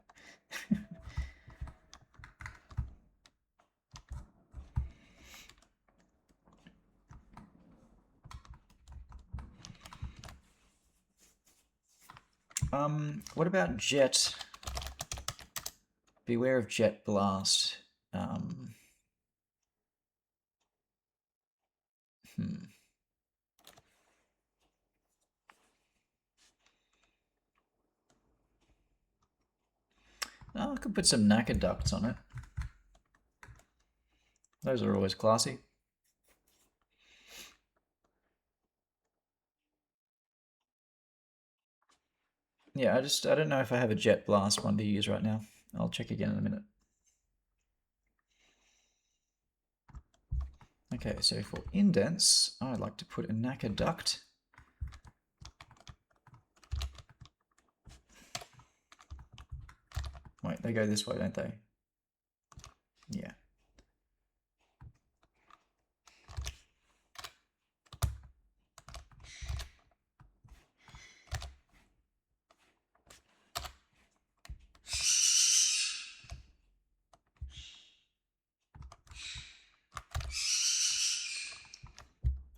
What about jet? Beware of jet blast. Oh, I could put some knacker ducts on it. Those are always classy. Yeah, I don't know if I have a jet blast one to use right now. I'll check again in a minute. Okay, so for indents, I'd like to put a knacker duct. Wait, they go this way, don't they? Yeah.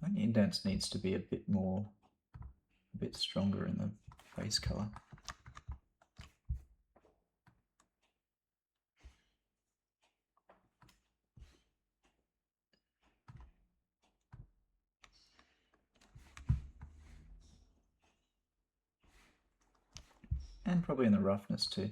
I think indents needs to be a bit stronger in the base color. And probably in the roughness too.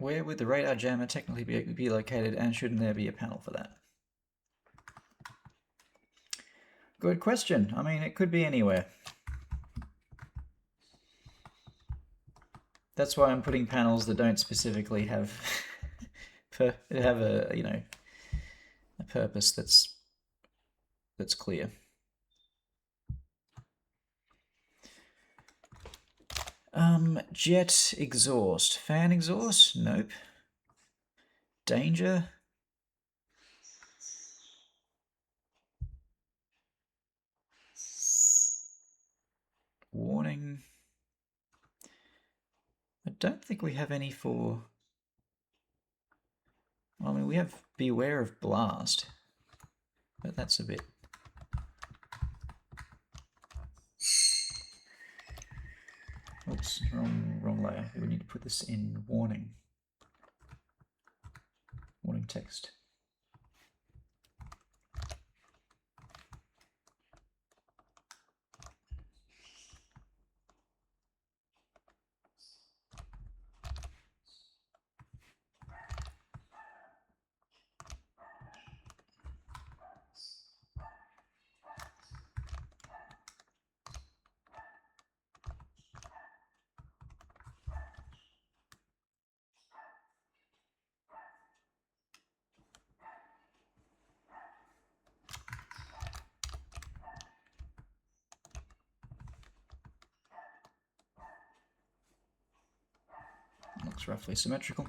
Where would the radar jammer technically be located, and shouldn't there be a panel for that? Good question. I mean, it could be anywhere. That's why I'm putting panels that don't specifically have have a, you know, a purpose that's clear. Jet exhaust. Fan exhaust? Nope. Danger? Warning? I don't think we have any for... Well, I mean, we have beware of blast, but that's a bit... Oops, wrong layer. We need to put this in warning. Warning text. Looks roughly symmetrical.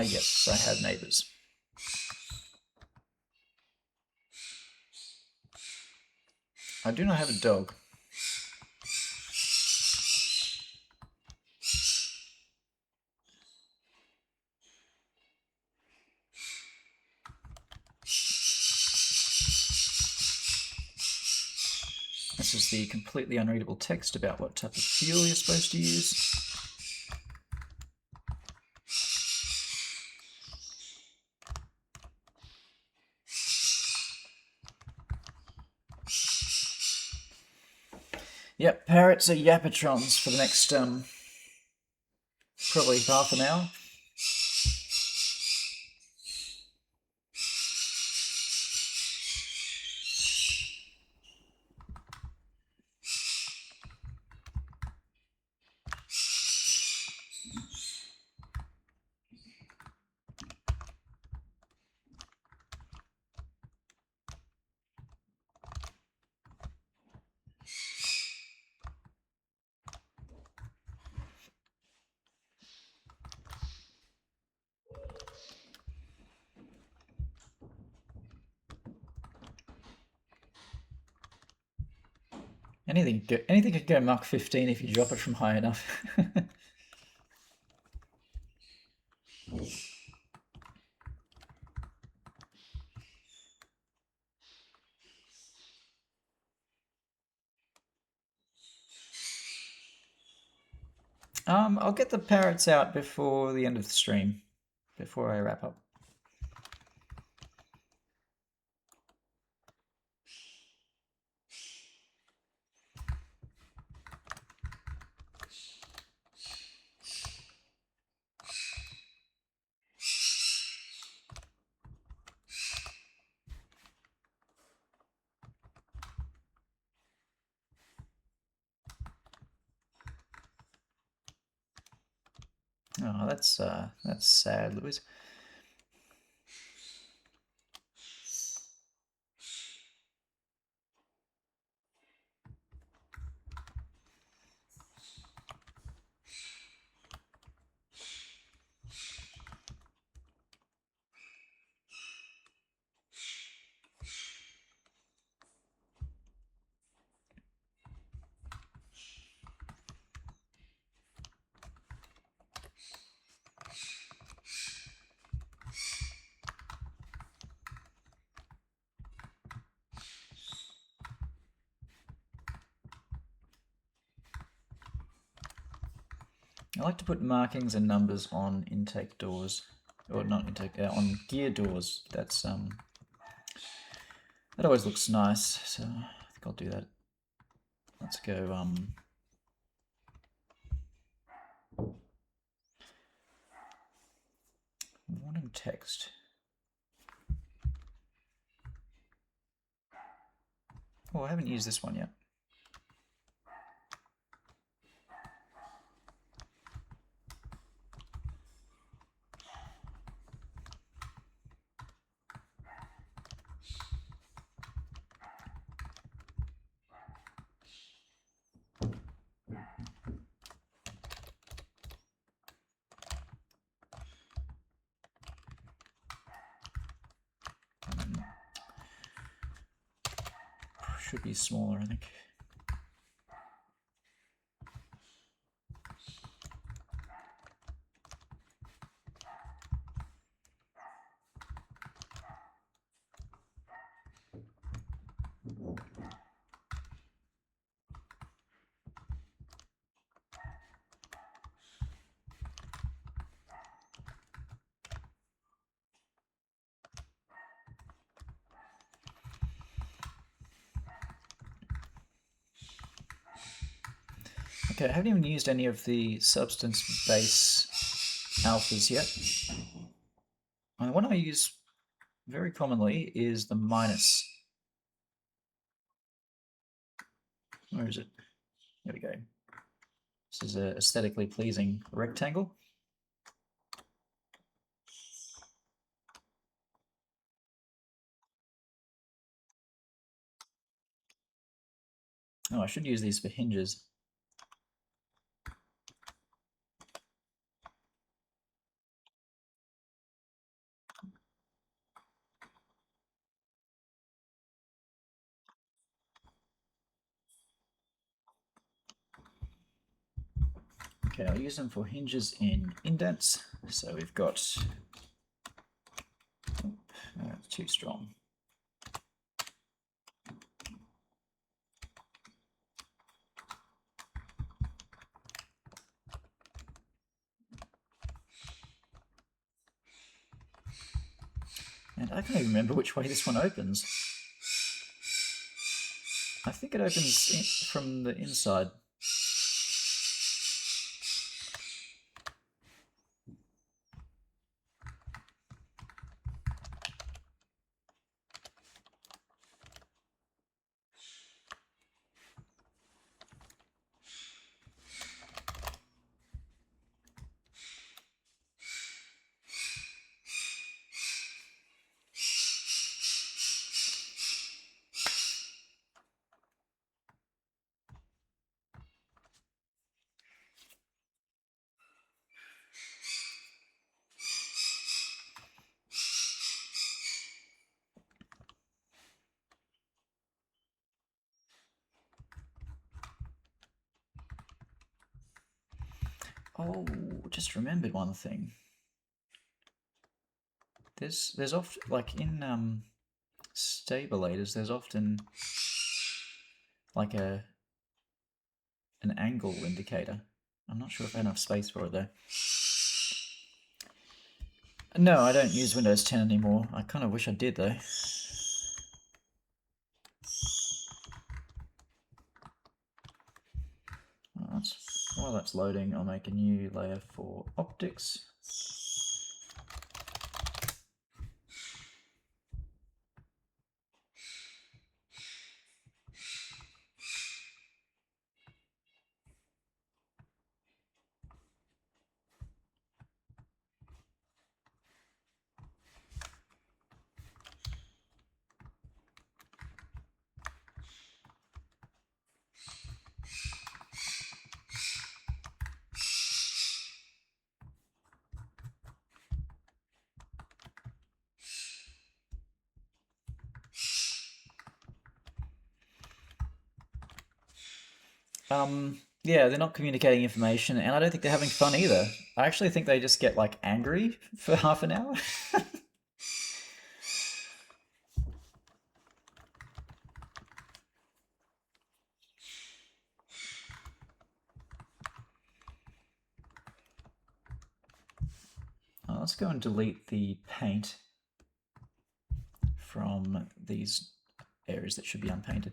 Yes, I have neighbors. I do not have a dog. This is the completely unreadable text about what type of fuel you're supposed to use. Yep, parrots are yapatrons for the next, probably half an hour. Anything could go Mach 15 if you drop it from high enough. I'll get the parrots out before the end of the stream, before I wrap up. Oh, that's sad, Louis. I like to put markings and numbers on intake doors, or not intake, on gear doors. That's that always looks nice. So I think I'll do that. Let's go. Warning text. Oh, I haven't used this one yet. Should be smaller, I think. Okay, I haven't even used any of the substance base alphas yet. And the one I use very commonly is the minus. Where is it? There we go. This is an aesthetically pleasing rectangle. Oh, I should use these for hinges. Okay, I'll use them for hinges in indents. So we've got, that's too strong. And I can't even remember which way this one opens. I think it opens from the inside. Oh, just remembered one thing. There's often, like in stabilators, there's often like an angle indicator. I'm not sure if I have enough space for it though. No, I don't use Windows 10 anymore. I kind of wish I did though. While that's loading, I'll make a new layer for optics. Yeah, they're not communicating information, and I don't think they're having fun either. I actually think they just get like angry for half an hour. let's go and delete the paint from these areas that should be unpainted.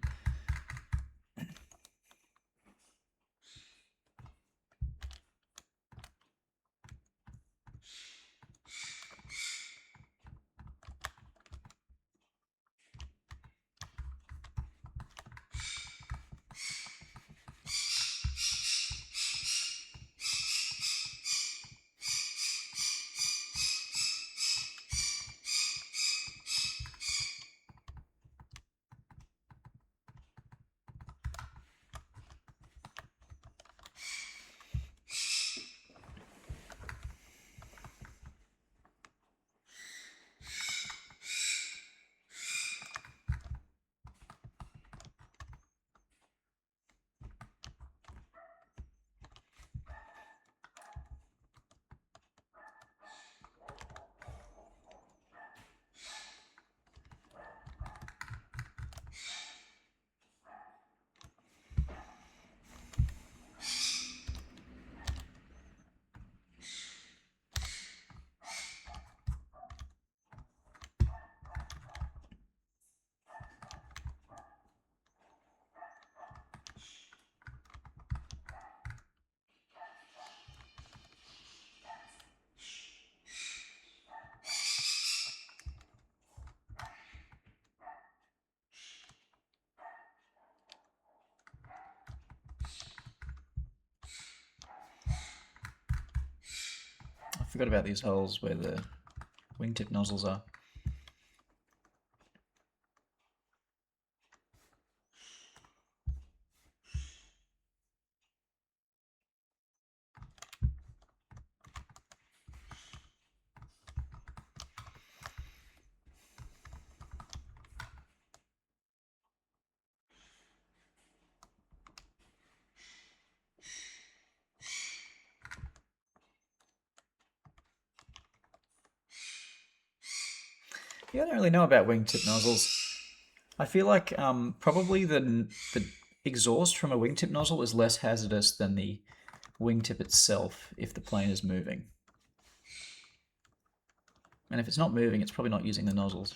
I forgot about these holes where the wingtip nozzles are. Yeah, I don't really know about wingtip nozzles. I feel like probably the exhaust from a wingtip nozzle is less hazardous than the wingtip itself if the plane is moving. And if it's not moving, it's probably not using the nozzles.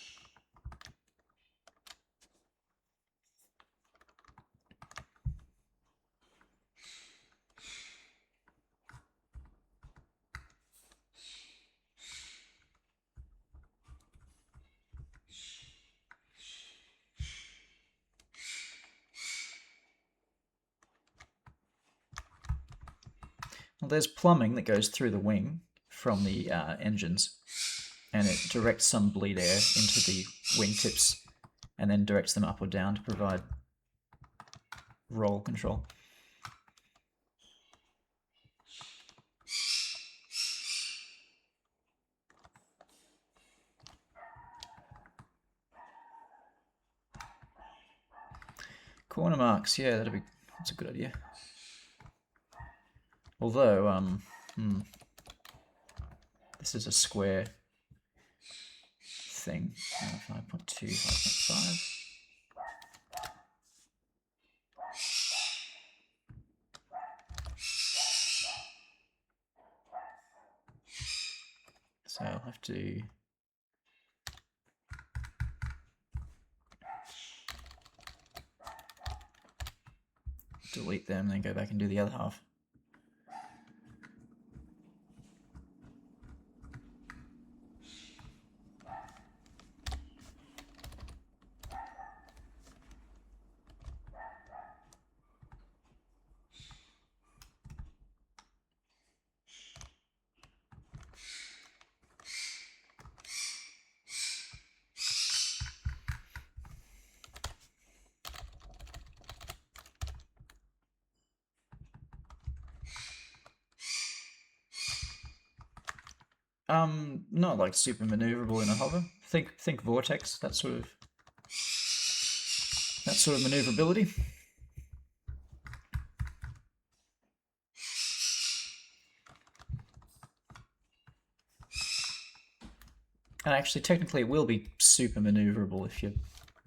Well, there's plumbing that goes through the wing from the engines, and it directs some bleed air into the wingtips and then directs them up or down to provide roll control. Corner marks, yeah, that's a good idea. Although, this is a square thing. 5.2, 5.5. So I'll have to delete them and then go back and do the other half. Not like super maneuverable in a hover. Think vortex, that sort of maneuverability. And actually, technically, it will be super maneuverable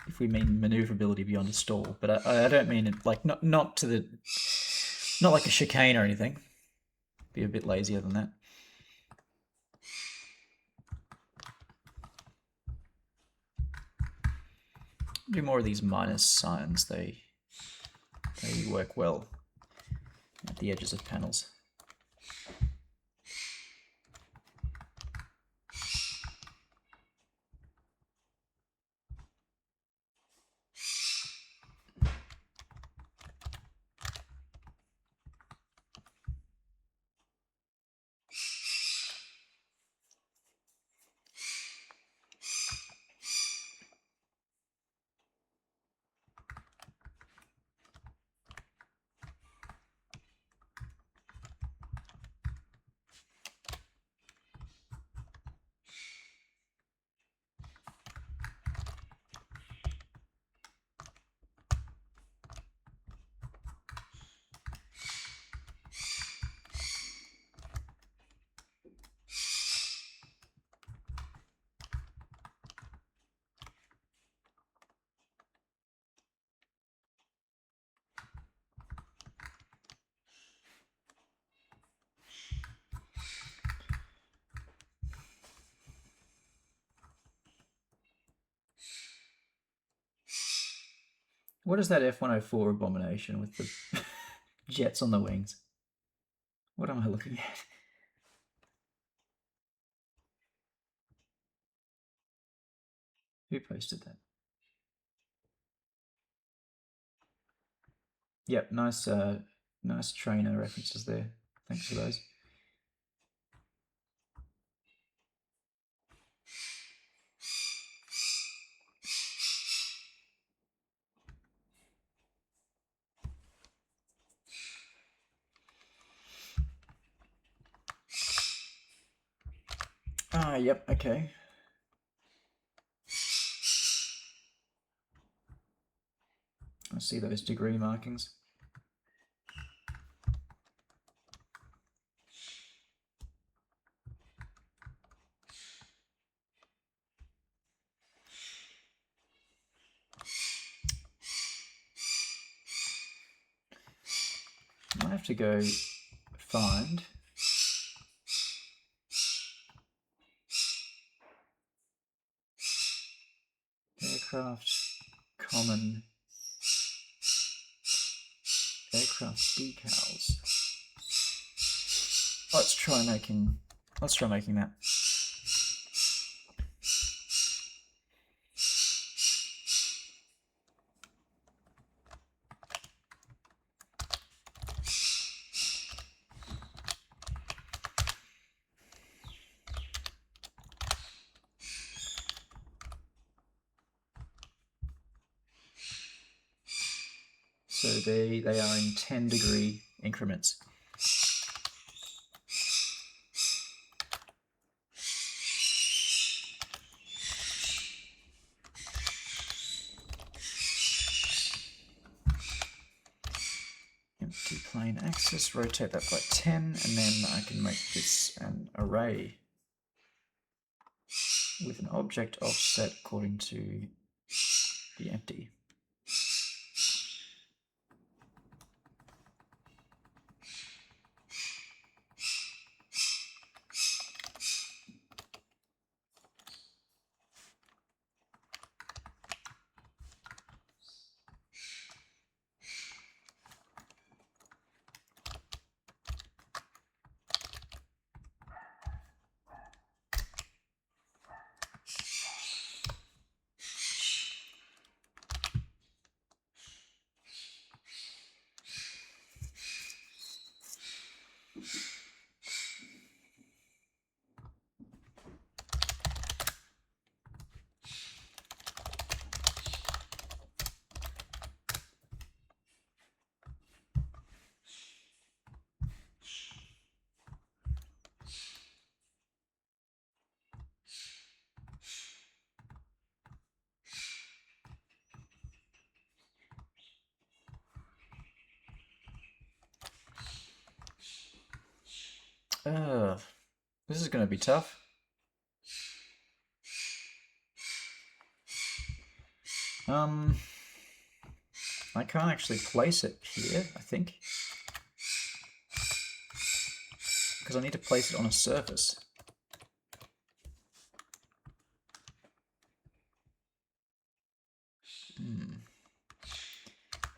if we mean maneuverability beyond a stall. But I don't mean it like not like a chicane or anything. Be a bit lazier than that. Do more of these minus signs. They work well at the edges of panels. What is that F-104 abomination with the jets on the wings? What am I looking at? Who posted that? Yep, nice nice trainer references there. Thanks for those. Ah, yep, okay. I see those degree markings. I might have to go find aircraft common aircraft decals. Let's try making that. So they are in 10-degree increments. Empty plane axis, rotate that by 10, and then I can make this an array with an object offset according to the empty. This is going to be tough. I can't actually place it here, I think. Because I need to place it on a surface.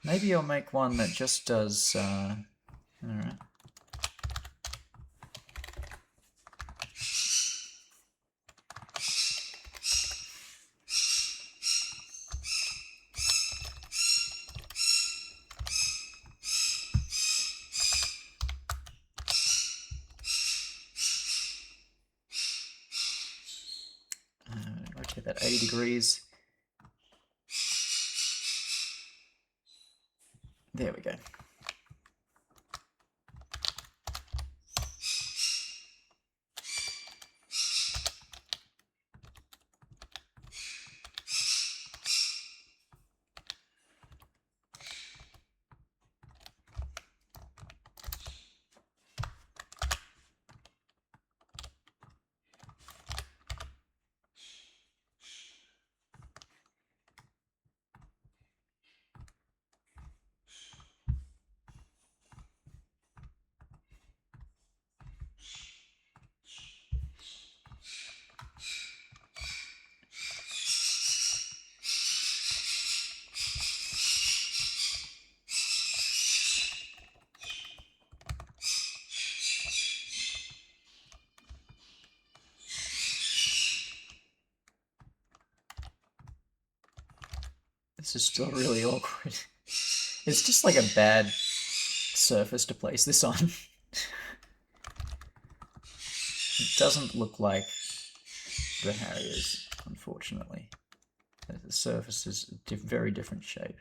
Maybe I'll make one that just does, alright. Rotate that 80 degrees. There we go. This is still really awkward. It's just like a bad surface to place this on. It doesn't look like the Harriers, unfortunately. The surface is a very different shape.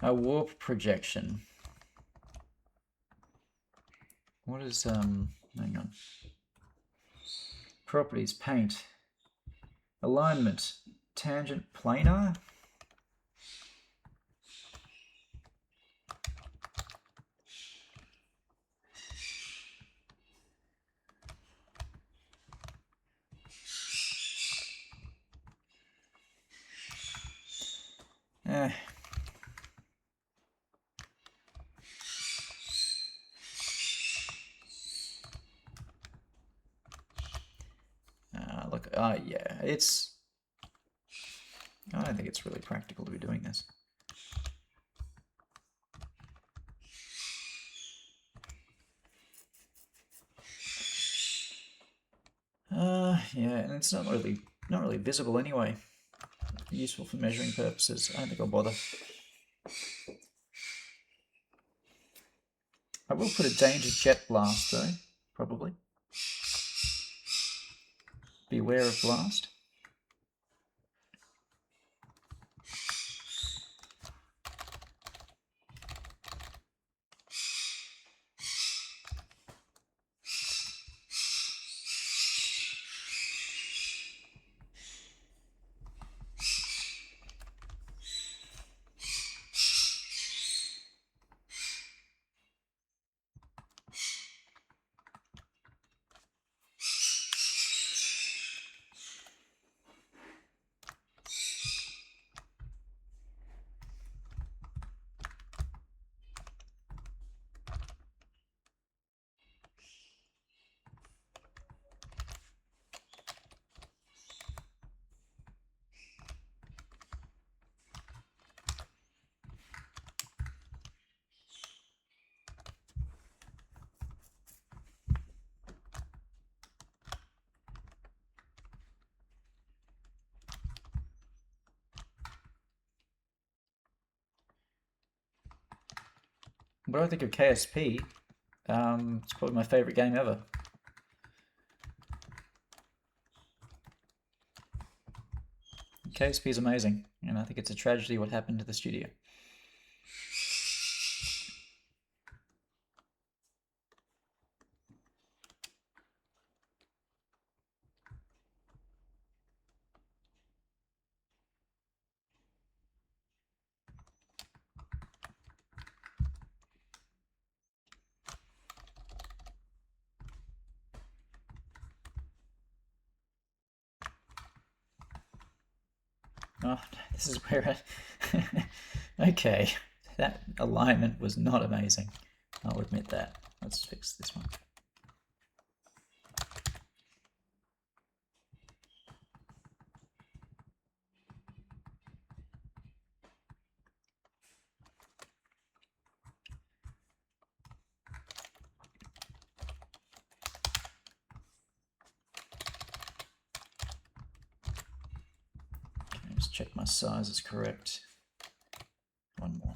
A warp projection. What is, hang on. Properties, paint. Alignment, tangent planar. Look, yeah, it's... I don't think it's really practical to be doing this. Yeah, and it's not really visible anyway. Useful for measuring purposes. I don't think I'll bother. I will put a danger jet blast though, probably. Beware of blast. What do I think of KSP? It's probably my favorite game ever. KSP is amazing, and I think it's a tragedy what happened to the studio. Oh, this is where okay, that alignment was not amazing. I'll admit that. Let's fix this one. check my size is correct. One more.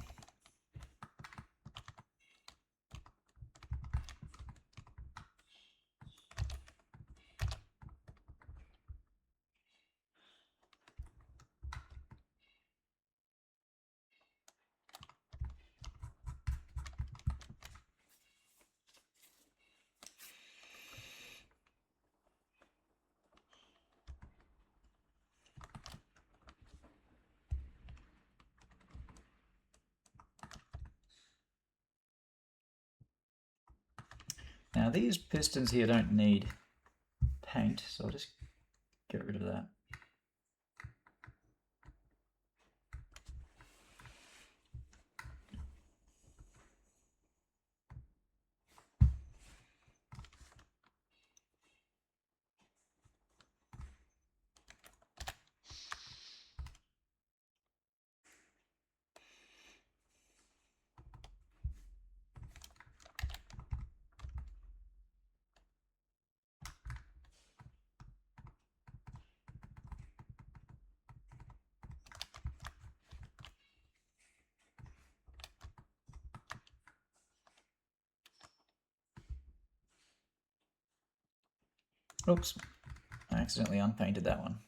Now these pistons here don't need paint, so I'll just get rid of that. Oops, I accidentally unpainted that one.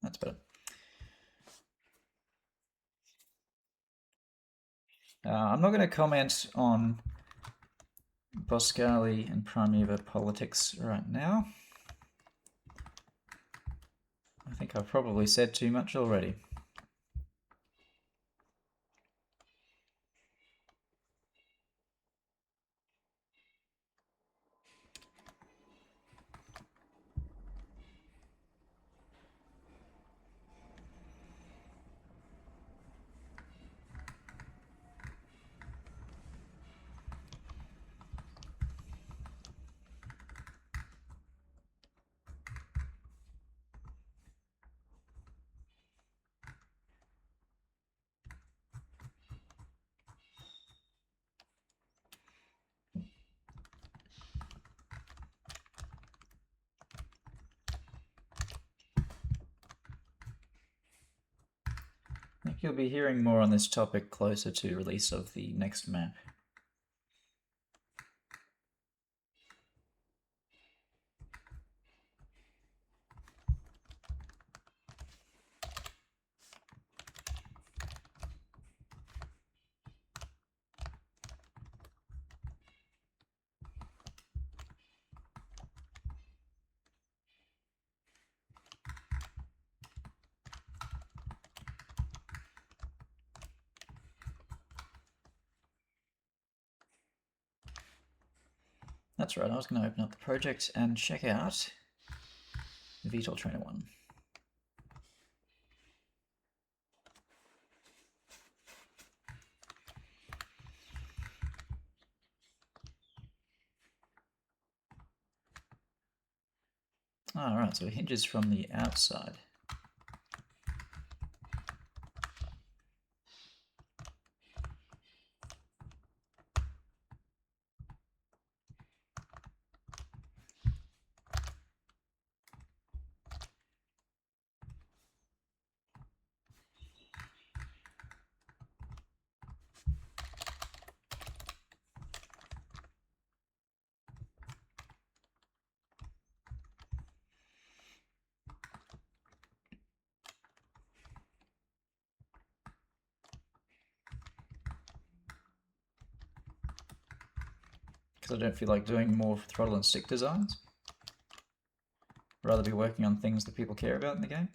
That's better. I'm not going to comment on Boscali and Primeval politics right now. I think I've probably said too much already. I think you'll be hearing more on this topic closer to release of the next map. That's right, I was going to open up the project and check out VTOL Trainer 1. Alright, so it hinges from the outside. Because I don't feel like doing more throttle and stick designs. Rather be working on things that people care about in the game.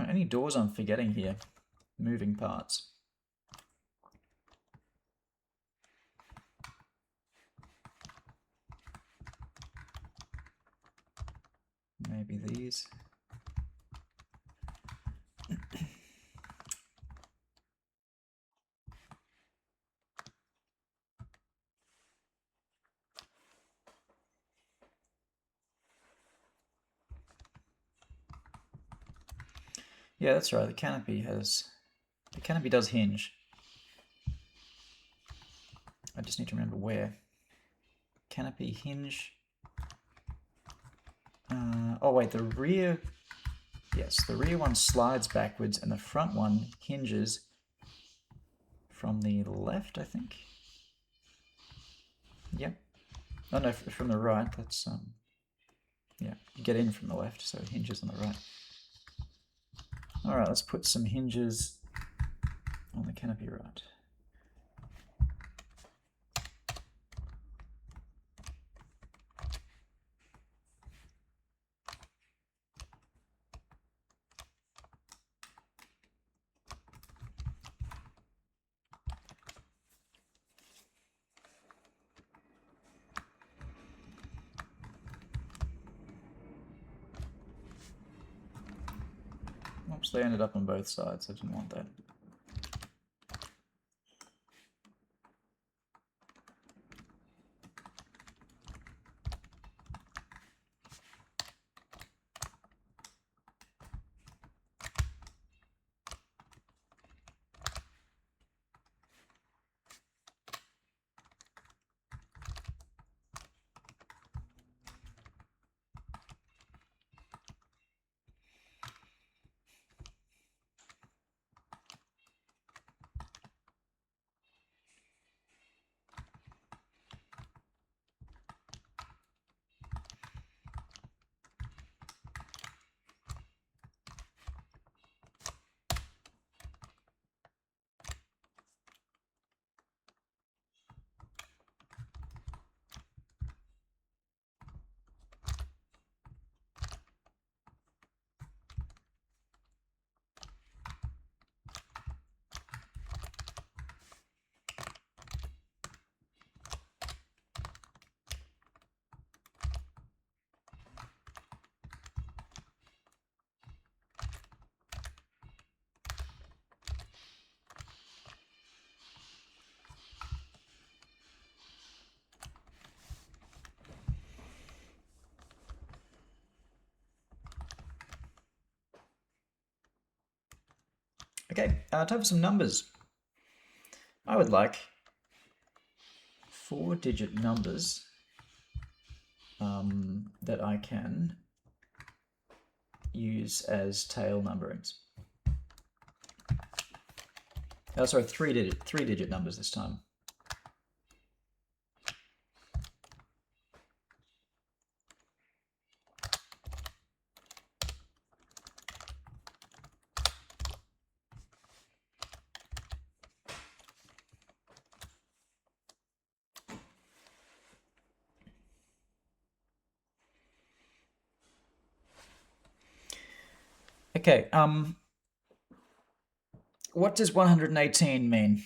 Any doors I'm forgetting here? Moving parts. Maybe these. Yeah, that's right. The canopy does hinge. I just need to remember where. Canopy hinge. Oh wait, the rear. Yes, the rear one slides backwards, and the front one hinges from the left, I think. Yep. Oh no, from the right. That's yeah. You get in from the left, so it hinges on the right. All right, let's put some hinges on the canopy right. Oops, they ended up on both sides. I didn't want that. Okay, time for some numbers. I would like 4-digit numbers that I can use as tail numberings. Oh, sorry, three-digit numbers this time. Okay, what does 118 mean?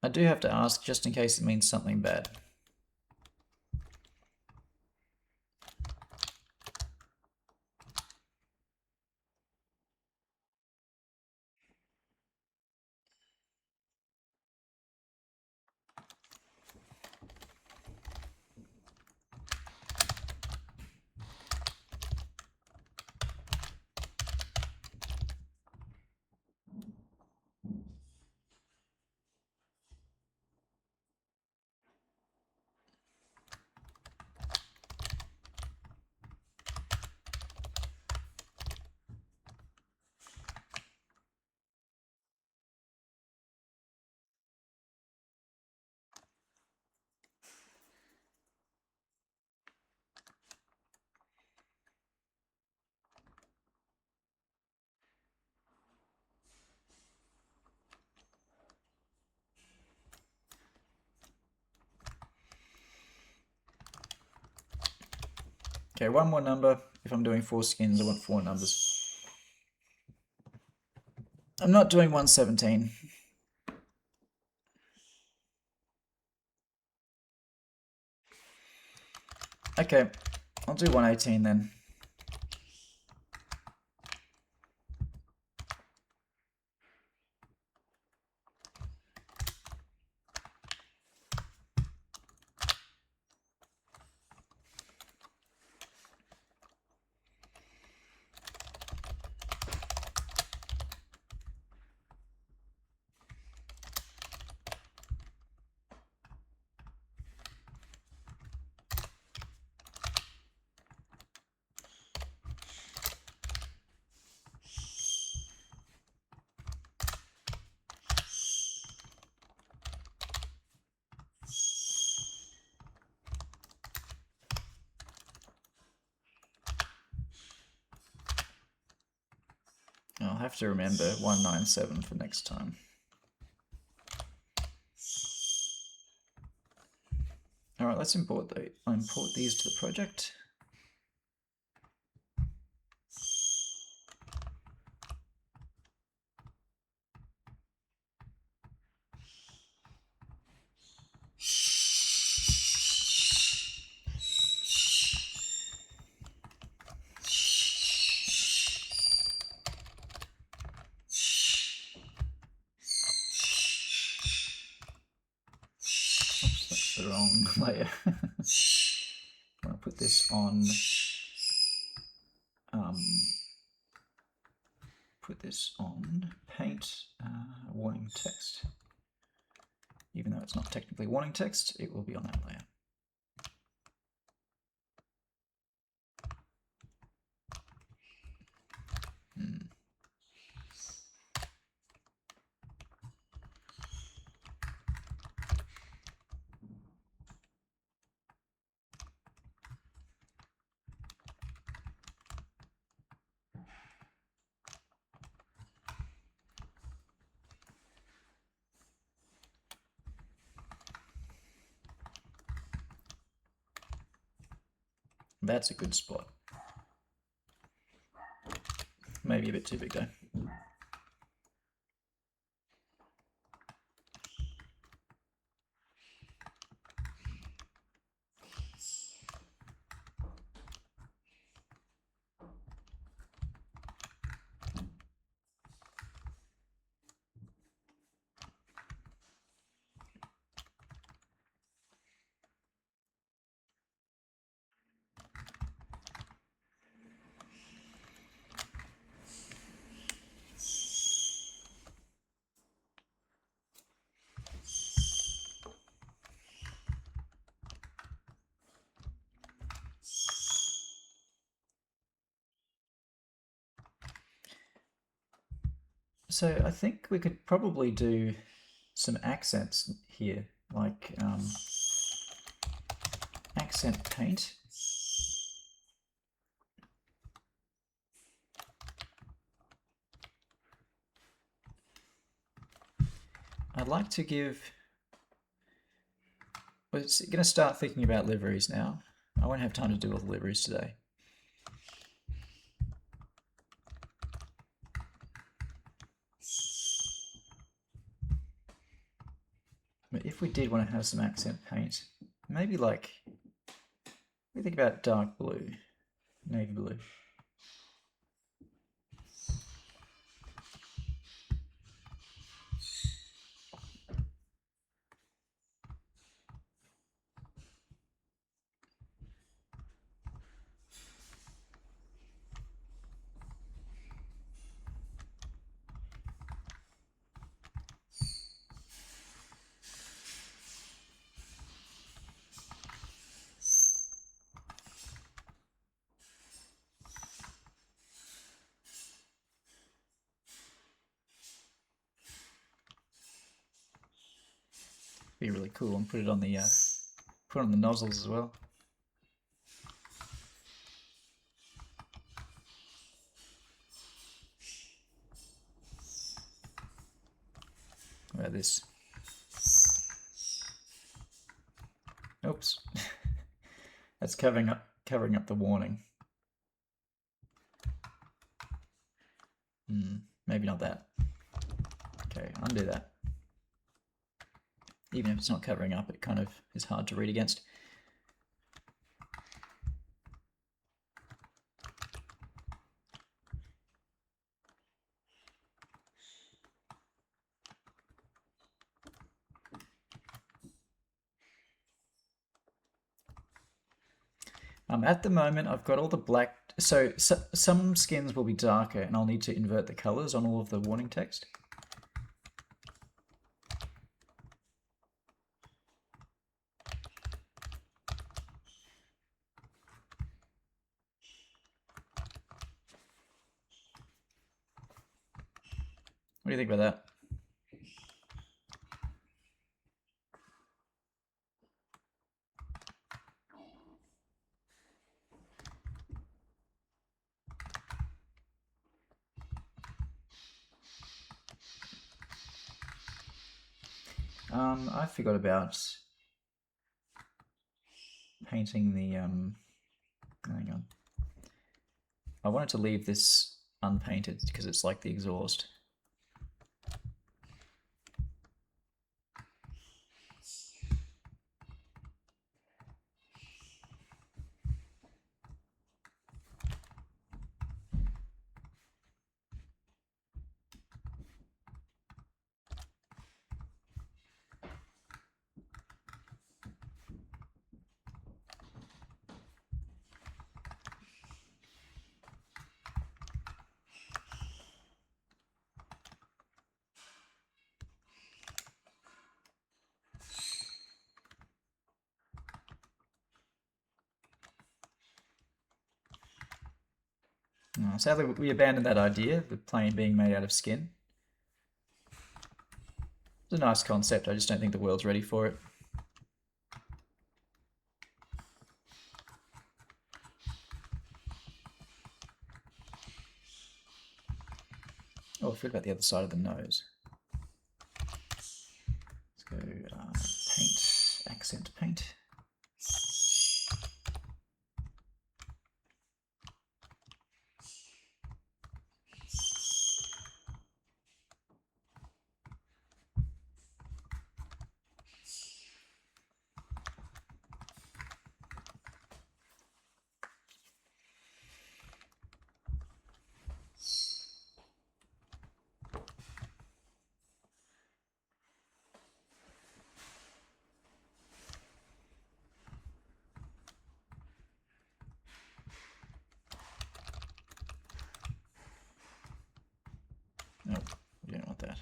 I do have to ask just in case it means something bad. Okay, one more number. If I'm doing 4 skins, I want 4 numbers. I'm not doing 117. Okay, I'll do 118 then. I'll have to remember 197 for next time. All right, let's import these to the project. Oops, that's the wrong layer. I'm gonna put this on. Put this on paint warning text. Even though it's not technically warning text, it will be on that layer. That's a good spot. Maybe a bit too big though. So I think we could probably do some accents here, like accent paint. I'd like to give... We're going to start thinking about liveries now. I won't have time to do all the liveries today. But if we did want to have some accent paint, maybe like... We think about dark blue, navy blue. Be really cool, and put it on the nozzles as well. How about this? Oops. That's covering up covering up the warning. Maybe not that. Okay, undo that. Even if it's not covering up, it kind of is hard to read against. At the moment, I've got all the black. So some skins will be darker, and I'll need to invert the colors on all of the warning text. What do you think about that? I forgot about painting the, hang on. I wanted to leave this unpainted because it's like the exhaust. Sadly, we abandoned that idea, the plane being made out of skin. It's a nice concept, I just don't think the world's ready for it. Oh, I forgot about the other side of the nose. Let's go paint, accent paint. Nope, we don't want that.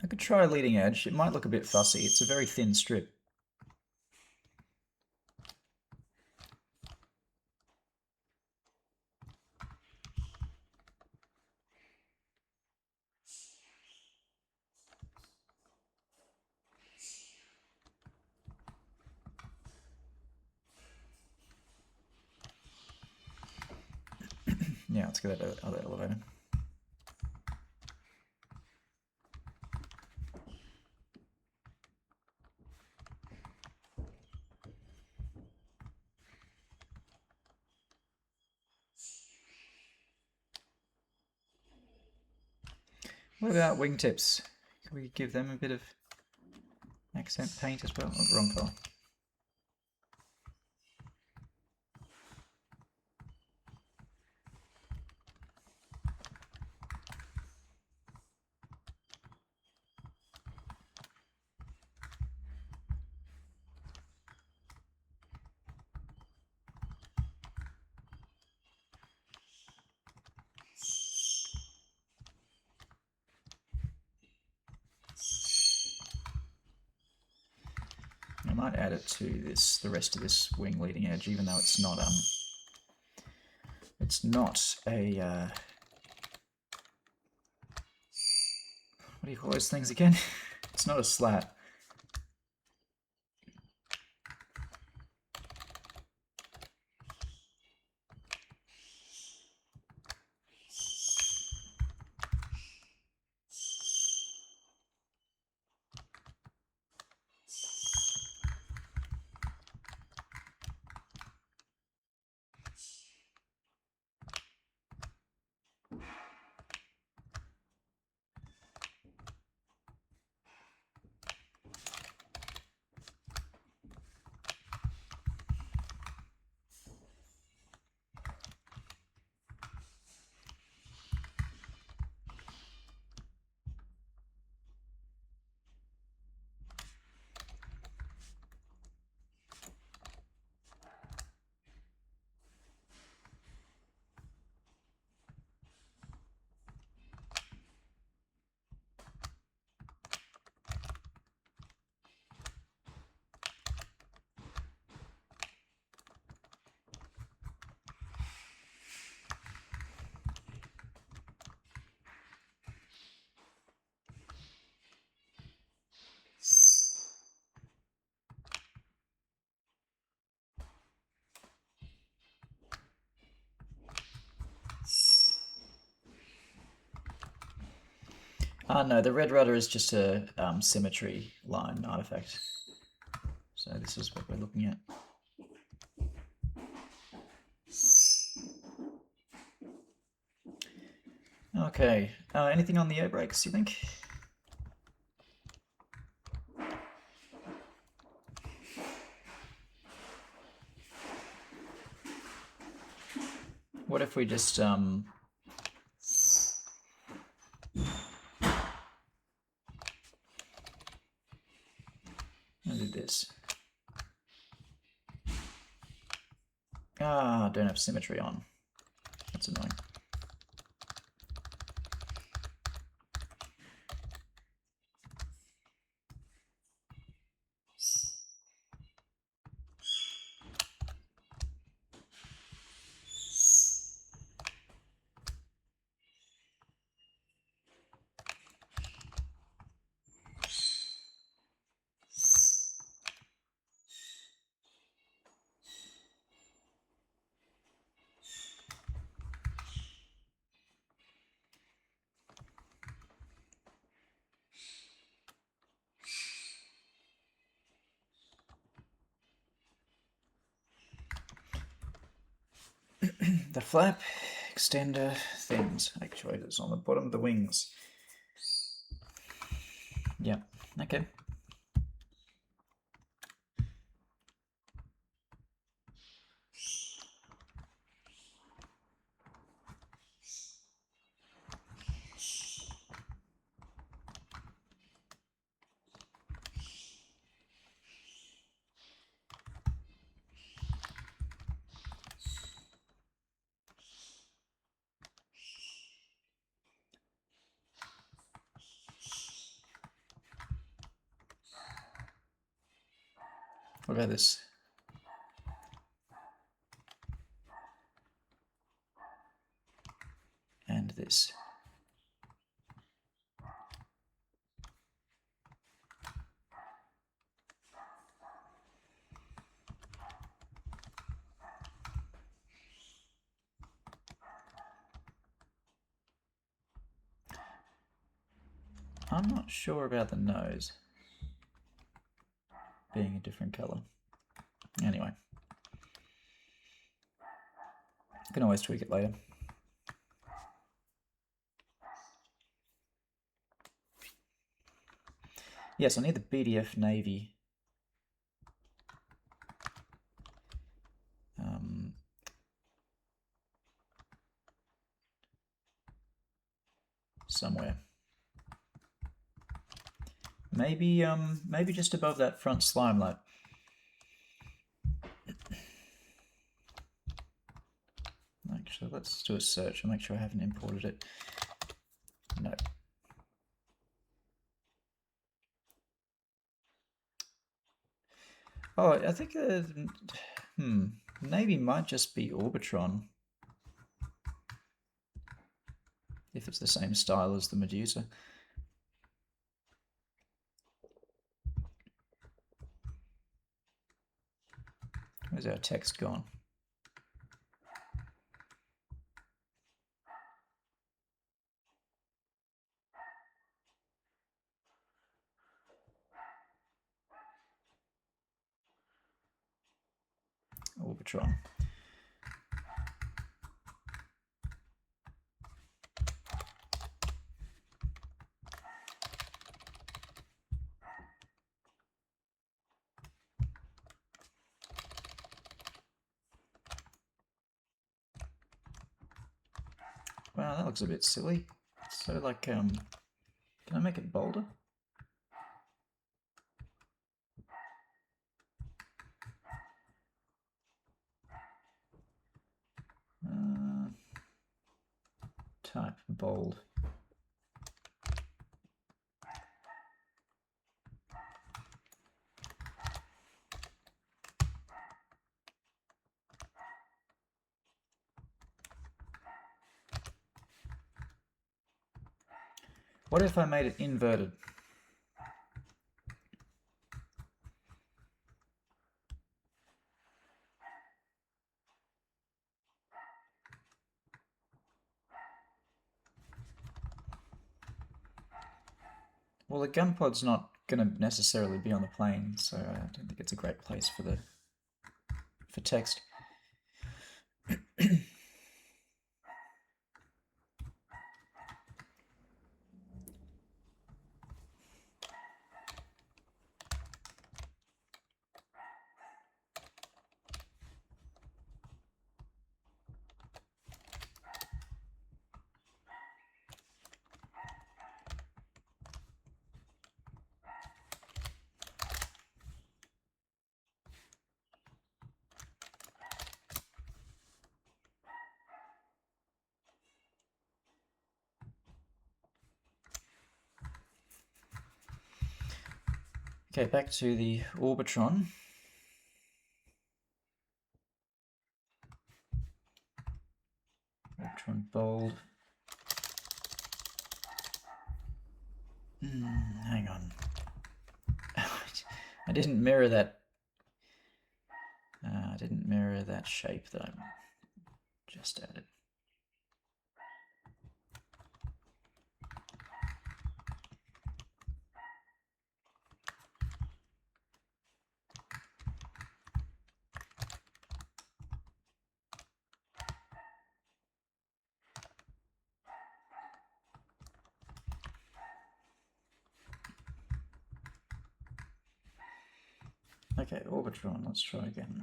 I could try a leading edge. It might look a bit fussy. It's a very thin strip. Yeah, let's get that other elevator. What about wingtips? Can we give them a bit of accent paint as well? Oh, wrong color. I might add it to this, the rest of this wing leading edge, even though it's not a what do you call those things again? It's not a slat. No, the red rudder is just a symmetry line artifact. So this is what we're looking at. Okay, anything on the air brakes, you think? What if we just I'll do this. Ah, don't have symmetry on. That's annoying. The flap extender things, actuators on the bottom of the wings. Yeah, okay. What about this? And this. I'm not sure about the nose being a different color. Anyway, I can always tweak it later. Yes, I need the BDF Navy. Somewhere. Maybe maybe just above that front slime light. Actually, let's do a search and make sure I haven't imported it. No. Oh, I think maybe might just be Orbitron. If it's the same style as the Medusa. Where's our text gone? Orbitron. Wow, that looks a bit silly. So like, can I make it bolder? Type bold. What if I made it inverted? Well, the gun pod's not going to necessarily be on the plane, so I don't think it's a great place for text. Okay, back to the Orbitron. Orbitron bold. Hang on. I didn't mirror that. I didn't mirror that shape that I just added. Okay, Orbitron, let's try again.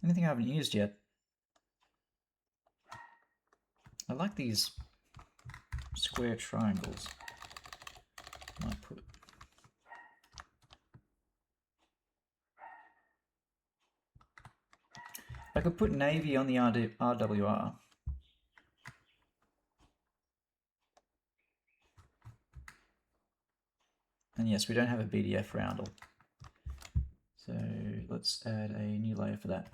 Anything I haven't used yet? I like these square triangles. Might put. I could put navy on the RWR. And yes, we don't have a BDF roundel. So let's add a new layer for that.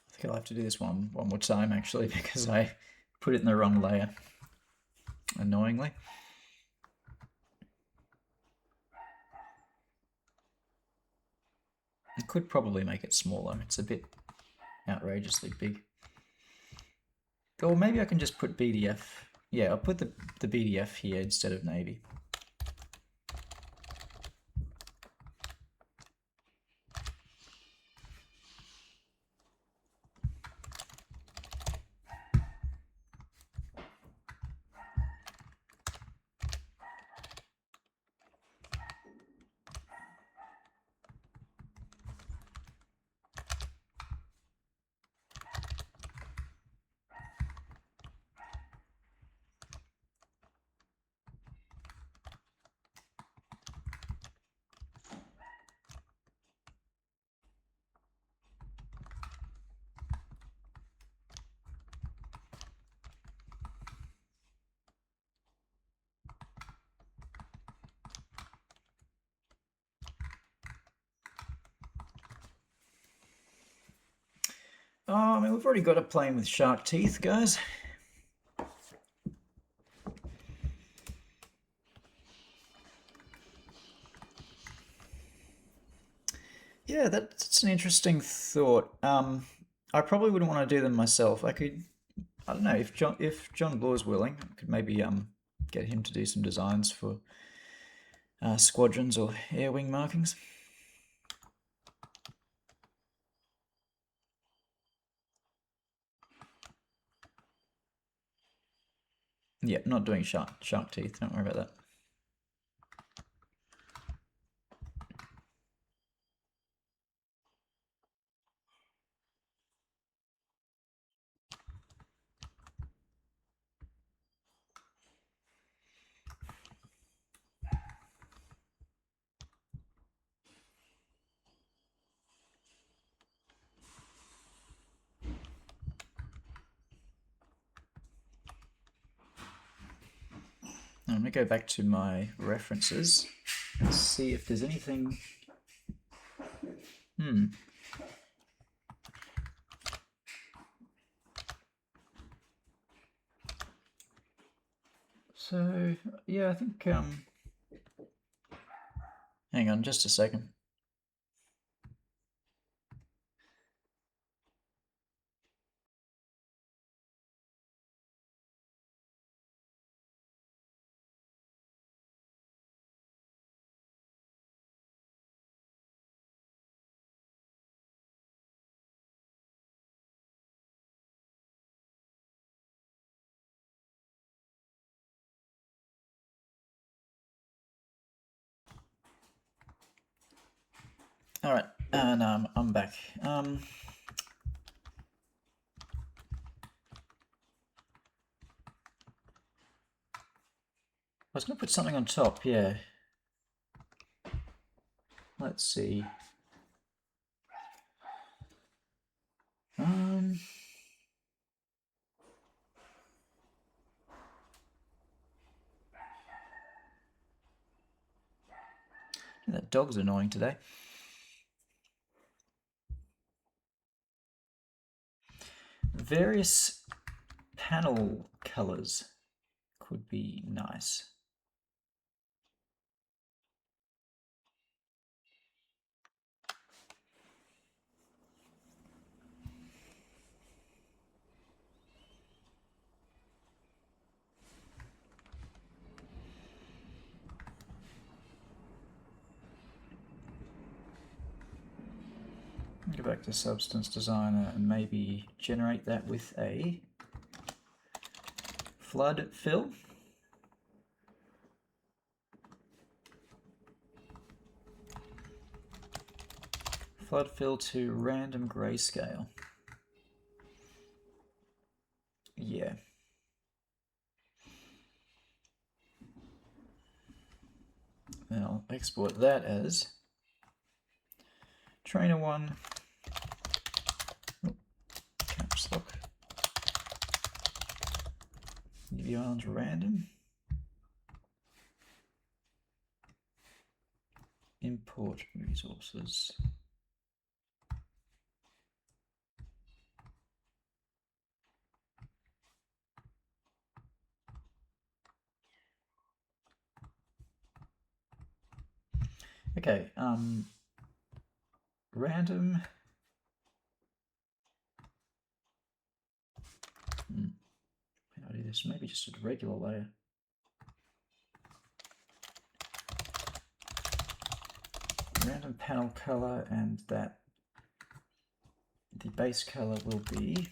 I think I'll have to do this one more time actually because I put it in the wrong layer, annoyingly. I could probably make it smaller. It's a bit outrageously big. or maybe I can just put BDF. Yeah, I'll put the BDF here instead of navy. Oh, I mean, we've already got a plane with shark teeth, guys. Yeah, that's an interesting thought. I probably wouldn't want to do them myself. I don't know, if John Blaw's willing, I could maybe get him to do some designs for squadrons or air wing markings. Yeah, not doing shark teeth. Don't worry about that. I'm going to go back to my references and see if there's anything. So, yeah, I think. Hang on just a second. All right, and I'm back. I was going to put something on top, yeah. Let's see. That dog's annoying today. Various panel colors could be nice. Go back to Substance Designer and maybe generate that with a flood fill. Flood fill to random grayscale. Yeah. Then I'll export that as trainer 1, caps lock, Navy Islands random, import resources. Okay, random. How do I do this? Maybe just a regular layer. Random panel color, and that the base color will be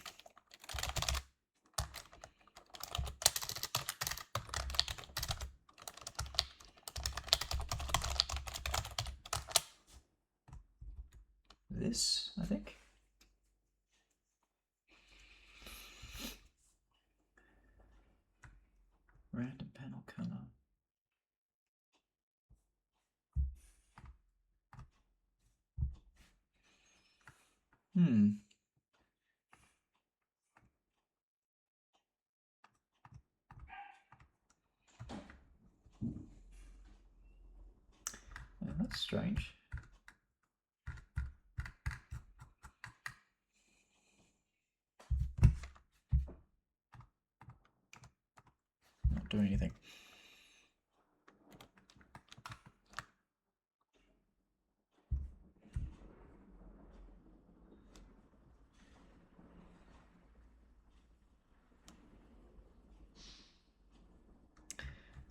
this, I think. Random panel color. Yeah, that's strange. Not doing anything.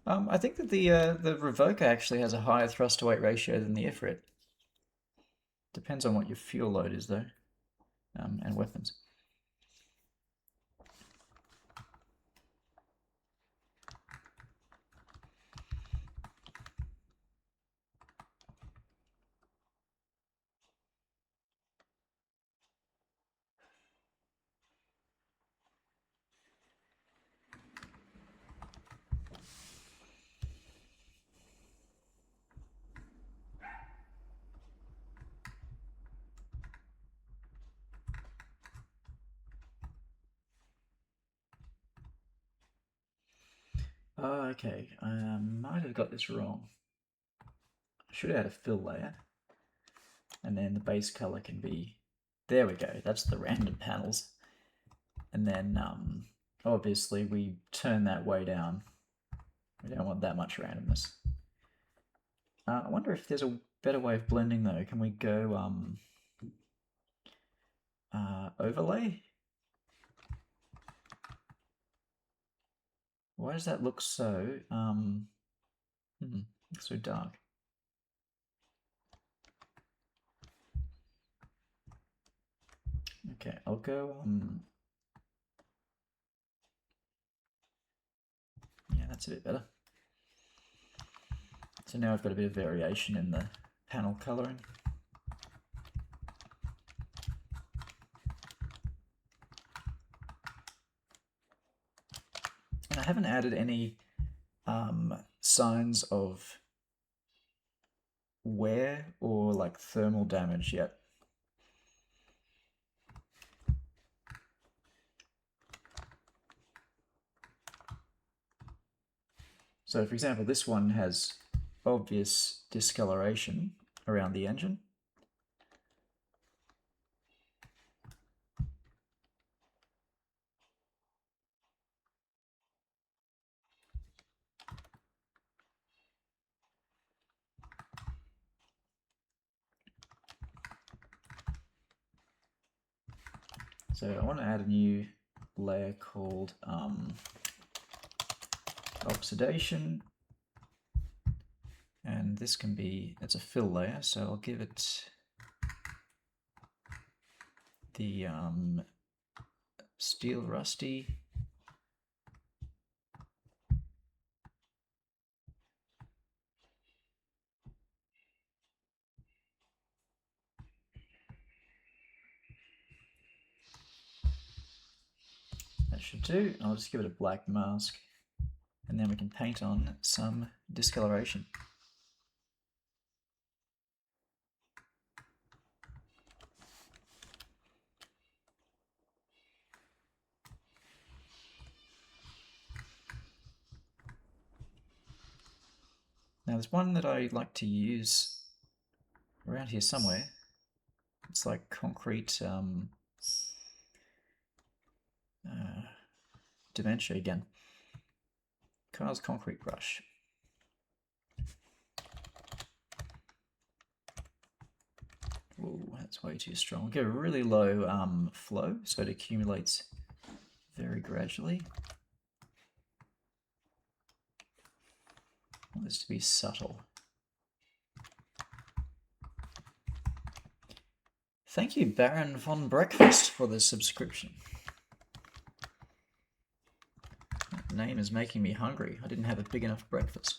I think that the Revoker actually has a higher thrust to weight ratio than the Ifrit. Depends on what your fuel load is, though, and weapons. Okay, I might have got this wrong. I should have had a fill layer, and then the base color can be, there we go, that's the random panels. And then obviously we turn that way down. We don't want that much randomness. I wonder if there's a better way of blending though. Can we go overlay? Why does that look so so dark? Okay, I'll go yeah, that's a bit better. So now I've got a bit of variation in the panel coloring. And I haven't added any signs of wear or like thermal damage yet. So for example, this one has obvious discoloration around the engine. So I want to add a new layer called oxidation, and this can be, it's a fill layer, so I'll give it the steel rusty. That should do. I'll just give it a black mask, and then we can paint on some discoloration. Now there's one that I like to use around here somewhere. It's like concrete dementia again. Car's concrete brush. Whoa, that's way too strong. We'll get a really low flow so it accumulates very gradually. this to be subtle. Thank you, Baron von Breakfast, for the subscription. That name is making me hungry. I didn't have a big enough breakfast.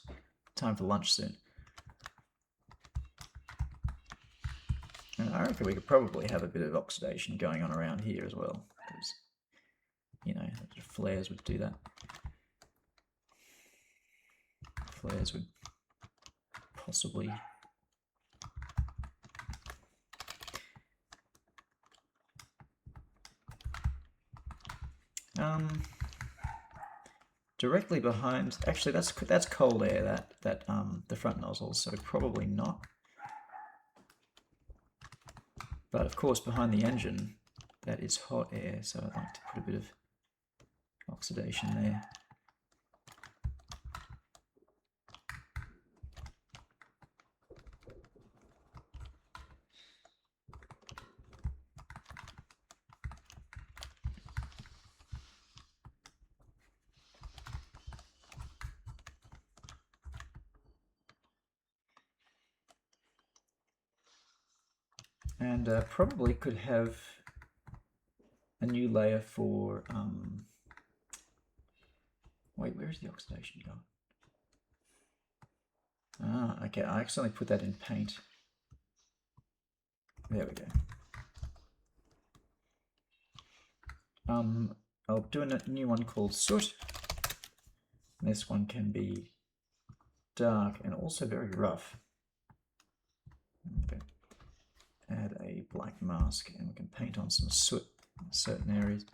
Time for lunch soon. And I reckon we could probably have a bit of oxidation going on around here as well, because, you know, flares would do that. Flares would possibly... directly behind, actually that's cold air, the front nozzle, so probably not. But of course behind the engine, that is hot air, so I'd like to put a bit of oxidation there. And probably could have a new layer for, wait, where's the oxidation going? Ah, okay, I accidentally put that in paint. There we go. I'll do a new one called Soot. This one can be dark and also very rough. Okay. Add a black mask and we can paint on some soot in certain areas.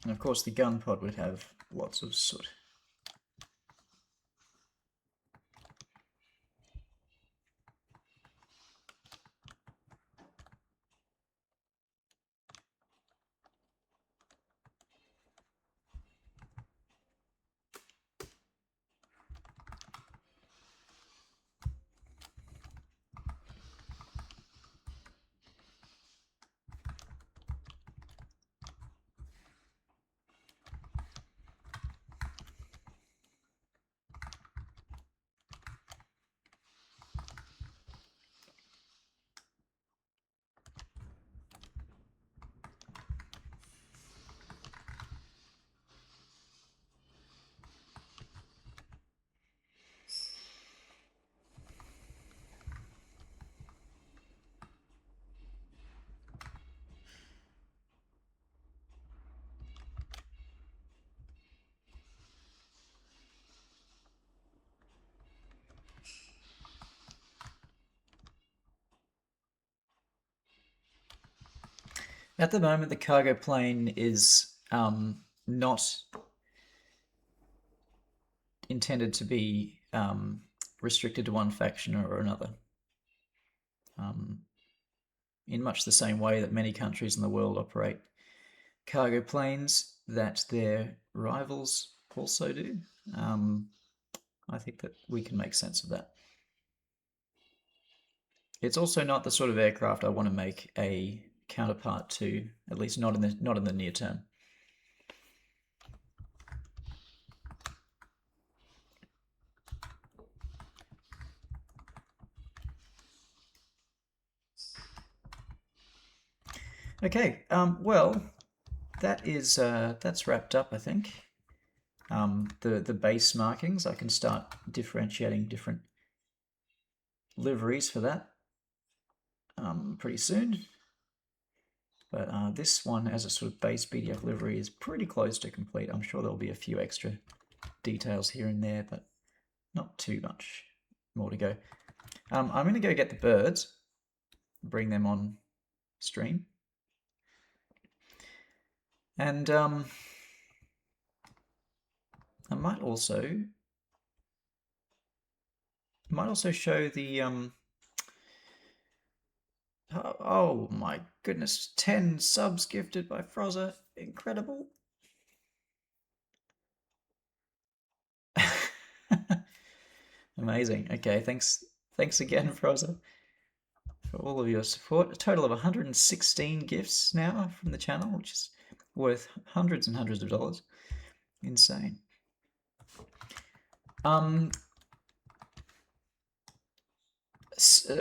And of course the gun pod would have lots of soot. At the moment, the cargo plane is not intended to be restricted to one faction or another. In much the same way that many countries in the world operate cargo planes that their rivals also do. I think that we can make sense of that. It's also not the sort of aircraft I want to make a counterpart to, at least not in the near term. Okay, well, that's wrapped up, I think. The base markings, I can start differentiating different liveries for that pretty soon. But this one as a sort of base BDF livery is pretty close to complete. I'm sure there'll be a few extra details here and there, but not too much more to go. I'm going to go get the birds, bring them on stream. And I might also Might also show the oh my goodness, 10 subs gifted by Frozza. Incredible. Amazing. Okay, thanks again, Frozza, for all of your support. A total of 116 gifts now from the channel, which is worth hundreds and hundreds of dollars. Insane.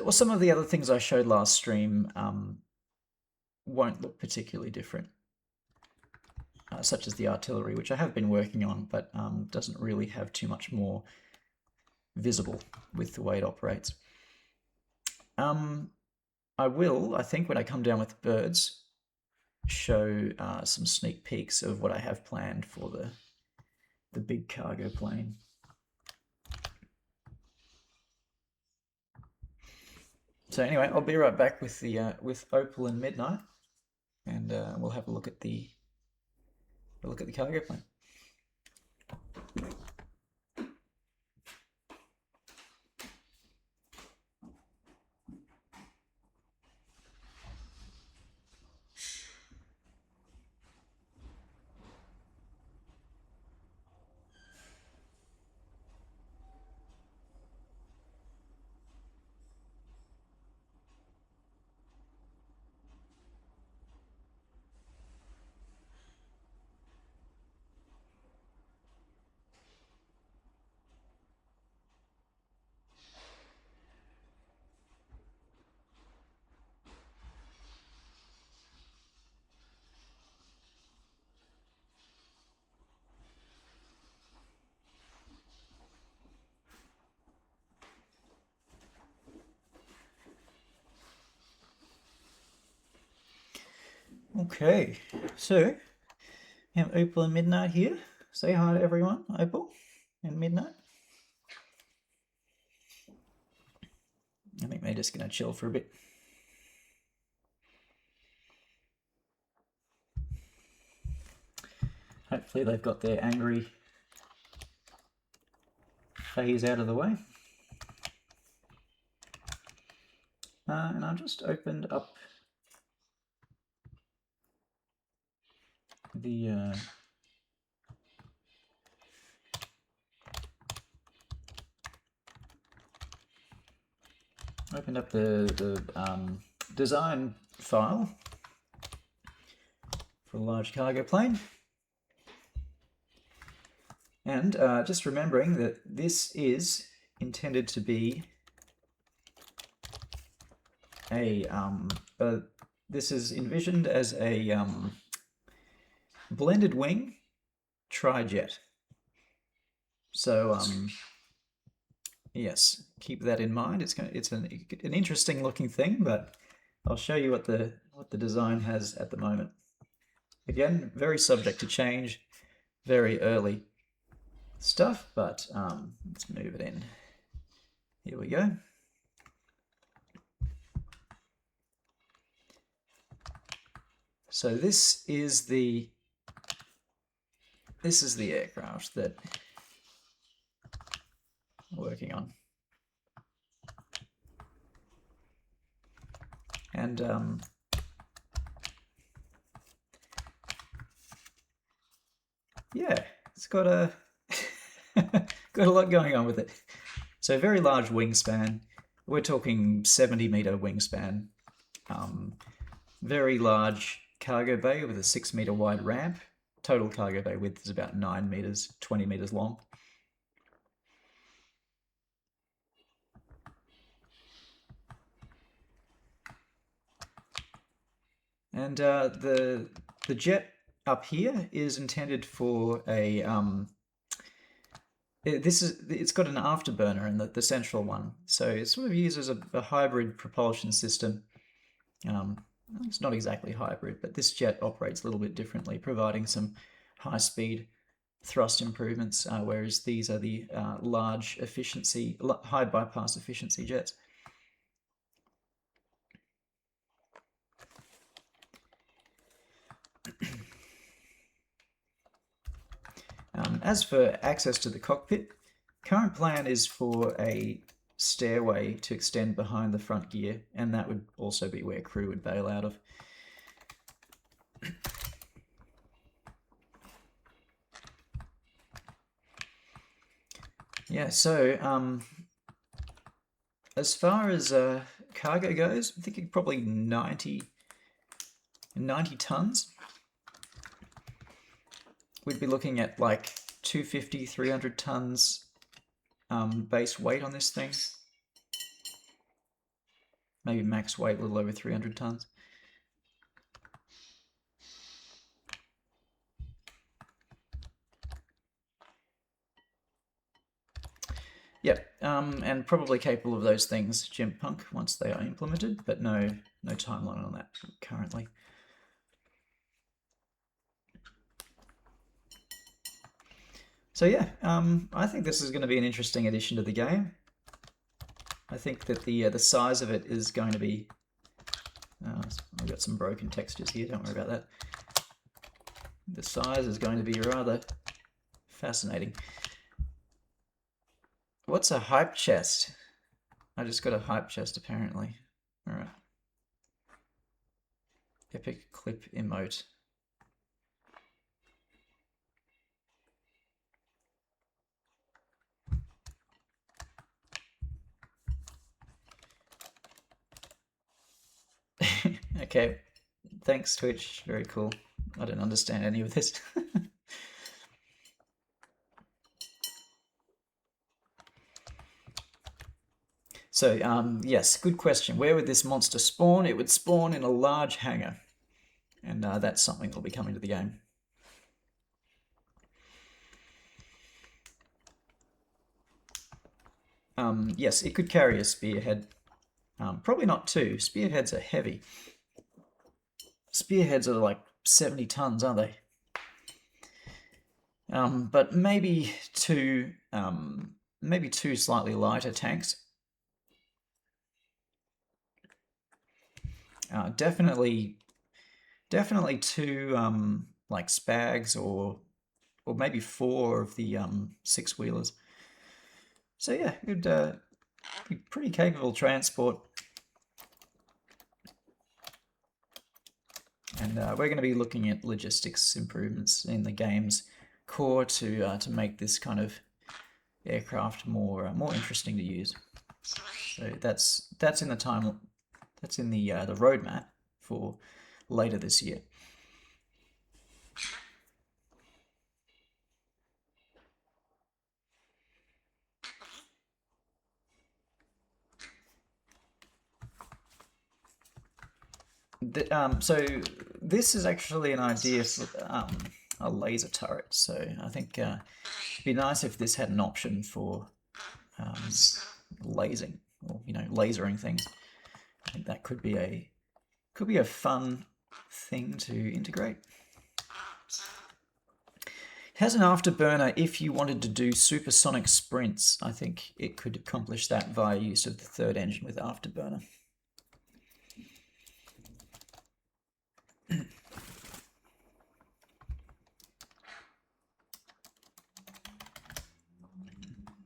Well, some of the other things I showed last stream won't look particularly different, such as the artillery, which I have been working on, but doesn't really have too much more visible with the way it operates. I will, I think, when I come down with the birds, show some sneak peeks of what I have planned for the big cargo plane. So anyway, I'll be right back with the with Opal and Midnight, and we'll have a look at the cargo plane. Okay, so we have Opal and Midnight here. Say hi to everyone, Opal and Midnight. I think they're just going to chill for a bit. Hopefully they've got their angry phase out of the way. And I've just opened up the design file for a large cargo plane. And just remembering that this is intended to be a this is envisioned as a blended wing tri-jet. So yes, keep that in mind. It's an interesting looking thing, but I'll show you what the design has at the moment. Again, very subject to change, very early stuff, but let's move it in. Here we go. So this is the aircraft that we're working on. And yeah, it's got a got a lot going on with it. So very large wingspan. We're talking 70-meter wingspan. Very large cargo bay with a 6-meter wide ramp. Total cargo bay width is about 9 meters, 20 meters long. And the jet up here is intended for a it's got an afterburner in the central one, so it sort of uses a hybrid propulsion system. It's not exactly hybrid, but this jet operates a little bit differently, providing some high-speed thrust improvements, whereas these are the large efficiency, high bypass efficiency jets. As for access to the cockpit, current plan is for a stairway to extend behind the front gear, and that would also be where crew would bail out of. Yeah, so as far as cargo goes, I'm thinking probably 90 tons. We'd be looking at like 250, 300 tons base weight on this thing. Maybe max weight a little over 300 tons. Yep, and probably capable of those things, Punk, once they are implemented, but no timeline on that currently. So yeah, I think this is going to be an interesting addition to the game. I think that the size of it is going to be... I've got some broken textures here, don't worry about that. The size is going to be rather fascinating. What's a hype chest? I just got a hype chest apparently. Alright. Epic clip emote. Okay, thanks Twitch, very cool. I don't understand any of this. So, yes, good question. Where would this monster spawn? It would spawn in a large hangar, and that's something that'll be coming to the game. Yes, it could carry a spearhead. Probably not two. Spearheads are heavy. Spearheads are like 70 tons, aren't they? But maybe two slightly lighter tanks. Definitely two like Spags or maybe four of the six wheelers. So yeah, it'd be pretty capable transport. And we're going to be looking at logistics improvements in the game's core to make this kind of aircraft more interesting to use. So that's in the the roadmap for later this year. So this is actually an idea for a laser turret. So I think it'd be nice if this had an option for lasing, or lasering things. I think that could be a fun thing to integrate. It has an afterburner if you wanted to do supersonic sprints. I think it could accomplish that via use of the third engine with afterburner.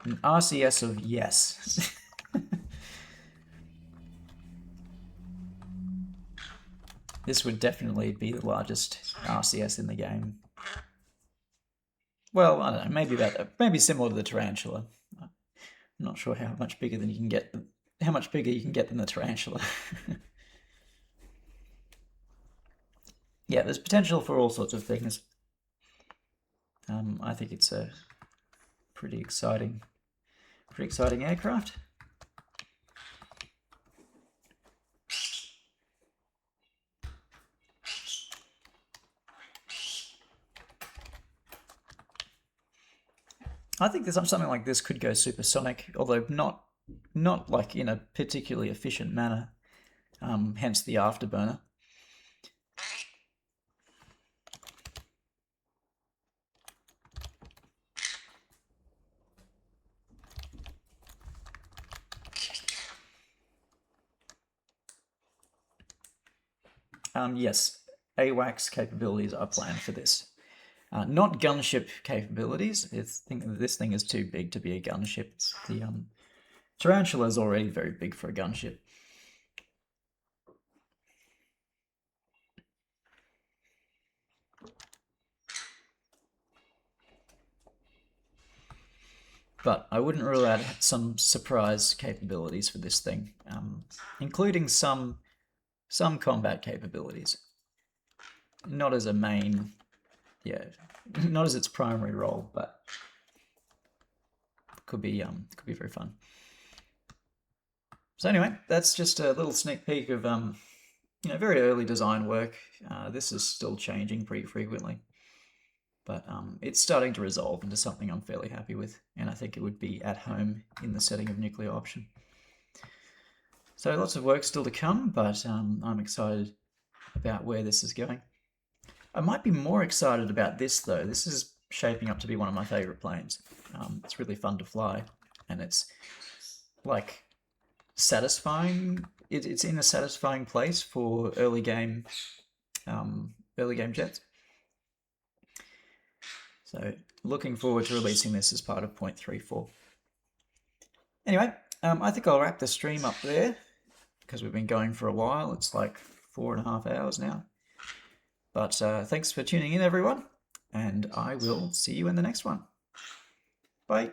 An RCS of yes. This would definitely be the largest RCS in the game. Well, I don't know, maybe similar to the Tarantula. I'm not sure how much bigger you can get than the Tarantula. Yeah, there's potential for all sorts of things. I think it's a pretty exciting aircraft. I think there's something like this could go supersonic, although not like in a particularly efficient manner. Hence the afterburner. Yes, AWACS capabilities are planned for this. Not gunship capabilities. This thing is too big to be a gunship. Tarantula is already very big for a gunship. But I wouldn't rule out some surprise capabilities for this thing, including some combat capabilities. Not as a main, yeah, not as its primary role, but could be very fun. So anyway, that's just a little sneak peek of very early design work. This is still changing pretty frequently, but it's starting to resolve into something I'm fairly happy with, and I think it would be at home in the setting of nuclear option. So lots of work still to come, but I'm excited about where this is going. I might be more excited about this though. This is shaping up to be one of my favorite planes. It's really fun to fly, and it's like satisfying. It's in a satisfying place for early game jets. So looking forward to releasing this as part of 0.34. Anyway, I think I'll wrap the stream up there because we've been going for a while. It's like 4.5 hours now. But thanks for tuning in, everyone, and I will see you in the next one. Bye.